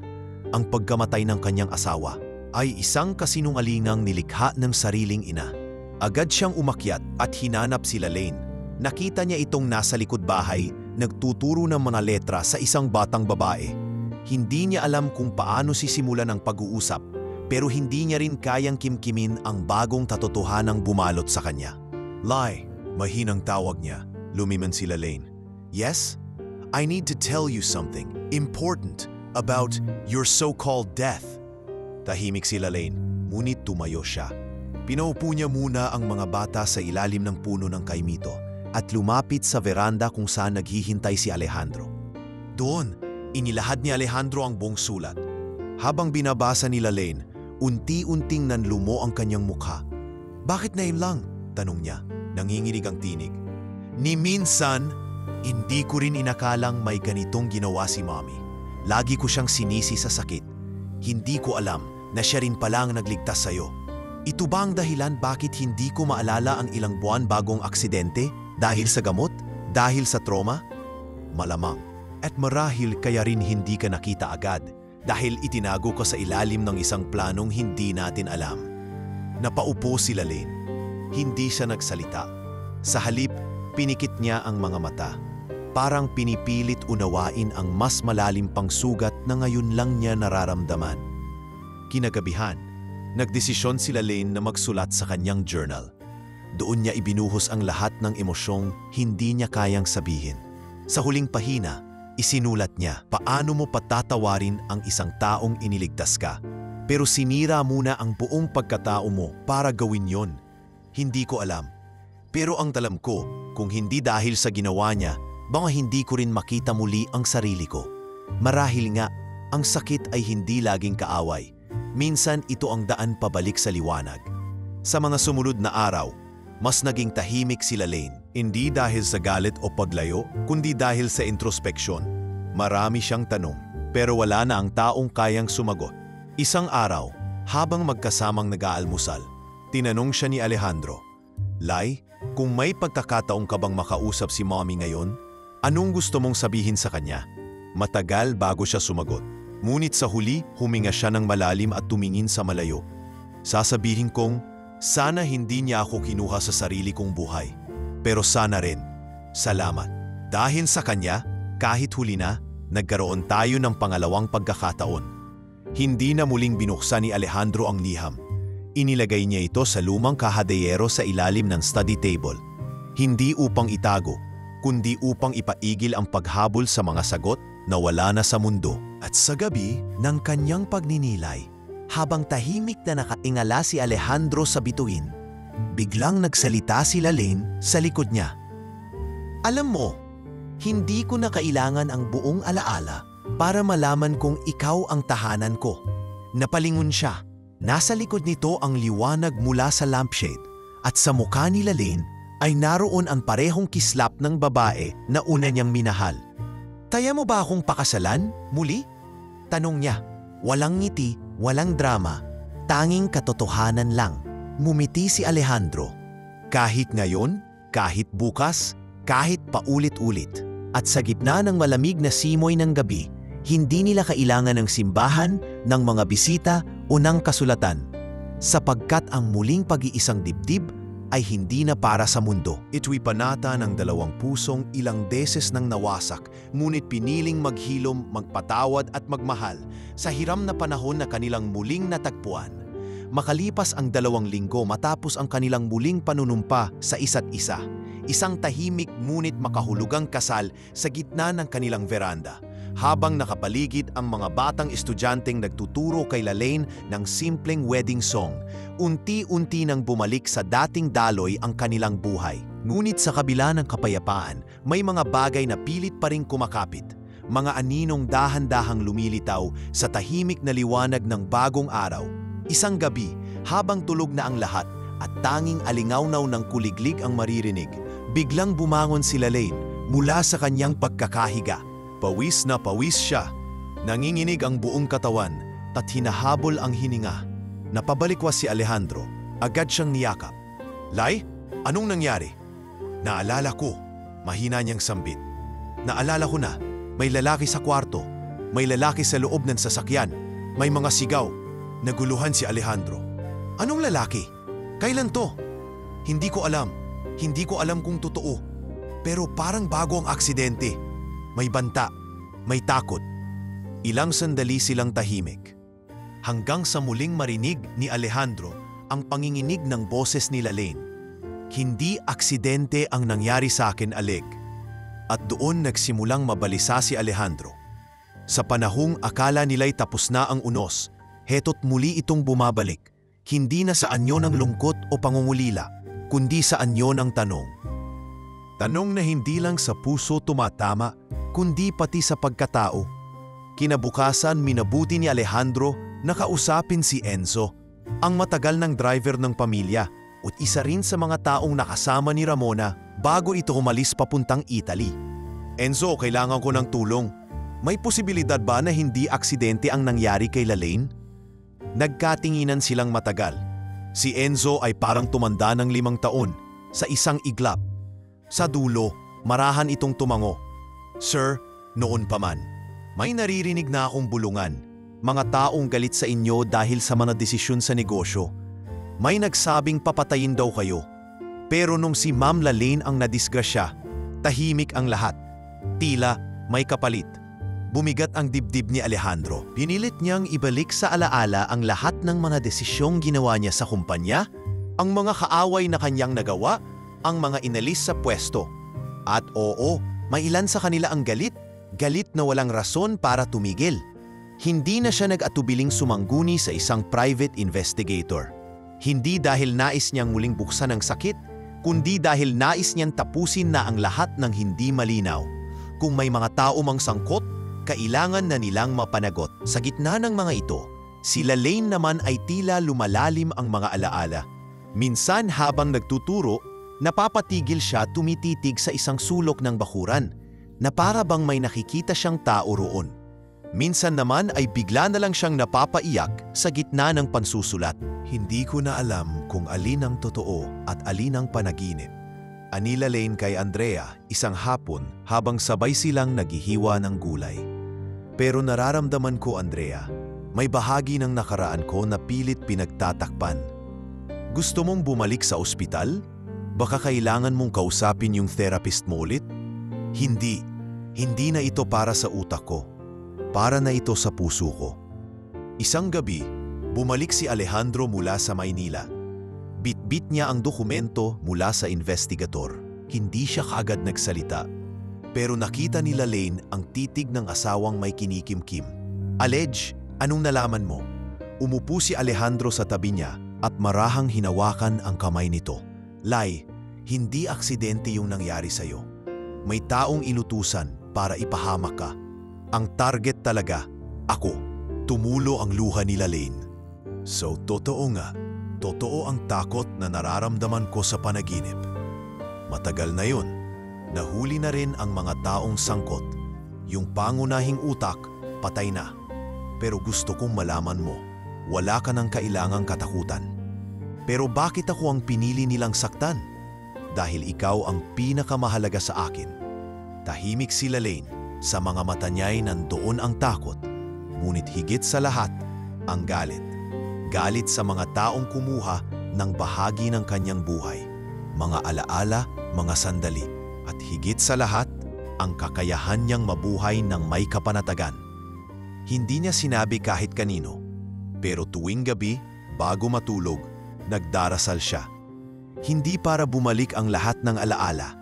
A: Ang pagkamatay ng kanyang asawa ay isang kasinungalingang nilikha ng sariling ina. Agad siyang umakyat at hinanap si Lalaine. Nakita niya itong nasa likod bahay, nagtuturo ng mga letra sa isang batang babae. Hindi niya alam kung paano sisimulan ang pag-uusap, pero hindi niya rin kayang kimkimin ang bagong katotohanang bumalot sa kanya. Lai, mahinang tawag niya. Lumiman si Lalaine. Yes? I need to tell you something important about your so-called death. Tahimik si Lalaine, ngunit tumayo siya. Pinaupo niya muna ang mga bata sa ilalim ng puno ng kaimito at lumapit sa veranda kung saan naghihintay si Alejandro. Doon, inilahad ni Alejandro ang buong sulat. Habang binabasa ni Lalaine, unti-unting nanlumo ang kanyang mukha. Bakit na yun lang? Tanong niya, nanginginig ang tinig. Ni minsan, hindi ko rin inakalang may ganitong ginawa si Mommy. Lagi ko siyang sinisi sa sakit. Hindi ko alam na siya rin pala ang nagligtas sa'yo. Ito ba ang dahilan bakit hindi ko maalala ang ilang buwan bagong aksidente? Dahil sa gamot? Dahil sa trauma? Malamang. At marahil kaya rin hindi ka nakita agad dahil itinago ka sa ilalim ng isang planong hindi natin alam. Napaupo si Lalaine. Hindi siya nagsalita. Sa halip, pinikit niya ang mga mata. Parang pinipilit unawain ang mas malalim pang sugat na ngayon lang niya nararamdaman. Kinagabihan, nagdesisyon si Lalaine na magsulat sa kanyang journal. Doon niya ibinuhos ang lahat ng emosyong hindi niya kayang sabihin. Sa huling pahina, isinulat niya, paano mo patatawarin ang isang taong iniligtas ka, pero sinira muna ang buong pagkatao mo para gawin yon. Hindi ko alam. Pero ang alam ko, kung hindi dahil sa ginawa niya, baka hindi ko rin makita muli ang sarili ko. Marahil nga, ang sakit ay hindi laging kaaway. Minsan ito ang daan pabalik sa liwanag. Sa mga sumunod na araw, mas naging tahimik si Lalaine. Hindi dahil sa galit o paglayo, kundi dahil sa introspeksyon. Marami siyang tanong, pero wala na ang taong kayang sumagot. Isang araw, habang magkasamang nag-aalmusal, tinanong siya ni Alejandro, Lai, kung may pagkakataong ka bang makausap si Mommy ngayon, anong gusto mong sabihin sa kanya? Matagal bago siya sumagot. Ngunit sa huli, huminga siya ng malalim at tumingin sa malayo. Sasabihin kong, sana hindi niya ako kinuha sa sarili kong buhay. Pero sana rin, salamat. Dahil sa kanya, kahit huli na, nagkaroon tayo ng pangalawang pagkakataon. Hindi na muling binuksan ni Alejandro ang liham. Inilagay niya ito sa lumang kahadeyero sa ilalim ng study table. Hindi upang itago, kundi upang ipaigil ang paghabol sa mga sagot nawala na sa mundo. At sa gabi ng kanyang pagninilay, habang tahimik na nakatingala si Alejandro sa bituin, biglang nagsalita si Lalaine sa likod niya. Alam mo, hindi ko na kailangan ang buong alaala para malaman kung ikaw ang tahanan ko. Napalingon siya. Nasa likod nito ang liwanag mula sa lampshade at sa mukha ni Lalaine ay naroon ang parehong kislap ng babae na una niyang minahal. Taya mo ba akong pakasalan? Muli? Tanong niya. Walang ngiti, walang drama, tanging katotohanan lang. Ngumiti si Alejandro. Kahit ngayon, kahit bukas, kahit paulit-ulit. At sa gitna ng malamig na simoy ng gabi, hindi nila kailangan ng simbahan, ng mga bisita o ng kasulatan. Sapagkat ang muling pag-iisang dibdib ay hindi na para sa mundo. Ito'y panata ng dalawang pusong ilang beses nang nawasak, ngunit piniling maghilom, magpatawad at magmahal sa hiram na panahon na kanilang muling natagpuan. Makalipas ang 2 linggo matapos ang kanilang muling panunumpa sa isa't isa, isang tahimik ngunit makahulugang kasal sa gitna ng kanilang veranda. Habang nakapaligid ang mga batang estudyanteng nagtuturo kay Lalaine ng simpleng wedding song, unti-unti nang bumalik sa dating daloy ang kanilang buhay. Ngunit sa kabila ng kapayapaan, may mga bagay na pilit pa ring kumakapit. Mga aninong dahan-dahang lumilitaw sa tahimik na liwanag ng bagong araw. Isang gabi, habang tulog na ang lahat at tanging alingawnaw ng kuliglig ang maririnig, biglang bumangon si Lalaine mula sa kanyang pagkakahiga. Pawis na pawis siya. Nanginginig ang buong katawan at hinahabol ang hininga. Napabalikwas si Alejandro. Agad siyang niyakap. Lay, anong nangyari? Naalala ko. Mahina niyang sambit. Naalala ko na. May lalaki sa kwarto. May lalaki sa loob ng sasakyan. May mga sigaw. Naguluhan si Alejandro. Anong lalaki? Kailan to? Hindi ko alam. Hindi ko alam kung totoo. Pero parang bago ang aksidente. May banta, may takot. Ilang sandali silang tahimik. Hanggang sa muling marinig ni Alejandro ang panginginig ng boses ni Lalaine. Hindi aksidente ang nangyari sa akin, Aleg. At doon nagsimulang mabalisa si Alejandro. Sa panahong akala nila'y tapos na ang unos, heto't muli itong bumabalik. Hindi na sa anyo ng lungkot o pangungulila, kundi sa anyo ng tanong. Tanong na hindi lang sa puso tumatama, kundi pati sa pagkatao. Kinabukasan minabuti ni Alejandro na kausapin si Enzo, ang matagal ng driver ng pamilya at isa rin sa mga taong nakasama ni Ramona bago ito umalis papuntang Italy. Enzo, kailangan ko ng tulong. May posibilidad ba na hindi aksidente ang nangyari kay Lalaine? Nagkatinginan silang matagal. Si Enzo ay parang tumanda ng 5 taon sa isang iglap. Sa dulo, marahan itong tumango. Sir, noon pa man, may naririnig na akong bulungan. Mga taong galit sa inyo dahil sa mga desisyon sa negosyo. May nagsabing papatayin daw kayo. Pero nung si Ma'am Lalaine ang nadisgrasya, tahimik ang lahat. Tila may kapalit. Bumigat ang dibdib ni Alejandro. Pinilit niyang ibalik sa alaala ang lahat ng mga desisyong ginawa niya sa kumpanya, ang mga kaaway na kanyang nagawa, ang mga inalis sa pwesto. At oo, may ilan sa kanila ang galit na walang rason para tumigil. Hindi na siya nag-atubiling sumangguni sa isang private investigator. Hindi dahil nais niyang muling buksan ang sakit, kundi dahil nais niyang tapusin na ang lahat ng hindi malinaw. Kung may mga tao mang sangkot, kailangan na nilang mapanagot. Sa gitna ng mga ito, si Lalaine naman ay tila lumalalim ang mga alaala. Minsan habang nagtuturo, napapatigil siya tumititig sa isang sulok ng bakuran na para bang may nakikita siyang tao roon. Minsan naman ay bigla na lang siyang napapaiyak sa gitna ng pansusulat. Hindi ko na alam kung alin ang totoo at alin ang panaginip. Ani Lalaine kay Andrea isang hapon habang sabay silang naghihiwa ng gulay. Pero nararamdaman ko, Andrea, may bahagi ng nakaraan ko na pilit pinagtatakpan. Gusto mong bumalik sa ospital? Baka kailangan mong kausapin yung therapist mo ulit? Hindi. Hindi na ito para sa utak ko. Para na ito sa puso ko. Isang gabi, bumalik si Alejandro mula sa Maynila. Bitbit niya ang dokumento mula sa investigador. Hindi siya kaagad nagsalita. Pero nakita ni Lalaine ang titig ng asawang may kinikimkim. "Aledge, anong nalaman mo?" Umupo si Alejandro sa tabi niya at marahang hinawakan ang kamay nito. "Lai, hindi aksidente yung nangyari sa'yo. May taong inutusan para ipahamak ka. Ang target talaga, ako." Tumulo ang luha ni Lalaine. "So, totoo nga. Totoo ang takot na nararamdaman ko sa panaginip. Matagal na yun. Nahuli na rin ang mga taong sangkot. Yung pangunahing utak, patay na. Pero gusto kong malaman mo, wala ka nang kailangang katakutan. Pero bakit ako ang pinili nilang saktan? Dahil ikaw ang pinakamahalaga sa akin." Tahimik si Lalaine. Sa mga mata niya'y nandoon ang takot. Ngunit higit sa lahat, ang galit. Galit sa mga taong kumuha ng bahagi ng kanyang buhay. Mga alaala, mga sandali. At higit sa lahat, ang kakayahan niyang mabuhay ng may kapanatagan. Hindi niya sinabi kahit kanino, pero tuwing gabi, bago matulog, nagdarasal siya. Hindi para bumalik ang lahat ng alaala,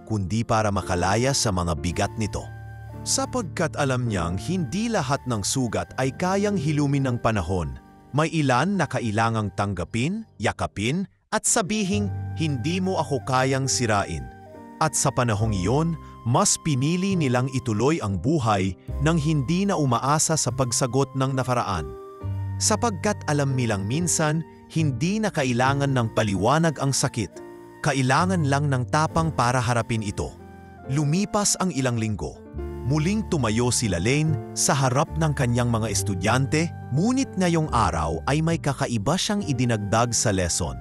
A: kundi para makalaya sa mga bigat nito. Sapagkat alam niyang hindi lahat ng sugat ay kayang hilumin ng panahon. May ilan na kailangang tanggapin, yakapin, at sabihing, "Hindi mo ako kayang sirain." At sa panahong iyon, mas pinili nilang ituloy ang buhay nang hindi na umaasa sa pagsagot ng nakaraan. Sapagkat alam nilang minsan, hindi na kailangan ng paliwanag ang sakit. Kailangan lang ng tapang para harapin ito. Lumipas ang ilang linggo. Muling tumayo si Lalaine sa harap ng kanyang mga estudyante, ngunit ngayong araw ay may kakaiba siyang idinagdag sa lesson.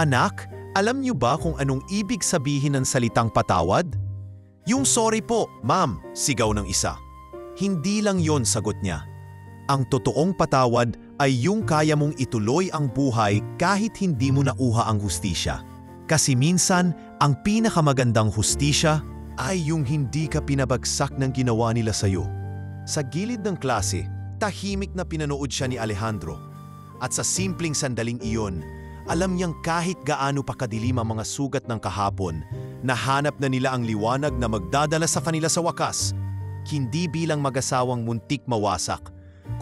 A: "Anak, alam niyo ba kung anong ibig sabihin ng salitang patawad?" "Yung sorry po, ma'am," sigaw ng isa. "Hindi lang yon," sagot niya. "Ang totoong patawad ay yung kaya mong ituloy ang buhay kahit hindi mo nauha ang hustisya. Kasi minsan, ang pinakamagandang hustisya ay yung hindi ka pinabagsak ng ginawa nila sa'yo." Sa gilid ng klase, tahimik na pinanood siya ni Alejandro. At sa simpleng sandaling iyon, alam niyang kahit gaano pa kadilim ang mga sugat ng kahapon, nahanap na nila ang liwanag na magdadala sa kanila sa wakas. Hindi bilang mag-asawang muntik mawasak,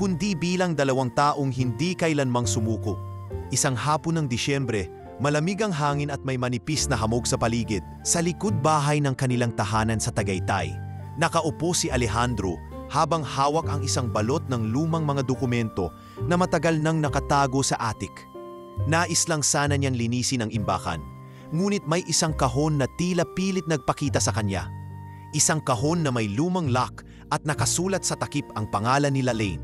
A: kundi bilang dalawang taong hindi kailanmang sumuko. Isang hapon ng Disyembre, malamig ang hangin at may manipis na hamog sa paligid. Sa likod bahay ng kanilang tahanan sa Tagaytay, nakaupo si Alejandro habang hawak ang isang balot ng lumang mga dokumento na matagal nang nakatago sa attic. Nais lang sana niyang linisin ang imbakan, ngunit may isang kahon na tila pilit nagpakita sa kanya. Isang kahon na may lumang lock at nakasulat sa takip ang pangalan ni Lalaine.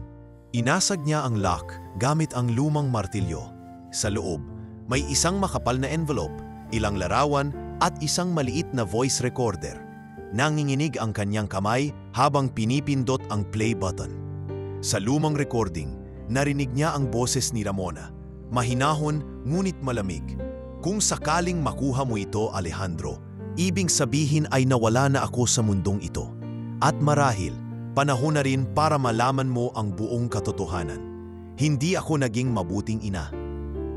A: Inasag niya ang lock gamit ang lumang martilyo. Sa loob, may isang makapal na envelope, ilang larawan at isang maliit na voice recorder. Nanginginig ang kanyang kamay habang pinipindot ang play button. Sa lumang recording, narinig niya ang boses ni Ramona. Mahinahon ngunit malamig. "Kung sakaling makuha mo ito, Alejandro, ibig sabihin ay nawala na ako sa mundong ito. At marahil, panahon na rin para malaman mo ang buong katotohanan. Hindi ako naging mabuting ina.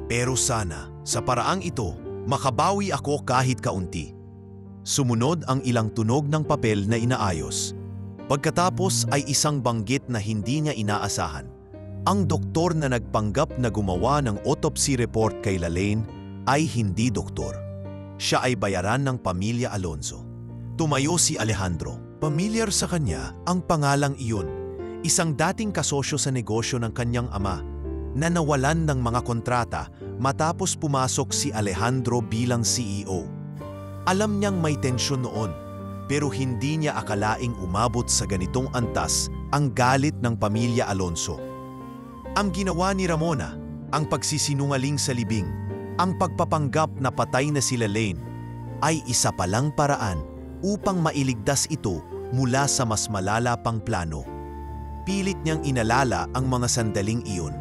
A: Pero sana, sa paraang ito, makabawi ako kahit kaunti." Sumunod ang ilang tunog ng papel na inaayos. Pagkatapos ay isang banggit na hindi niya inaasahan. Ang doktor na nagpanggap na gumawa ng autopsy report kay Lalaine ay hindi doktor. Siya ay bayaran ng pamilya Alonso. Tumayo si Alejandro. Pamilyar sa kanya ang pangalang iyon. Isang dating kasosyo sa negosyo ng kanyang ama na nawalan ng mga kontrata matapos pumasok si Alejandro bilang CEO. Alam niyang may tensyon noon, pero hindi niya akalaing umabot sa ganitong antas ang galit ng pamilya Alonso. Ang ginawa ni Ramona, ang pagsisinungaling sa libing, ang pagpapanggap na patay na si Lalaine, ay isa palang paraan upang mailigtas ito mula sa mas malala pang plano. Pilit niyang inalala ang mga sandaling iyon,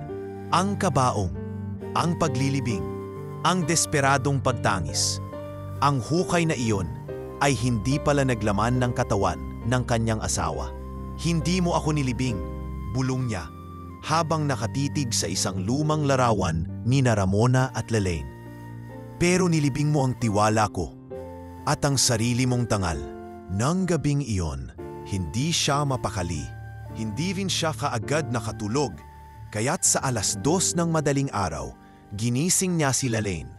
A: ang kabaong, ang paglilibing, ang desperadong pagtangis. Ang hukay na iyon ay hindi pala naglaman ng katawan ng kanyang asawa. "Hindi mo ako nilibing," bulong niya, habang nakatitig sa isang lumang larawan ni Ramona at Lalaine. "Pero nilibing mo ang tiwala ko at ang sarili mong tangal. Nang gabing iyon, hindi siya mapakali. Hindi rin siya kaagad nakatulog, kaya't sa 2:00 ng madaling araw, ginising niya si Lalaine.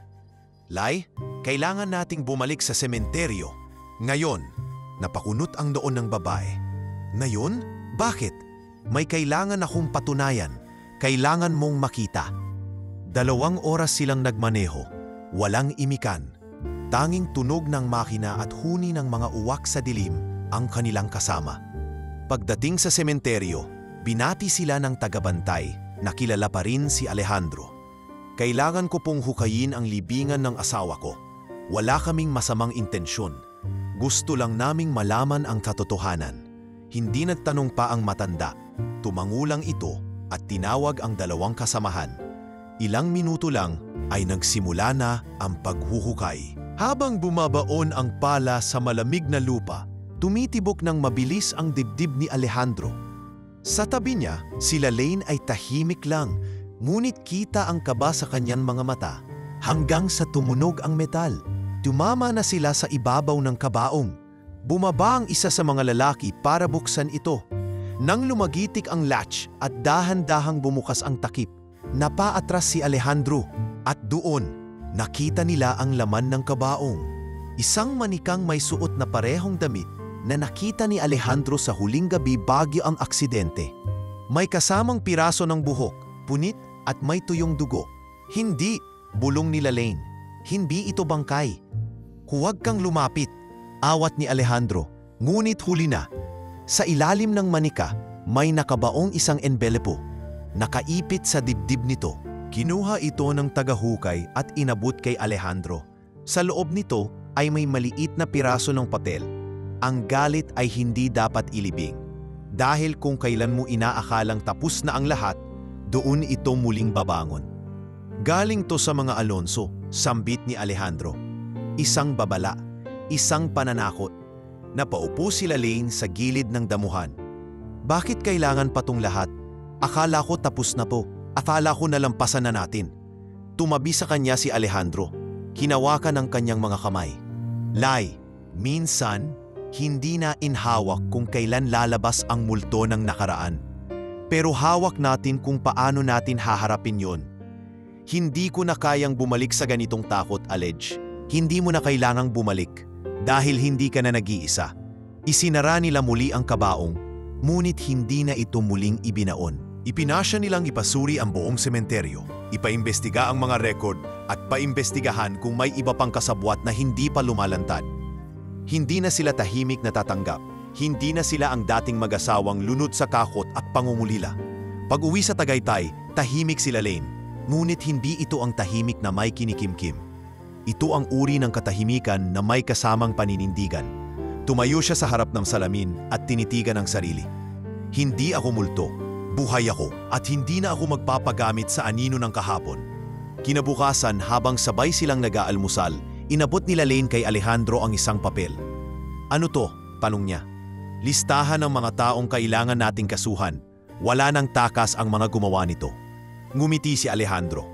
A: "Lai, kailangan nating bumalik sa sementeryo." "Ngayon," napakunot ang noon ng babae. "Ngayon? Bakit?" "May kailangan akong patunayan. Kailangan mong makita." 2 oras silang nagmaneho, walang imikan. Tanging tunog ng makina at huni ng mga uwak sa dilim ang kanilang kasama. Pagdating sa sementeryo, binati sila ng tagabantay na kilala pa rin si Alejandro. "Kailangan ko pong hukayin ang libingan ng asawa ko. Wala kaming masamang intensyon. Gusto lang naming malaman ang katotohanan." Hindi nagtanong pa ang matanda. Tumangulang ito at tinawag ang 2 kasamahan. Ilang minuto lang ay nagsimula na ang paghuhukay. Habang bumabaon ang pala sa malamig na lupa, tumitibok ng mabilis ang dibdib ni Alejandro. Sa tabi niya, si Lalaine ay tahimik lang, ngunit kita ang kaba sa kanyang mga mata. Hanggang sa tumunog ang metal, tumama na sila sa ibabaw ng kabaong. Bumaba ang isa sa mga lalaki para buksan ito. Nang lumagitik ang latch at dahan-dahang bumukas ang takip, napaatras si Alejandro at doon, nakita nila ang laman ng kabaong. Isang manikang may suot na parehong damit na nakita ni Alejandro sa huling gabi bago ang aksidente. May kasamang piraso ng buhok, punit at may tuyong dugo. "Hindi," bulong ni Lalaine. "Hindi ito bangkay." "Huwag kang lumapit," awat ni Alejandro. Ngunit huli na. Sa ilalim ng manika, may nakabaong isang envelope. Nakaipit sa dibdib nito. Kinuha ito ng tagahukay at inabot kay Alejandro. Sa loob nito ay may maliit na piraso ng papel. Ang galit ay hindi dapat ilibing. Dahil kung kailan mo inaakalang tapos na ang lahat, doon ito muling babangon. Galing to sa mga Alonso, sambit ni Alejandro. Isang babala, isang pananakot. Napaupo si Lalaine sa gilid ng damuhan. "Bakit kailangan pa tong lahat? Akala ko tapos na po. Akala ko nalampasan na natin." Tumabi sa kanya si Alejandro. Hinawakan ang kanyang mga kamay. "Lai, minsan, hindi na inhawak kung kailan lalabas ang multo ng nakaraan. Pero hawak natin kung paano natin haharapin yon. Hindi ko na kayang bumalik sa ganitong takot, Alej. Hindi mo na kailangang bumalik dahil hindi ka na nag-iisa." Isinara nila muli ang kabaong, ngunit hindi na ito muling ibinaon. Ipinasya nilang ipasuri ang buong sementeryo, ipaimbestiga ang mga rekord at paimbestigahan kung may iba pang kasabwat na hindi pa lumalantad. Hindi na sila tahimik na tatanggap. Hindi na sila ang dating mag-asawang lunod sa kakot at pangungulila. Pag-uwi sa Tagaytay, tahimik si Lalaine. Ngunit hindi ito ang tahimik na may kinikimkim. Ito ang uri ng katahimikan na may kasamang paninindigan. Tumayo siya sa harap ng salamin at tinitigan ang sarili. "Hindi ako multo. Buhay ako at hindi na ako magpapagamit sa anino ng kahapon." Kinabukasan, habang sabay silang nag-aalmusal, inabot ni Lalaine kay Alejandro ang isang papel. "Ano to?" tanong niya. "Listahan ng mga taong kailangan nating kasuhan. Wala nang takas ang mga gumawa nito." Ngumiti si Alejandro.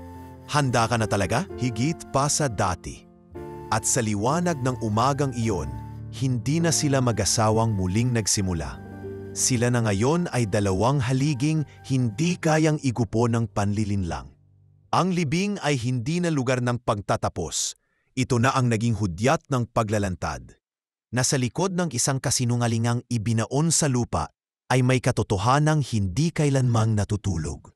A: "Handa ka na talaga?" Higit pa sa dati. At sa liwanag ng umagang iyon, hindi na sila mag-asawang muling nagsimula. Sila na ngayon ay 2 haliging hindi kayang igupo ng panlilinlang. Ang libing ay hindi na lugar ng pagtatapos. Ito na ang naging hudyat ng paglalantad. Nasa likod ng isang kasinungalingang ibinaon sa lupa ay may katotohanang hindi kailanmang natutulog.